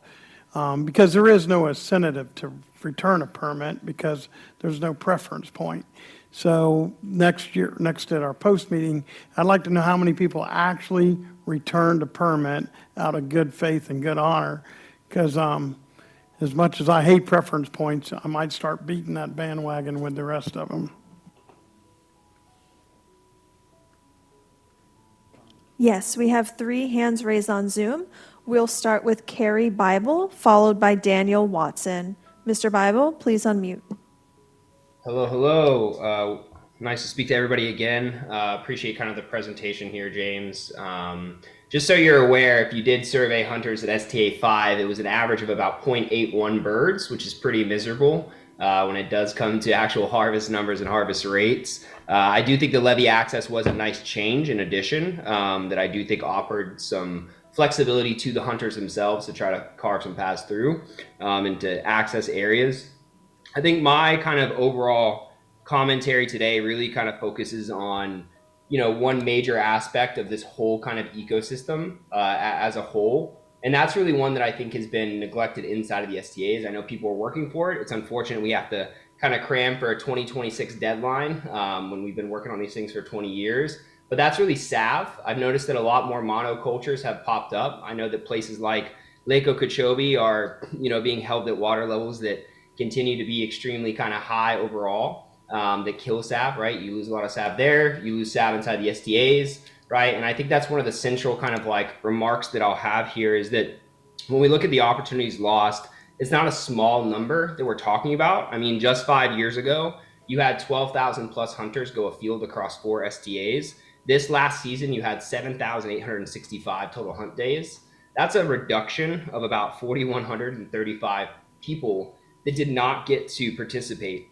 Because there is no incentive to return a permit because there's no preference point. So next year, next at our post meeting, I'd like to know how many people actually returned a permit out of good faith and good honor. Because as much as I hate preference points, I might start beating that bandwagon with the rest of them. Yes, we have 3 hands raised on Zoom. We'll start with Carrie Bible, followed by Daniel Watson. Mr. Bible, please unmute. Hello, hello. Nice to speak to everybody again. Appreciate kind of the presentation here, James. Just so you're aware, if you did survey hunters at STA 5, it was an average of about 0.81 birds, which is pretty miserable when it does come to actual harvest numbers and harvest rates. I do think the levy access was a nice change in addition that I do think offered some flexibility to the hunters themselves to try to carve some paths through and to access areas. I think my kind of overall commentary today really kind of focuses on, you know, one major aspect of this whole kind of ecosystem as a whole. And that's really one that I think has been neglected inside of the STAs. I know people are working for it. It's unfortunate we have to kind of cram for a 2026 deadline when we've been working on these things for 20 years. But that's really salve. I've noticed that a lot more monocultures have popped up. I know that places like Lake Okeechobee are, you know, being held at water levels that continue to be extremely kind of high overall, that kill salve, right? You lose a lot of salve there, you lose salve inside the STAs, right? And I think that's one of the central kind of like remarks that I'll have here is that when we look at the opportunities lost, it's not a small number that we're talking about. I mean, just 5 years ago, you had 12,000 plus hunters go afield across 4 STAs. This last season, you had 7,865 total hunt days. That's a reduction of about 4,135 people that did not get to participate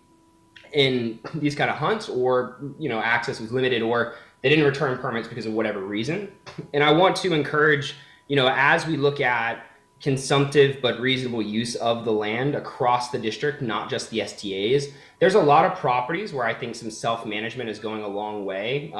in these kind of hunts, or, you know, access was limited, or they didn't return permits because of whatever reason. And I want to encourage, you know, as we look at consumptive but reasonable use of the land across the district, not just the STAs, there's a lot of properties where I think some self-management is going a long way,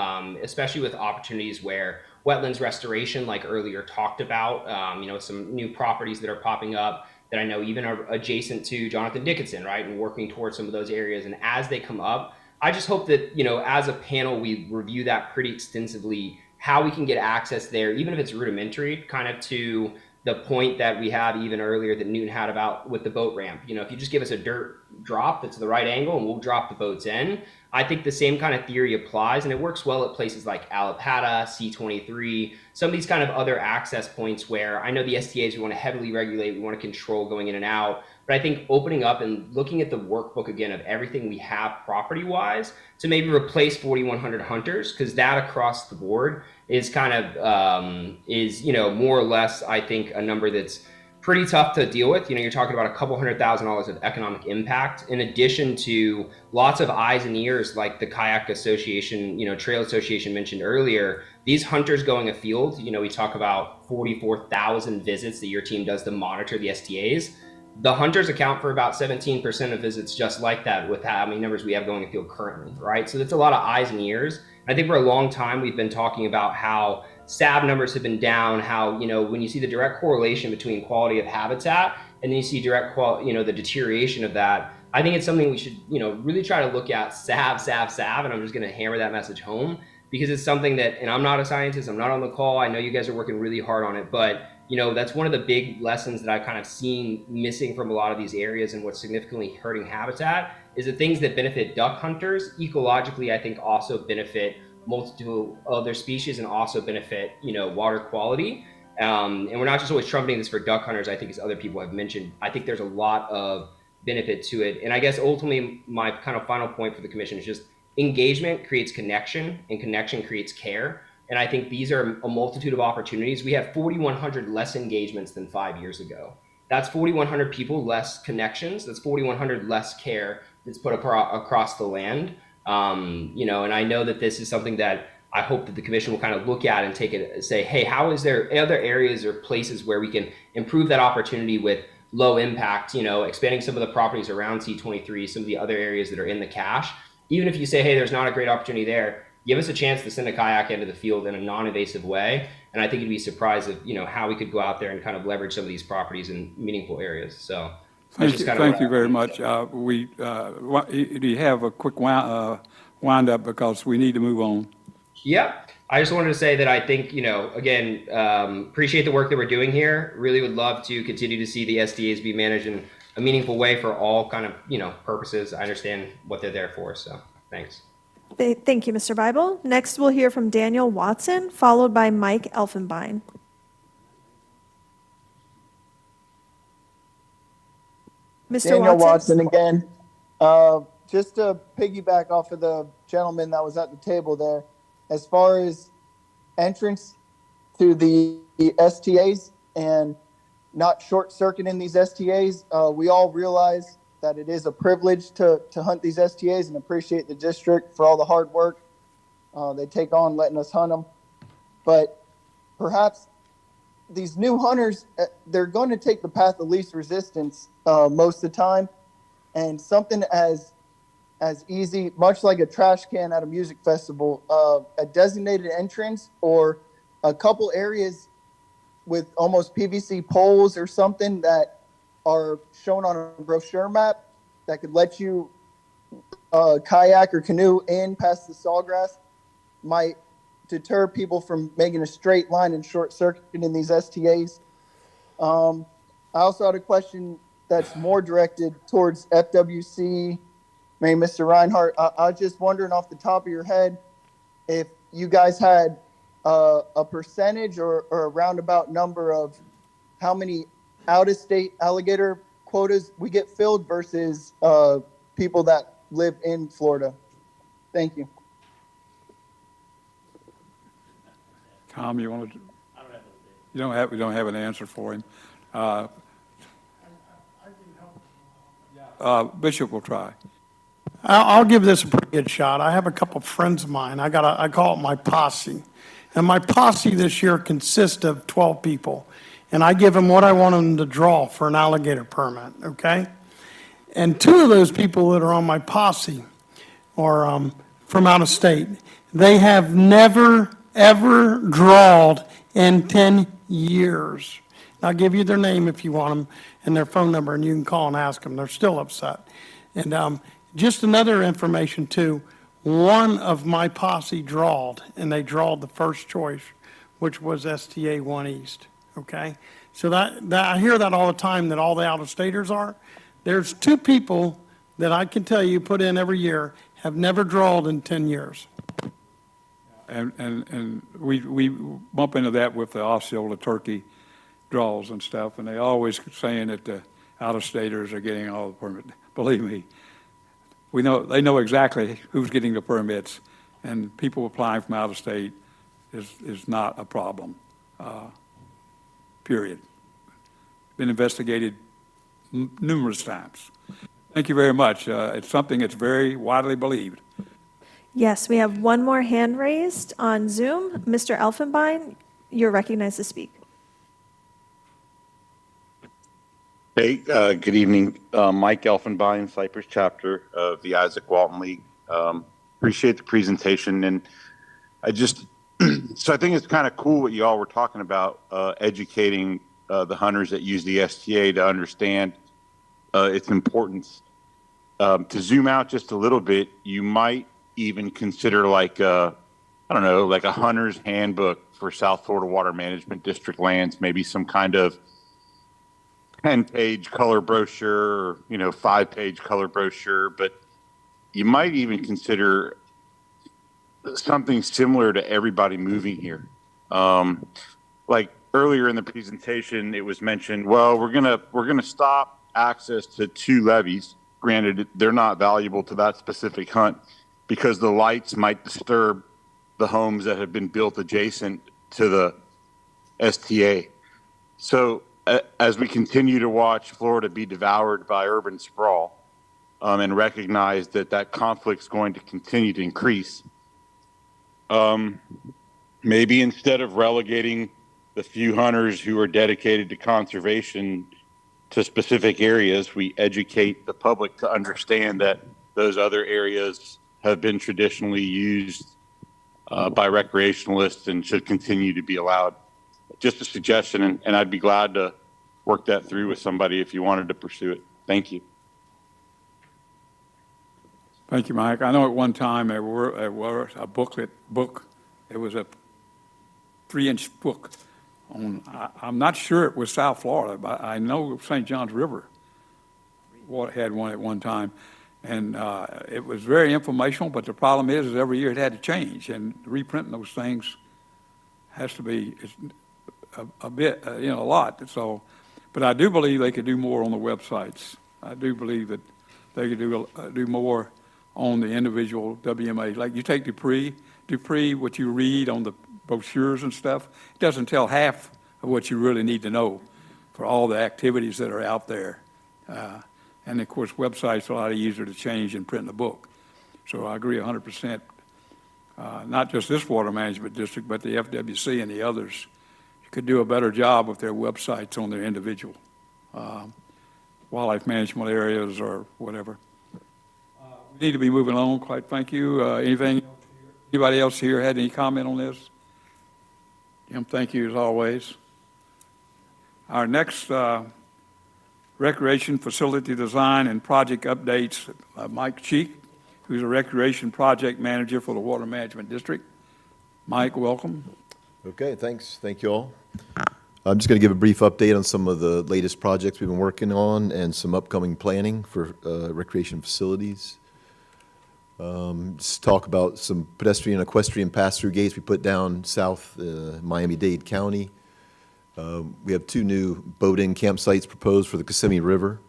especially with opportunities where wetlands restoration, like earlier talked about, you know, some new properties that are popping up that I know even are adjacent to Jonathan Dickinson, right, and working towards some of those areas. And as they come up, I just hope that, you know, as a panel, we review that pretty extensively, how we can get access there, even if it's rudimentary, kind of to the point that we had even earlier that Newton had about with the boat ramp. You know, if you just give us a dirt drop that's the right angle and we'll drop the boats in, I think the same kind of theory applies, and it works well at places like Alapata, C23, some of these kind of other access points where I know the STAs we want to heavily regulate, we want to control going in and out, but I think opening up and looking at the workbook again of everything we have property-wise to maybe replace 4,100 hunters, because that across the board is kind of, is, you know, more or less, I think, a number that's pretty tough to deal with. You know, you're talking about a couple $100,000 of economic impact, in addition to lots of eyes and ears, like the Kayak Association, you know, Trail Association mentioned earlier. These hunters going afield, you know, we talk about 44,000 visits that your team does to monitor the STAs. The hunters account for about 17% of visits just like that, with how many numbers we have going afield currently, right? So that's a lot of eyes and ears. I think for a long time, we've been talking about how SAB numbers have been down, how, you know, when you see the direct correlation between quality of habitat and then you see direct you know, the deterioration of that, I think it's something we should, you know, really try to look at SAB, and I'm just going to hammer that message home, because it's something that, and I'm not a scientist, I'm not on the call, I know you guys are working really hard on it, but, you know, that's one of the big lessons that I've kind of seen missing from a lot of these areas, and what's significantly hurting habitat is the things that benefit duck hunters ecologically, I think also benefit multiple other species and also benefit, you know, water quality. And we're not just always trumpeting this for duck hunters, I think, as other people have mentioned. I think there's a lot of benefit to it. And I guess ultimately my kind of final point for the commission is just engagement creates connection, and connection creates care. And I think these are a multitude of opportunities. We have 4,100 less engagements than 5 years ago. That's 4,100 people less connections. That's 4,100 less care that's put across the land. You know, and I know that this is something that I hope that the commission will kind of look at and take it, say, hey, how is there other areas or places where we can improve that opportunity with low impact, you know, expanding some of the properties around C23, some of the other areas that are in the cache. Even if you say, hey, there's not a great opportunity there, give us a chance to send a kayak into the field in a non-invasive way. And I think you'd be surprised of, you know, how we could go out there and kind of leverage some of these properties in meaningful areas. So Thank you very much. Do you have a quick wind up, because we need to move on? Yeah, I just wanted to say that I think, you know, again, appreciate the work that we're doing here. Really would love to continue to see the SDAs be managed in a meaningful way for all kind of, you know, purposes. I understand what they're there for, so thanks. Thank you, Mr. Bible. Next, we'll hear from Daniel Watson, followed by Mike Elfenbein. Mr. Daniel Watson again. Just to piggyback off of the gentleman that was at the table there, as far as entrance to the STAs and not short-circuiting these STAs, we all realize that it is a privilege to hunt these STAs, and appreciate the district for all the hard work they take on letting us hunt them. But perhaps these new hunters, they're going to take the path of least resistance most of the time, and something as easy, much like a trash can at a music festival, a designated entrance or a couple areas with almost PVC poles or something that are shown on a brochure map that could let you kayak or canoe in past the sawgrass might deter people from making a straight line and short circuiting these STAs. I also had a question that's more directed towards FWC, maybe Mr. Reinhardt. I was just wondering off the top of your head if you guys had a percentage or a roundabout number of how many out-of-state alligator quotas we get filled versus people that live in Florida. Thank you. Tom, you want to? You don't have an answer for him. Bishop will try. I'll give this a pretty good shot. I have a couple of friends of mine. I call it my posse. And my posse this year consists of 12 people. And I give them what I want them to draw for an alligator permit, okay? And two of those people that are on my posse are from out of state. They have never, ever drawed in 10 years. I'll give you their name if you want them and their phone number, and you can call and ask them. They're still upset. And just another information, too. One of my posse drawed, and they drawed the first choice, which was STA 1 East, okay? So that I hear that all the time, that all the out-of-staters are. There's two people that I can tell you put in every year have never drawed in 10 years. And we bump into that with the Osceola turkey draws and stuff, and they always saying that the out-of-staters are getting all the permits. Believe me, they know exactly who's getting the permits, and people applying from out of state is not a problem. Period. Been investigated numerous times. Thank you very much. It's something that's very widely believed. Yes, we have one more hand raised on Zoom. Mr. Elfenbein, you're recognized to speak. Hey, good evening. Mike Elfenbein, Cypress chapter of the Isaac Walton League. Appreciate the presentation. And so I think it's kind of cool what you all were talking about, educating the hunters that use the STA to understand its importance. To zoom out just a little bit, you might even consider like a hunter's handbook for South Florida Water Management District lands, maybe some kind of 10-page color brochure, or 5-page color brochure, but you might even consider something similar to everybody moving here. Like earlier in the presentation, it was mentioned, well, we're gonna stop access to 2 levees. Granted, they're not valuable to that specific hunt because the lights might disturb the homes that have been built adjacent to the STA. So as we continue to watch Florida be devoured by urban sprawl, and recognize that that conflict is going to continue to increase, maybe instead of relegating the few hunters who are dedicated to conservation to specific areas, we educate the public to understand that those other areas have been traditionally used by recreationalists and should continue to be allowed. Just a suggestion, and I'd be glad to work that through with somebody if you wanted to pursue it. Thank you. Thank you, Mike. I know at one time there were a book. It was a 3-inch book on, I'm not sure it was South Florida, but I know St. Johns River had one at one time. And it was very informational, but the problem is every year it had to change, and reprinting those things has to be a bit, a lot. So, but I do believe they could do more on the websites. I do believe that they could do more on the individual WMA. Like you take Dupree, what you read on the brochures and stuff, it doesn't tell half of what you really need to know for all the activities that are out there. And of course, websites are a lot easier to change than printing a book. So I agree 100%. Not just this water management district, but the FWC and the others could do a better job with their websites on their individual wildlife management areas or whatever. We need to be moving along. Quite thank you. Anybody else here had any comment on this? Jim, thank you as always. Our next recreation facility design and project updates, Mike Cheek, who's a recreation project manager for the Water Management District. Mike, welcome. Okay, thanks. Thank you all. I'm just going to give a brief update on some of the latest projects we've been working on and some upcoming planning for recreation facilities. Just talk about some pedestrian and equestrian pass-through gates we put down south Miami-Dade County. We have 2 new boat-in campsites proposed for the Kissimmee River.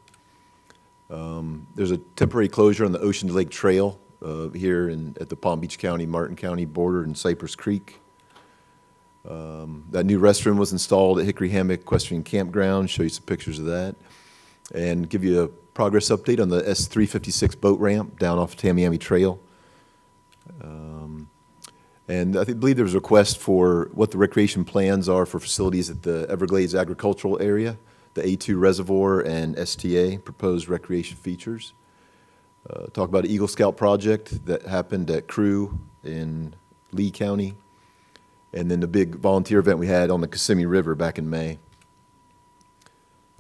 There's a temporary closure on the Ocean to Lake Trail here at the Palm Beach County, Martin County border in Cypress Creek. That new restroom was installed at Hickory Hammock Equestrian Campground. Show you some pictures of that. And give you a progress update on the S356 boat ramp down off Tamiami Trail. And I believe there was a request for what the recreation plans are for facilities at the Everglades agricultural area, the A2 reservoir and STA, proposed recreation features. Talk about an Eagle Scout project that happened at Crew in Lee County, and then the big volunteer event we had on the Kissimmee River back in May.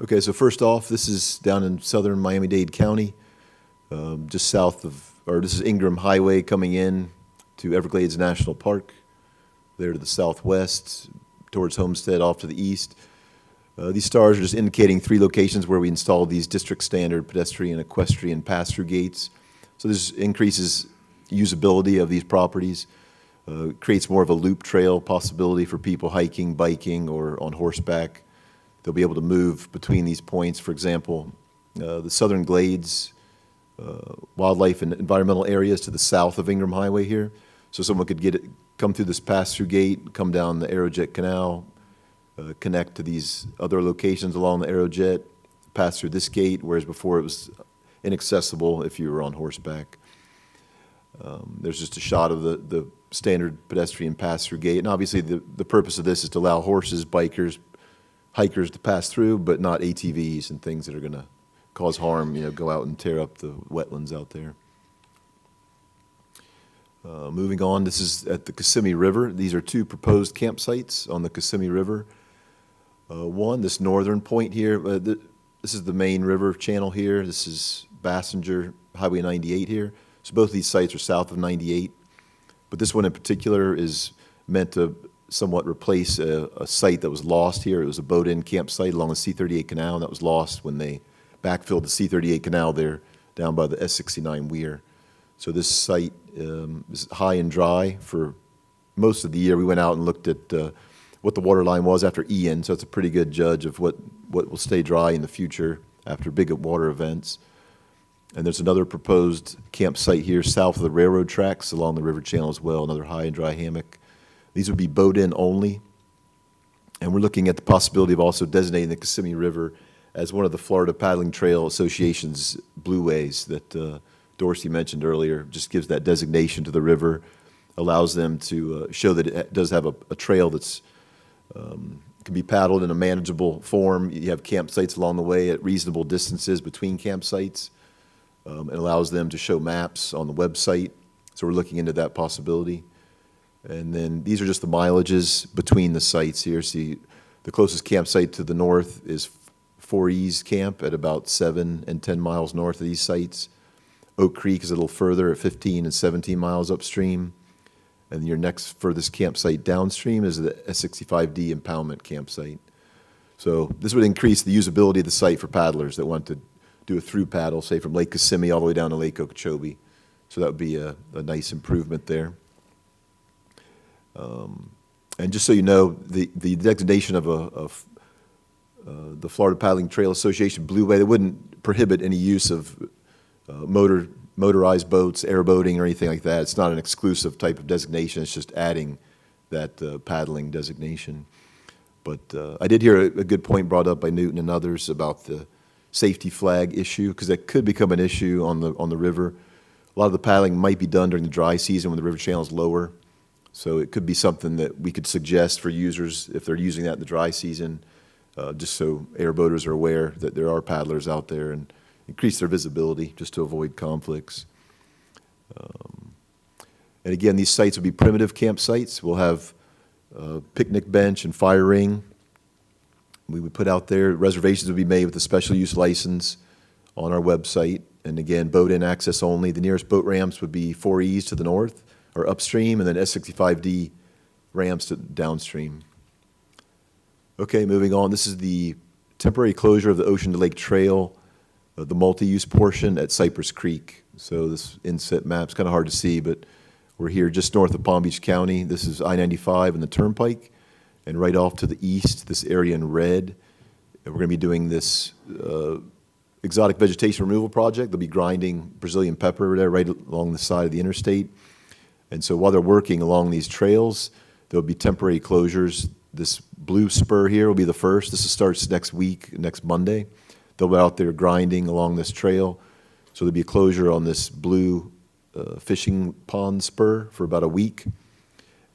Okay, so first off, this is down in southern Miami-Dade County, just south of, or this is Ingram Highway coming in to Everglades National Park, there to the southwest, towards Homestead off to the east. These stars are just indicating 3 locations where we installed these district standard pedestrian equestrian pass-through gates. So this increases usability of these properties, creates more of a loop trail possibility for people hiking, biking, or on horseback. They'll be able to move between these points. For example, the Southern Glades wildlife and environmental areas to the south of Ingram Highway here. So someone could come through this pass-through gate, come down the Aerojet Canal, connect to these other locations along the Aerojet, pass through this gate, whereas before it was inaccessible if you were on horseback. There's just a shot of the standard pedestrian pass-through gate. And obviously the purpose of this is to allow horses, bikers, hikers to pass through, but not ATVs and things that are going to cause harm, go out and tear up the wetlands out there. Moving on, this is at the Kissimmee River. These are 2 proposed campsites on the Kissimmee River. One, this northern point here, this is the main river channel here. This is Bassinger, Highway 98 here. So both of these sites are south of 98. But this one in particular is meant to somewhat replace a site that was lost here. It was a boat-in campsite along the C-38 canal, and that was lost when they backfilled the C-38 canal there down by the S-69 weir. So this site is high and dry for most of the year. We went out and looked at what the water line was after Ian, so it's a pretty good judge of what will stay dry in the future after big water events. And there's another proposed campsite here south of the railroad tracks along the river channel as well, another high and dry hammock. These would be boat-in only. And we're looking at the possibility of also designating the Kissimmee River as one of the Florida Paddling Trail Association's blueways that Dorsey mentioned earlier. Just gives that designation to the river, allows them to show that it does have a trail that's can be paddled in a manageable form. You have campsites along the way at reasonable distances between campsites. It allows them to show maps on the website. So we're looking into that possibility. And then these are just the mileages between the sites here. See, the closest campsite to the north is 4E's Camp at about 7 and 10 miles north of these sites. Oak Creek is a little further at 15 and 17 miles upstream. And your next furthest campsite downstream is the S65D impoundment campsite. So this would increase the usability of the site for paddlers that want to do a through paddle, say from Lake Kissimmee all the way down to Lake Okeechobee. So that would be a nice improvement there. And just so you know, the designation of the Florida Paddling Trail Association Blueway, they wouldn't prohibit any use of motorized boats, airboating, or anything like that. It's not an exclusive type of designation. It's just adding that paddling designation. But I did hear a good point brought up by Newton and others about the safety flag issue, because that could become an issue on the river. A lot of the paddling might be done during the dry season when the river channel is lower. So it could be something that we could suggest for users if they're using that in the dry season, just so airboaters are aware that there are paddlers out there, and increase their visibility just to avoid conflicts. And again, these sites would be primitive campsites. We'll have a picnic bench and fire ring. We would put out there, reservations would be made with a special use license on our website. And again, boat-in access only. The nearest boat ramps would be 4E's to the north or upstream, and then S65D ramps to downstream. Okay, moving on. This is the temporary closure of the Ocean to Lake Trail, the multi-use portion at Cypress Creek. So this inset map's kind of hard to see, but we're here just north of Palm Beach County. This is I-95 and the Turnpike. And right off to the east, this area in red, we're going to be doing this exotic vegetation removal project. They'll be grinding Brazilian pepper there right along the side of the interstate. And so while they're working along these trails, there'll be temporary closures. This blue spur here will be the first. This starts next week, next Monday. They'll be out there grinding along this trail. So there'll be a closure on this blue fishing pond spur for about a week.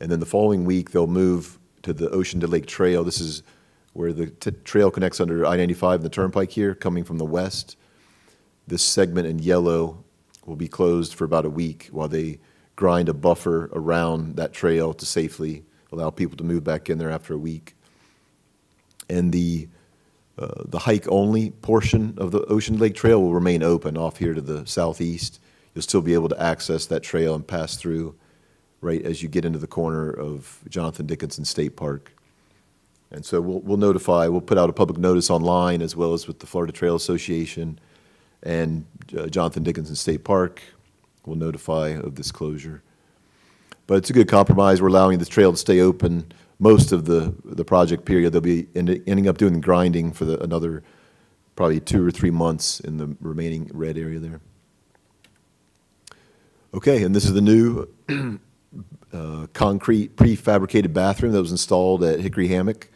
And then the following week, they'll move to the Ocean to Lake Trail. This is where the trail connects under I-95 and the Turnpike here, coming from the west. This segment in yellow will be closed for about a week while they grind a buffer around that trail to safely allow people to move back in there after a week. And the hike-only portion of the Ocean Lake Trail will remain open off here to the southeast. You'll still be able to access that trail and pass through right as you get into the corner of Jonathan Dickinson State Park. And so we'll put out a public notice online as well as with the Florida Trail Association and Jonathan Dickinson State Park. We'll notify of this closure. But it's a good compromise. We're allowing the trail to stay open most of the project period. They'll be ending up doing the grinding for another probably 2 or 3 months in the remaining red area there. Okay, and this is the new concrete prefabricated bathroom that was installed at Hickory Hammock.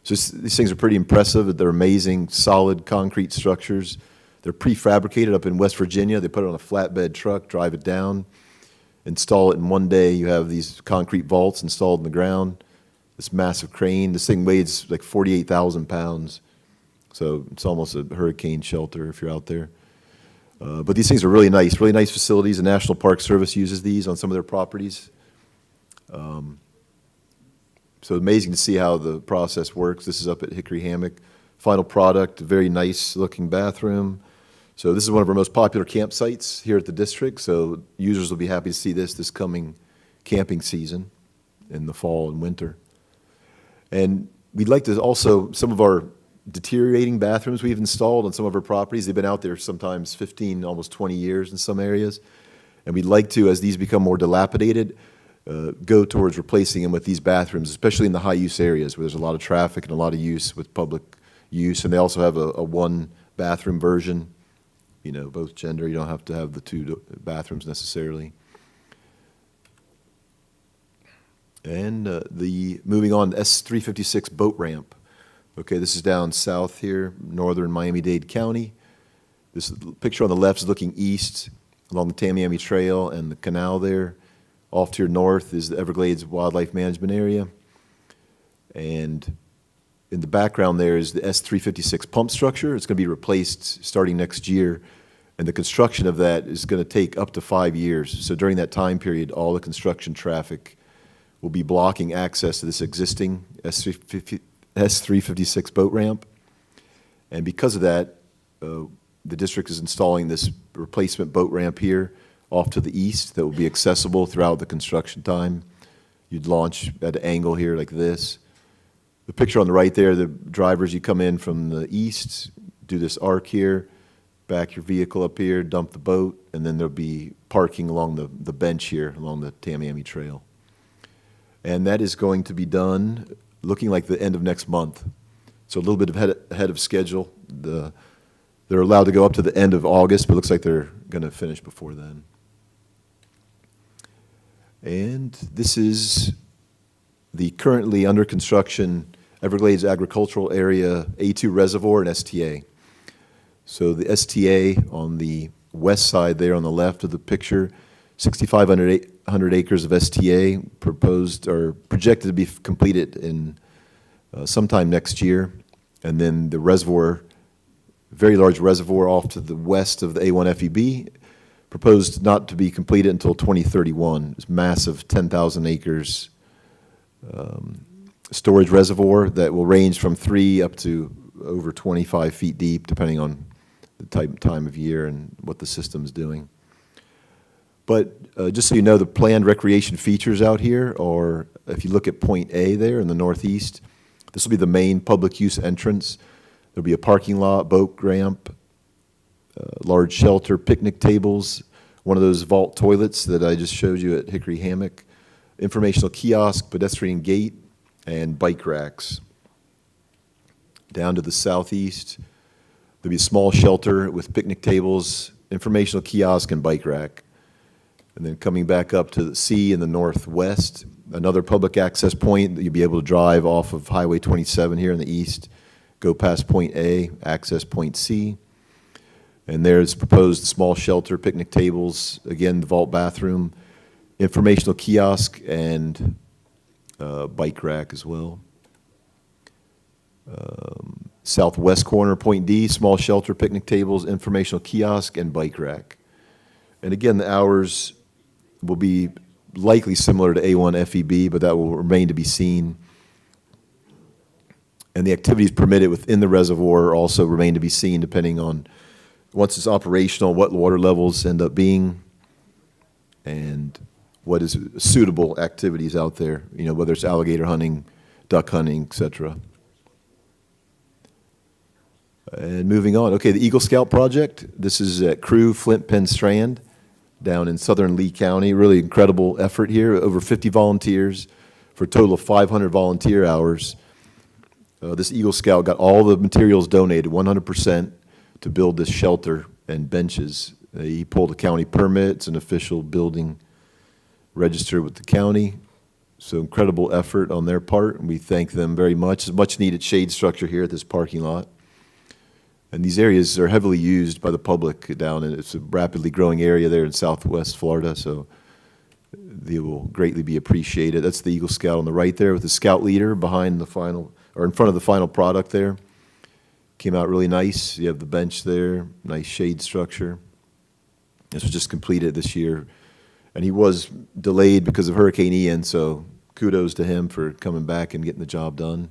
So these things are pretty impressive. They're amazing, solid concrete structures. They're prefabricated up in West Virginia. They put it on a flatbed truck, drive it down, install it in one day. You have these concrete vaults installed in the ground, this massive crane. This thing weighs like 48,000 pounds. So it's almost a hurricane shelter if you're out there. But these things are really nice facilities. The National Park Service uses these on some of their properties. So amazing to see how the process works. This is up at Hickory Hammock. Final product, a very nice looking bathroom. So this is one of our most popular campsites here at the district. So users will be happy to see this coming camping season in the fall and winter. And we'd like to also, some of our deteriorating bathrooms we've installed on some of our properties, they've been out there sometimes 15, almost 20 years in some areas. And we'd like to, as these become more dilapidated, go towards replacing them with these bathrooms, especially in the high-use areas where there's a lot of traffic and a lot of use with public use. And they also have a one-bathroom version, both gender. You don't have to have the 2 bathrooms necessarily. And moving on, S356 boat ramp. Okay, this is down south here, northern Miami-Dade County. This picture on the left is looking east along the Tamiami Trail and the canal there. Off to your north is the Everglades Wildlife Management Area. And in the background there is the S356 pump structure. It's going to be replaced starting next year. And the construction of that is going to take up to 5 years. So during that time period, all the construction traffic will be blocking access to this existing S356 boat ramp. And because of that, the district is installing this replacement boat ramp here off to the east that will be accessible throughout the construction time. You'd launch at an angle here like this. The picture on the right there, the drivers, you come in from the east, do this arc here, back your vehicle up here, dump the boat, and then there'll be parking along the bench here along the Tamiami Trail. And that is going to be done looking like the end of next month. So a little bit ahead of schedule. They're allowed to go up to the end of August, but it looks like they're going to finish before then. And this is the currently under construction Everglades Agricultural Area A2 Reservoir and STA. So the STA on the west side there on the left of the picture, 6,500 acres of STA proposed or projected to be completed in sometime next year. And then the reservoir, very large reservoir off to the west of the A1 FEB, proposed not to be completed until 2031. It's massive, 10,000 acres storage reservoir that will range from 3 up to over 25 feet deep, depending on the time of year and what the system's doing. But just so you know, the planned recreation features out here are, if you look at point A there in the northeast, this will be the main public use entrance. There'll be a parking lot, boat ramp, large shelter, picnic tables, one of those vault toilets that I just showed you at Hickory Hammock, informational kiosk, pedestrian gate, and bike racks. Down to the southeast, there'll be a small shelter with picnic tables, informational kiosk, and bike rack. And then coming back up to the sea in the northwest, another public access point that you'll be able to drive off of Highway 27 here in the east, go past point A, access point C. And there's proposed small shelter, picnic tables, again, the vault bathroom, informational kiosk, and bike rack as well. Southwest corner, point D, small shelter, picnic tables, informational kiosk, and bike rack. And again, the hours will be likely similar to A1 FEB, but that will remain to be seen. And the activities permitted within the reservoir also remain to be seen, depending on, once it's operational, what water levels end up being, and what is suitable activities out there, you know, whether it's alligator hunting, duck hunting, et cetera. And moving on, okay, the Eagle Scout project. This is at Crew Flint Penn Strand down in southern Lee County. Really incredible effort here, over 50 volunteers for a total of 500 volunteer hours. This Eagle Scout got all the materials donated, 100%, to build this shelter and benches. He pulled a county permit. It's an official building registered with the county. So incredible effort on their part, and we thank them very much. It's a much-needed shade structure here at this parking lot. And these areas are heavily used by the public down, and it's a rapidly growing area there in southwest Florida, so they will greatly be appreciated. That's the Eagle Scout on the right there with the scout leader behind the final, or in front of the final product there. Came out really nice. You have the bench there, nice shade structure. This was just completed this year. And he was delayed because of Hurricane Ian, so kudos to him for coming back and getting the job done.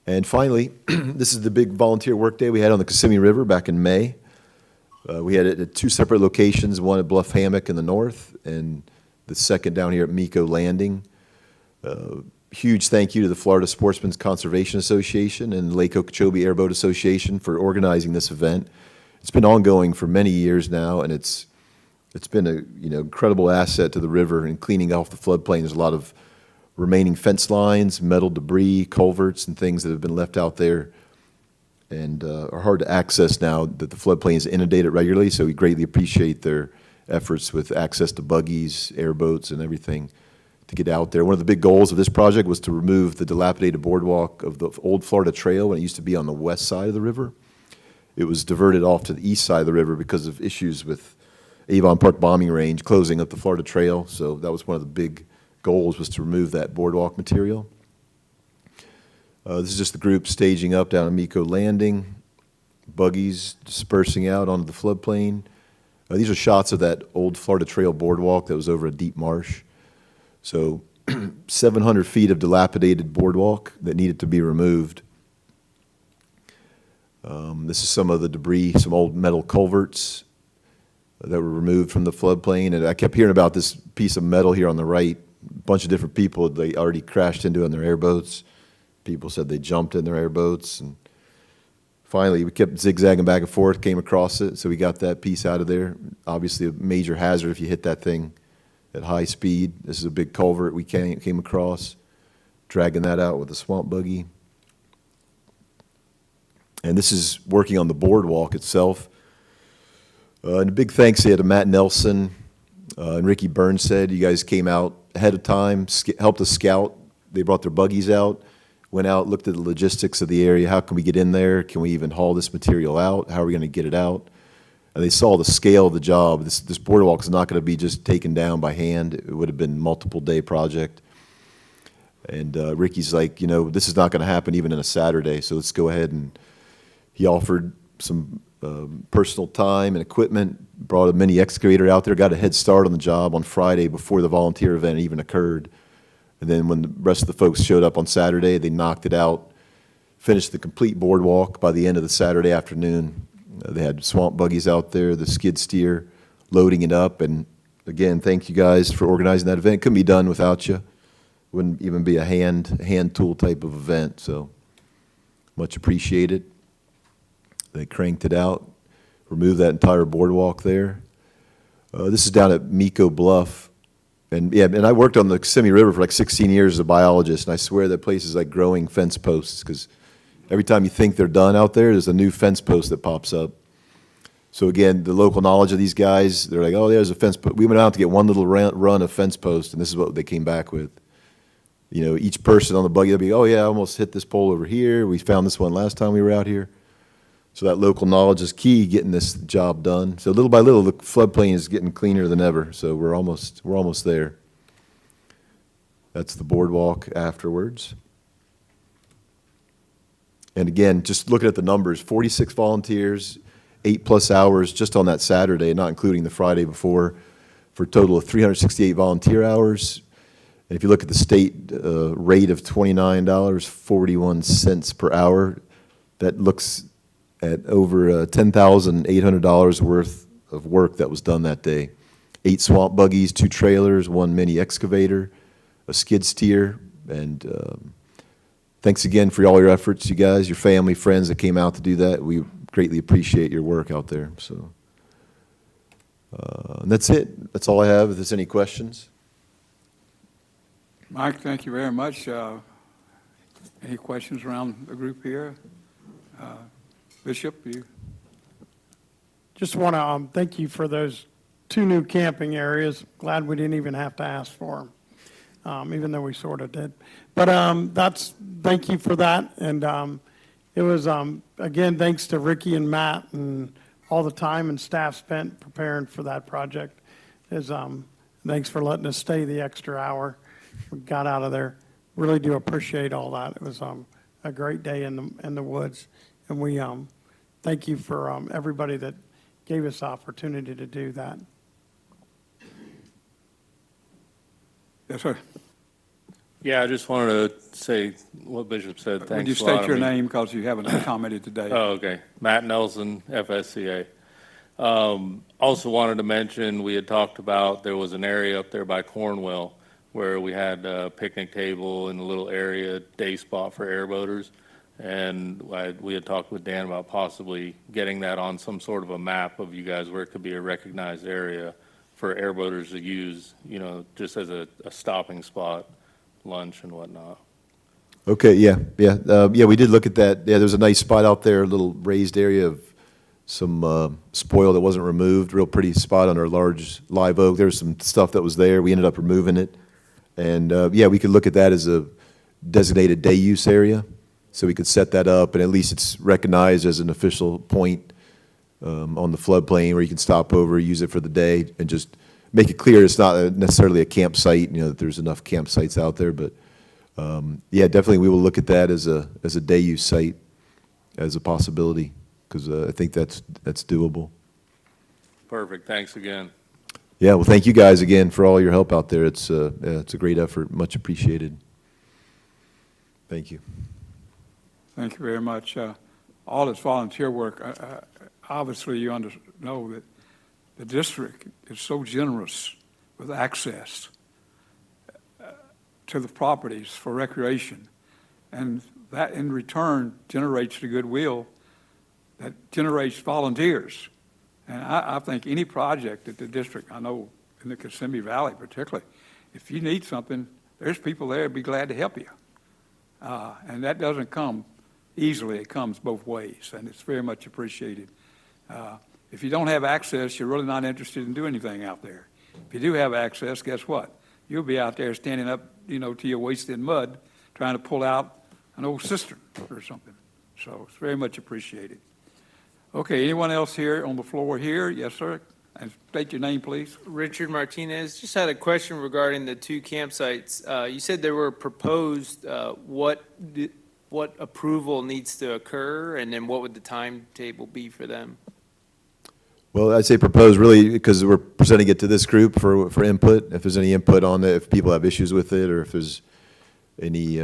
And finally, this is the big volunteer work day we had on the Kissimmee River back in May. We had it at 2 separate locations, one at Bluff Hammock in the north, and the second down here at Miko Landing. Huge thank you to the Florida Sportsmen's Conservation Association and Lake Okeechobee Airboat Association for organizing this event. It's been ongoing for many years now, and it's been a incredible asset to the river in cleaning off the floodplain. There's a lot of remaining fence lines, metal debris, culverts, and things that have been left out there and are hard to access now that the floodplain is inundated regularly. So we greatly appreciate their efforts with access to buggies, airboats, and everything to get out there. One of the big goals of this project was to remove the dilapidated boardwalk of the old Florida Trail when it used to be on the west side of the river. It was diverted off to the east side of the river because of issues with Avon Park Bombing Range closing up the Florida Trail. So that was one of the big goals, was to remove that boardwalk material. This is just the group staging up down at Miko Landing, buggies dispersing out onto the floodplain. These are shots of that old Florida Trail boardwalk that was over a deep marsh. So 700 feet of dilapidated boardwalk that needed to be removed. This is some of the debris, some old metal culverts that were removed from the floodplain. And I kept hearing about this piece of metal here on the right. A bunch of different people, they already crashed into it in their airboats. People said they jumped in their airboats. And finally, we kept zigzagging back and forth, came across it, so we got that piece out of there. Obviously, a major hazard if you hit that thing at high speed. This is a big culvert we came across, dragging that out with a swamp buggy. And this is working on the boardwalk itself. And a big thanks here to Matt Nelson and Ricky Burnsted. You guys came out ahead of time, helped us scout. They brought their buggies out, went out, looked at the logistics of the area. How can we get in there? Can we even haul this material out? How are we going to get it out? And they saw the scale of the job. This boardwalk is not going to be just taken down by hand. It would have been a multiple-day project. And Ricky's like, you know, this is not going to happen even in a Saturday, so let's go ahead. And he offered some personal time and equipment, brought a mini excavator out there, got a head start on the job on Friday before the volunteer event even occurred. And then when the rest of the folks showed up on Saturday, they knocked it out, finished the complete boardwalk by the end of the Saturday afternoon. They had swamp buggies out there, the skid steer, loading it up. And again, thank you guys for organizing that event. It couldn't be done without you. Wouldn't even be a hand tool type of event, so much appreciated. They cranked it out, removed that entire boardwalk there. This is down at Miko Bluff. And yeah, and I worked on the Kissimmee River for like 16 years as a biologist, and I swear that place is like growing fence posts, because every time you think they're done out there, there's a new fence post that pops up. So again, the local knowledge of these guys, they're like, oh, there's a fence post. We went out to get one little run of fence post, and this is what they came back with. You know, each person on the buggy will be, oh yeah, I almost hit this pole over here. We found this one last time we were out here. So that local knowledge is key, getting this job done. So little by little, the floodplain is getting cleaner than ever. So we're almost there. That's the boardwalk afterwards. And again, just looking at the numbers, 46 volunteers, 8+ hours just on that Saturday, not including the Friday before, for a total of 368 volunteer hours. And if you look at the state rate of $29.41 per hour, that looks at over $10,800 worth of work that was done that day. 8 swamp buggies, 2 trailers, 1 mini excavator, a skid steer, and thanks again for all your efforts, you guys, your family, friends that came out to do that. We greatly appreciate your work out there. So and that's it. That's all I have. If there's any questions. Mike, thank you very much. Any questions around the group here? Bishop, you? Just want to thank you for those 2 new camping areas. Glad we didn't even have to ask for them, even though we sort of did. But thank you for that. And it was, again, thanks to Ricky and Matt and all the time and staff spent preparing for that project. Thanks for letting us stay the extra hour. We got out of there. Really do appreciate all that. It was a great day in the woods. And we thank you for everybody that gave us the opportunity to do that. Yes, sir. Yeah, I just wanted to say what Bishop said. Thanks. Would you state your name, because you haven't commented today? Oh, okay. Matt Nelson, FSCA. Also wanted to mention, we had talked about there was an area up there by Cornwell where we had a picnic table and a little area, day spot for airboaters. And we had talked with Dan about possibly getting that on some sort of a map of you guys where it could be a recognized area for airboaters to use, you know, just as a stopping spot, lunch and whatnot. Okay, yeah, we did look at that. Yeah, there's a nice spot out there, a little raised area of some spoil that wasn't removed, real pretty spot under a large live oak. There's some stuff that was there. We ended up removing it. And, yeah, we could look at that as a designated day use area. So we could set that up, and at least it's recognized as an official point on the floodplain where you can stop over, use it for the day, and just make it clear it's not necessarily a campsite, that there's enough campsites out there. But, yeah, definitely we will look at that as a day use site, as a possibility, because I think that's doable. Perfect, thanks again. Yeah, well, thank you guys again for all your help out there. It's a great effort, much appreciated. Thank you. Thank you very much. All this volunteer work, obviously you know that the district is so generous with access to the properties for recreation. And that in return generates the goodwill that generates volunteers. And I think any project that the district, I know in the Kissimmee Valley particularly, if you need something, there's people there who'd be glad to help you. And that doesn't come easily. It comes both ways, and it's very much appreciated. If you don't have access, you're really not interested in doing anything out there. If you do have access, guess what? You'll be out there standing up, to your waist in mud, trying to pull out an old cistern or something. So it's very much appreciated. Okay, anyone else here on the floor here? Yes, sir. And state your name, please. Richard Martinez, just had a question regarding the two campsites. You said they were proposed. What approval needs to occur, and then what would the timetable be for them? Well, I'd say propose really because we're presenting it to this group for input. If there's any input on it, if people have issues with it, or if there's any,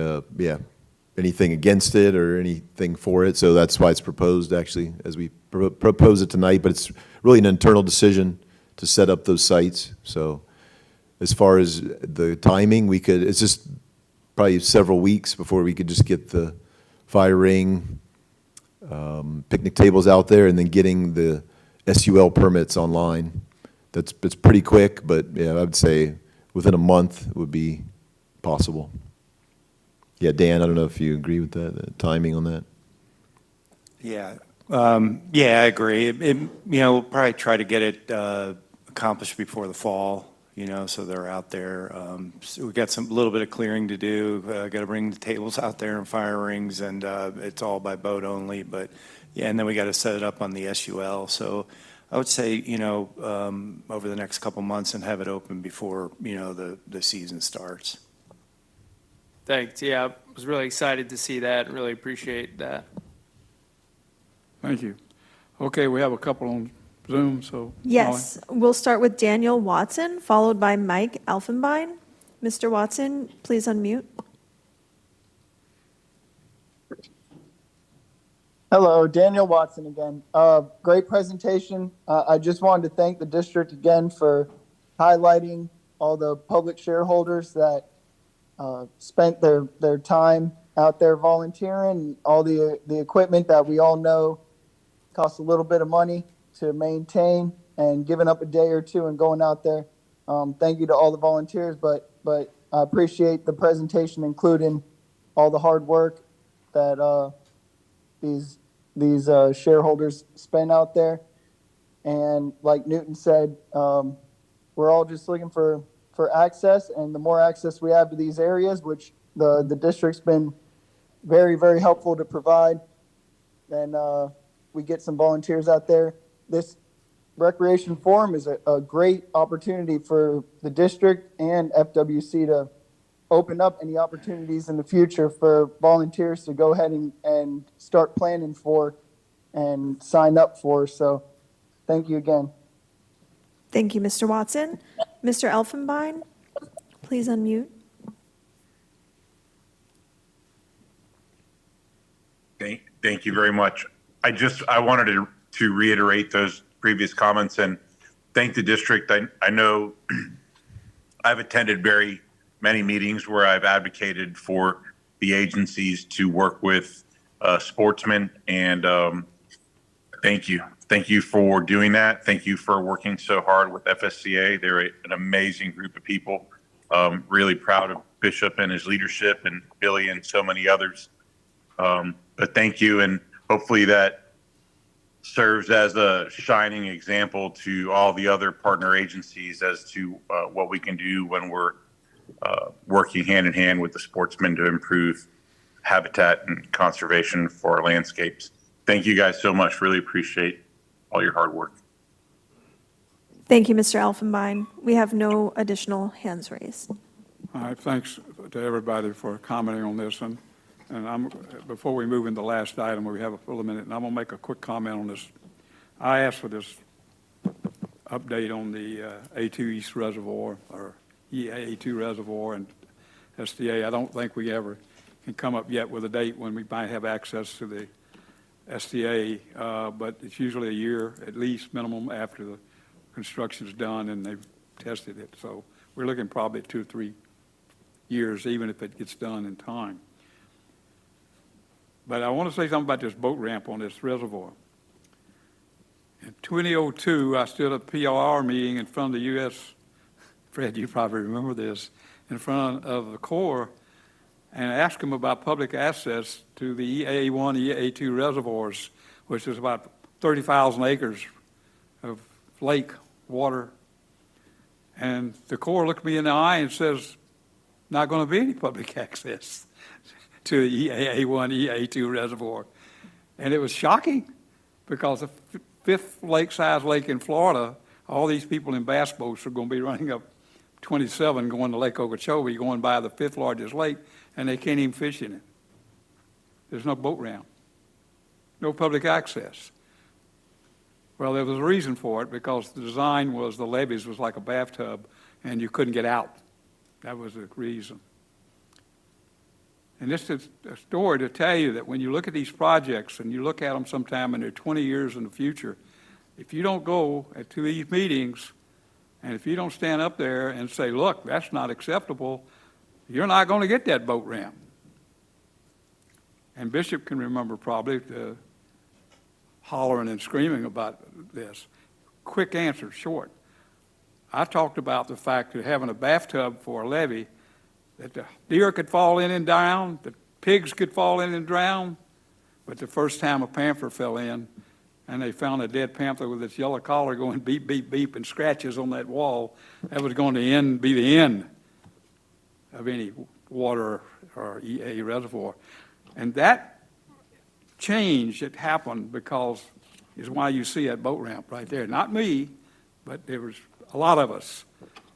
anything against it or anything for it. So that's why it's proposed, actually, as we propose it tonight. But it's really an internal decision to set up those sites. So as far as the timing, it's just probably several weeks before we could just get the fire ring, picnic tables out there, and then getting the SUL permits online. It's pretty quick, but yeah, I would say within a month would be possible. Yeah, Dan, I don't know if you agree with that, the timing on that. Yeah, yeah, I agree. We'll probably try to get it accomplished before the fall, so they're out there. So we got little bit of clearing to do. Got to bring the tables out there and fire rings, and it's all by boat only. But yeah, and then we got to set it up on the SUL. So I would say, over the next couple months and have it open before, the season starts. Thanks. Yeah, I was really excited to see that. Really appreciate that. Thank you. Okay, we have a couple on Zoom, so. Yes, we'll start with Daniel Watson, followed by Mike Elfenbein. Mr. Watson, please unmute. Hello, Daniel Watson again. Great presentation. I just wanted to thank the district again for highlighting all the public shareholders that spent their time out there volunteering, all the equipment that we all know costs a little bit of money to maintain, and giving up a day or two and going out there. Thank you to all the volunteers, but I appreciate the presentation, including all the hard work that these shareholders spend out there. And like Newton said, we're all just looking for access, and the more access we have to these areas, which the district's been very, very helpful to provide, then we get some volunteers out there. This Recreation Forum is a great opportunity for the district and FWC to open up any opportunities in the future for volunteers to go ahead and start planning for and sign up for. So thank you again. Thank you, Mr. Watson. Mr. Elfenbein, please unmute. Thank you very much. I wanted to reiterate those previous comments and thank the district. I know I've attended very many meetings where I've advocated for the agencies to work with sportsmen, and thank you. Thank you for doing that. Thank you for working so hard with FSCA. They're an amazing group of people. Really proud of Bishop and his leadership, and Billy and so many others. But thank you, and hopefully that serves as a shining example to all the other partner agencies as to what we can do when we're working hand in hand with the sportsmen to improve habitat and conservation for our landscapes. Thank you guys so much. Really appreciate all your hard work. Thank you, Mr. Elfenbein. We have no additional hands raised. All right, thanks to everybody for commenting on this. And before we move into the last item, we have a full minute, and I'm going to make a quick comment on this. I asked for this update on the A2 East Reservoir, or A2 Reservoir and STA. I don't think we ever can come up yet with a date when we might have access to the STA, but it's usually a year, at least minimum, after the construction's done and they've tested it. So we're looking probably at 2 or 3 years, even if it gets done in time. But I want to say something about this boat ramp on this reservoir. In 2002, I stood at a PRR meeting in front of the U.S., Fred, you probably remember this, in front of the Corps, and asked them about public access to the EA1, EA2 reservoirs, which is about 30,000 acres of lake water. And the Corps looked me in the eye and says, not going to be any public access to the EA1, EA2 reservoir. And it was shocking because the fifth lake-sized lake in Florida, all these people in bass boats are going to be running up 27 going to Lake Okeechobee, going by the fifth largest lake, and they can't even fish in it. There's no boat ramp, no public access. Well, there was a reason for it, because the design was the levees was like a bathtub, and you couldn't get out. That was the reason. And this is a story to tell you that when you look at these projects and you look at them sometime and they're 20 years in the future, if you don't go to these meetings and if you don't stand up there and say, look, that's not acceptable, you're not going to get that boat ramp. And Bishop can remember probably hollering and screaming about this. Quick answer, short. I talked about the fact that having a bathtub for a levee, that the deer could fall in and drown, the pigs could fall in and drown, but the first time a panther fell in and they found a dead panther with its yellow collar going beep, beep, beep and scratches on that wall, that was going to be the end of any water or EA reservoir. And that change that happened because is why you see that boat ramp right there. Not me, but there was a lot of us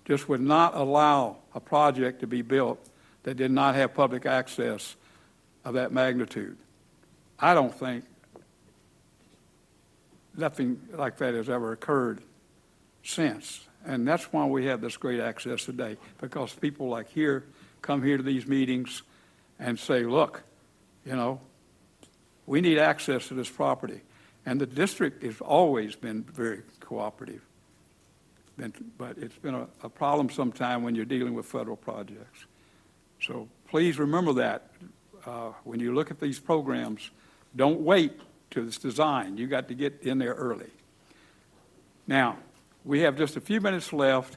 just would not allow a project to be built that did not have public access of that magnitude. I don't think nothing like that has ever occurred since. And that's why we have this great access today, because people like here come here to these meetings and say, look, you know, we need access to this property. And the district has always been very cooperative. But it's been a problem sometime when you're dealing with federal projects. So please remember that when you look at these programs, don't wait to this design. You got to get in there early. Now, we have just a few minutes left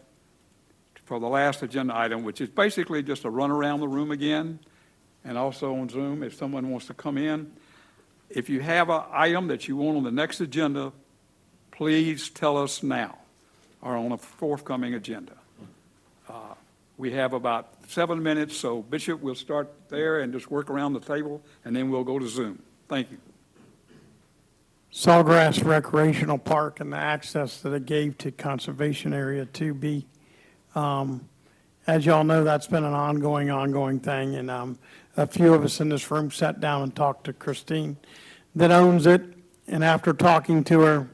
for the last agenda item, which is basically just a run around the room again, and also on Zoom if someone wants to come in. If you have an item that you want on the next agenda, please tell us now, or on a forthcoming agenda. We have about 7 minutes, so Bishop, we'll start there and just work around the table, and then we'll go to Zoom. Thank you. Sawgrass Recreational Park and the access that it gave to Conservation Area 2B. As y'all know, that's been an ongoing thing, and a few of us in this room sat down and talked to Christine that owns it, and after talking to her,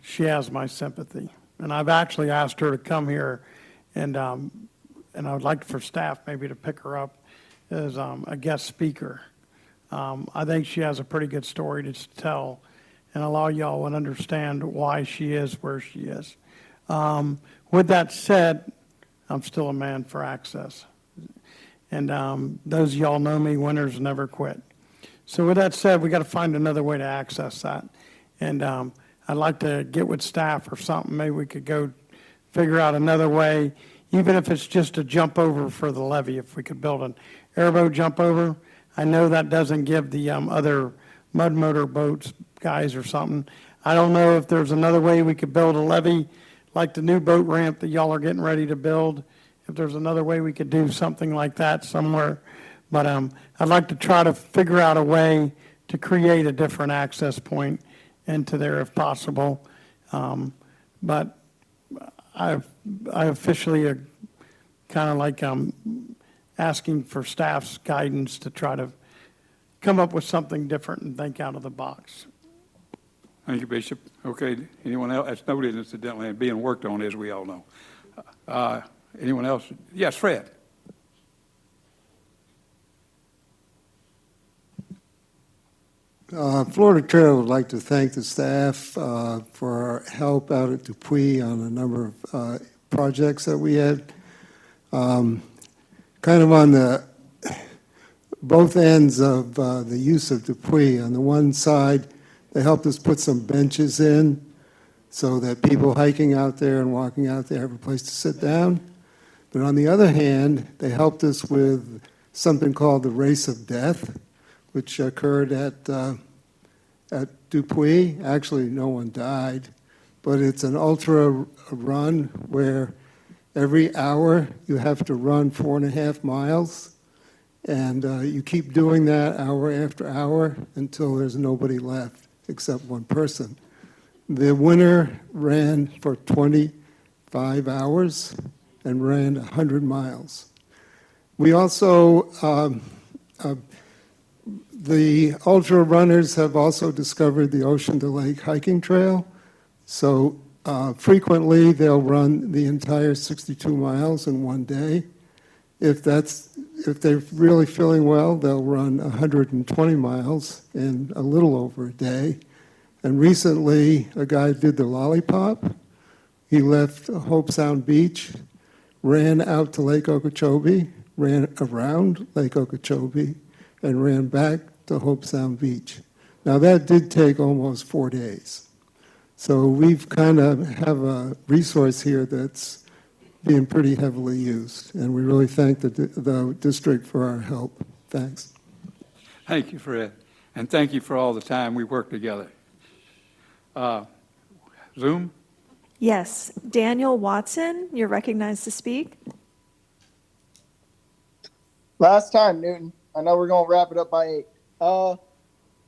she has my sympathy. And I've actually asked her to come here, and I would like for staff maybe to pick her up as a guest speaker. I think she has a pretty good story to tell, and a lot of y'all would understand why she is where she is. With that said, I'm still a man for access. And those of y'all know me, winners never quit. So with that said, we got to find another way to access that. And I'd like to get with staff or something. Maybe we could go figure out another way, even if it's just a jump over for the levee. If we could build an airboat jump over, I know that doesn't give the other mud motor boats guys or something. I don't know if there's another way we could build a levee like the new boat ramp that y'all are getting ready to build if there's another way we could do something like that somewhere. But I'd like to try to figure out a way to create a different access point into there if possible. But I officially kind of like asking for staff's guidance to try to come up with something different and think out of the box. Thank you, Bishop. Okay, anyone else? That's noted incidentally and being worked on, as we all know. Anyone else? Yes, Fred. Florida Trail would like to thank the staff for our help out at Dupuy on a number of projects that we had. Kind of on the both ends of the use of Dupuy. On the one side, they helped us put some benches in so that people hiking out there and walking out there have a place to sit down. But on the other hand, they helped us with something called the Race of Death, which occurred at Dupuy. Actually, no one died, but it's an ultra run where every hour you have to run 4.5 miles, and you keep doing that hour after hour until there's nobody left except one person. The winner ran for 25 hours and ran 100 miles. We also the ultra runners have also discovered the Ocean to Lake hiking trail. So frequently they'll run the entire 62 miles in one day. If they're really feeling well, they'll run 120 miles in a little over a day. And recently a guy did the Lollipop. He left Hope Sound Beach, ran out to Lake Okeechobee, ran around Lake Okeechobee, and ran back to Hope Sound Beach. Now that did take almost 4 days. So we've kind of have a resource here that's being pretty heavily used, and we really thank the district for our help. Thanks. Thank you, Fred, and thank you for all the time we worked together. Zoom? Yes, Daniel Watson, you're recognized to speak. Last time, Newton. I know we're going to wrap it up by 8.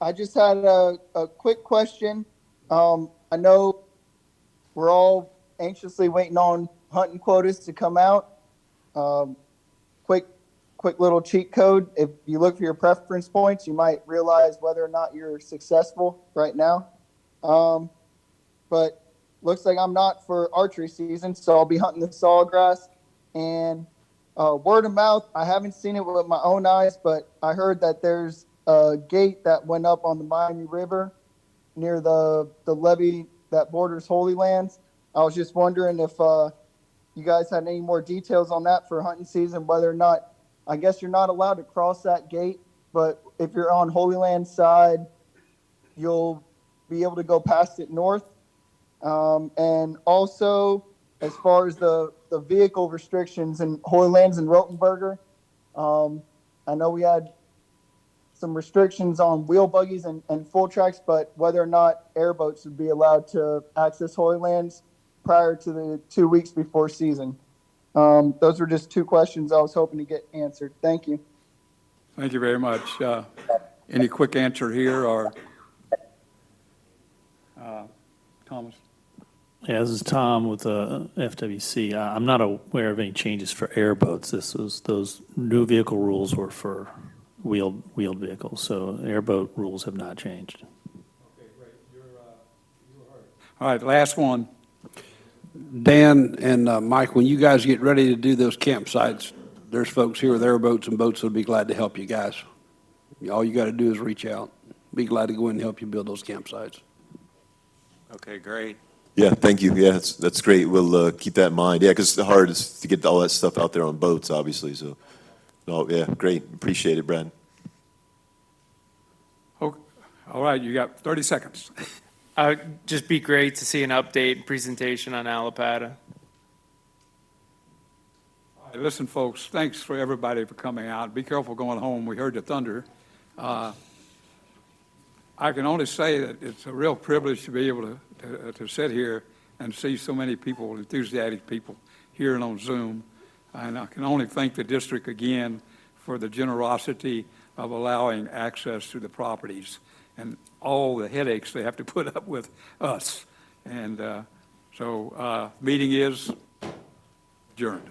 I just had a quick question. I know we're all anxiously waiting on hunting quotas to come out. Quick little cheat code. If you look for your preference points, you might realize whether or not you're successful right now. But looks like I'm not for archery season, so I'll be hunting the sawgrass. And word of mouth, I haven't seen it with my own eyes, but I heard that there's a gate that went up on the Miami River near the levee that borders Holy Lands. I was just wondering if you guys had any more details on that for hunting season, whether or not, I guess you're not allowed to cross that gate, but if you're on Holy Land side, you'll be able to go past it north. And also, as far as the vehicle restrictions in Holy Lands and Rotenberger, I know we had some restrictions on wheel buggies and full tracks, but whether or not airboats would be allowed to access Holy Lands prior to the 2 weeks before season. Those were just 2 questions I was hoping to get answered. Thank you. Thank you very much. Any quick answer here, or Thomas? Yeah, this is Tom with FWC. I'm not aware of any changes for airboats. Those new vehicle rules were for wheeled vehicles, so airboat rules have not changed. Okay, great. You heard. All right, last one. Dan and Mike, when you guys get ready to do those campsites, there's folks here with airboats and boats that'll be glad to help you guys. All you got to do is reach out. Be glad to go in and help you build those campsites. Okay, great. Yeah, thank you. Yeah, that's great. We'll keep that in mind. Yeah, because the hard is to get all that stuff out there on boats, obviously. So, no, yeah, great. Appreciate it, Brad. Okay. All right, you got 30 seconds. Just be great to see an update and presentation on Allapattah. All right, listen, folks, thanks for everybody for coming out. Be careful going home. We heard the thunder. I can only say that it's a real privilege to be able to sit here and see so many people, enthusiastic people, here and on Zoom. And I can only thank the district again for the generosity of allowing access to the properties and all the headaches they have to put up with us. And so meeting is adjourned.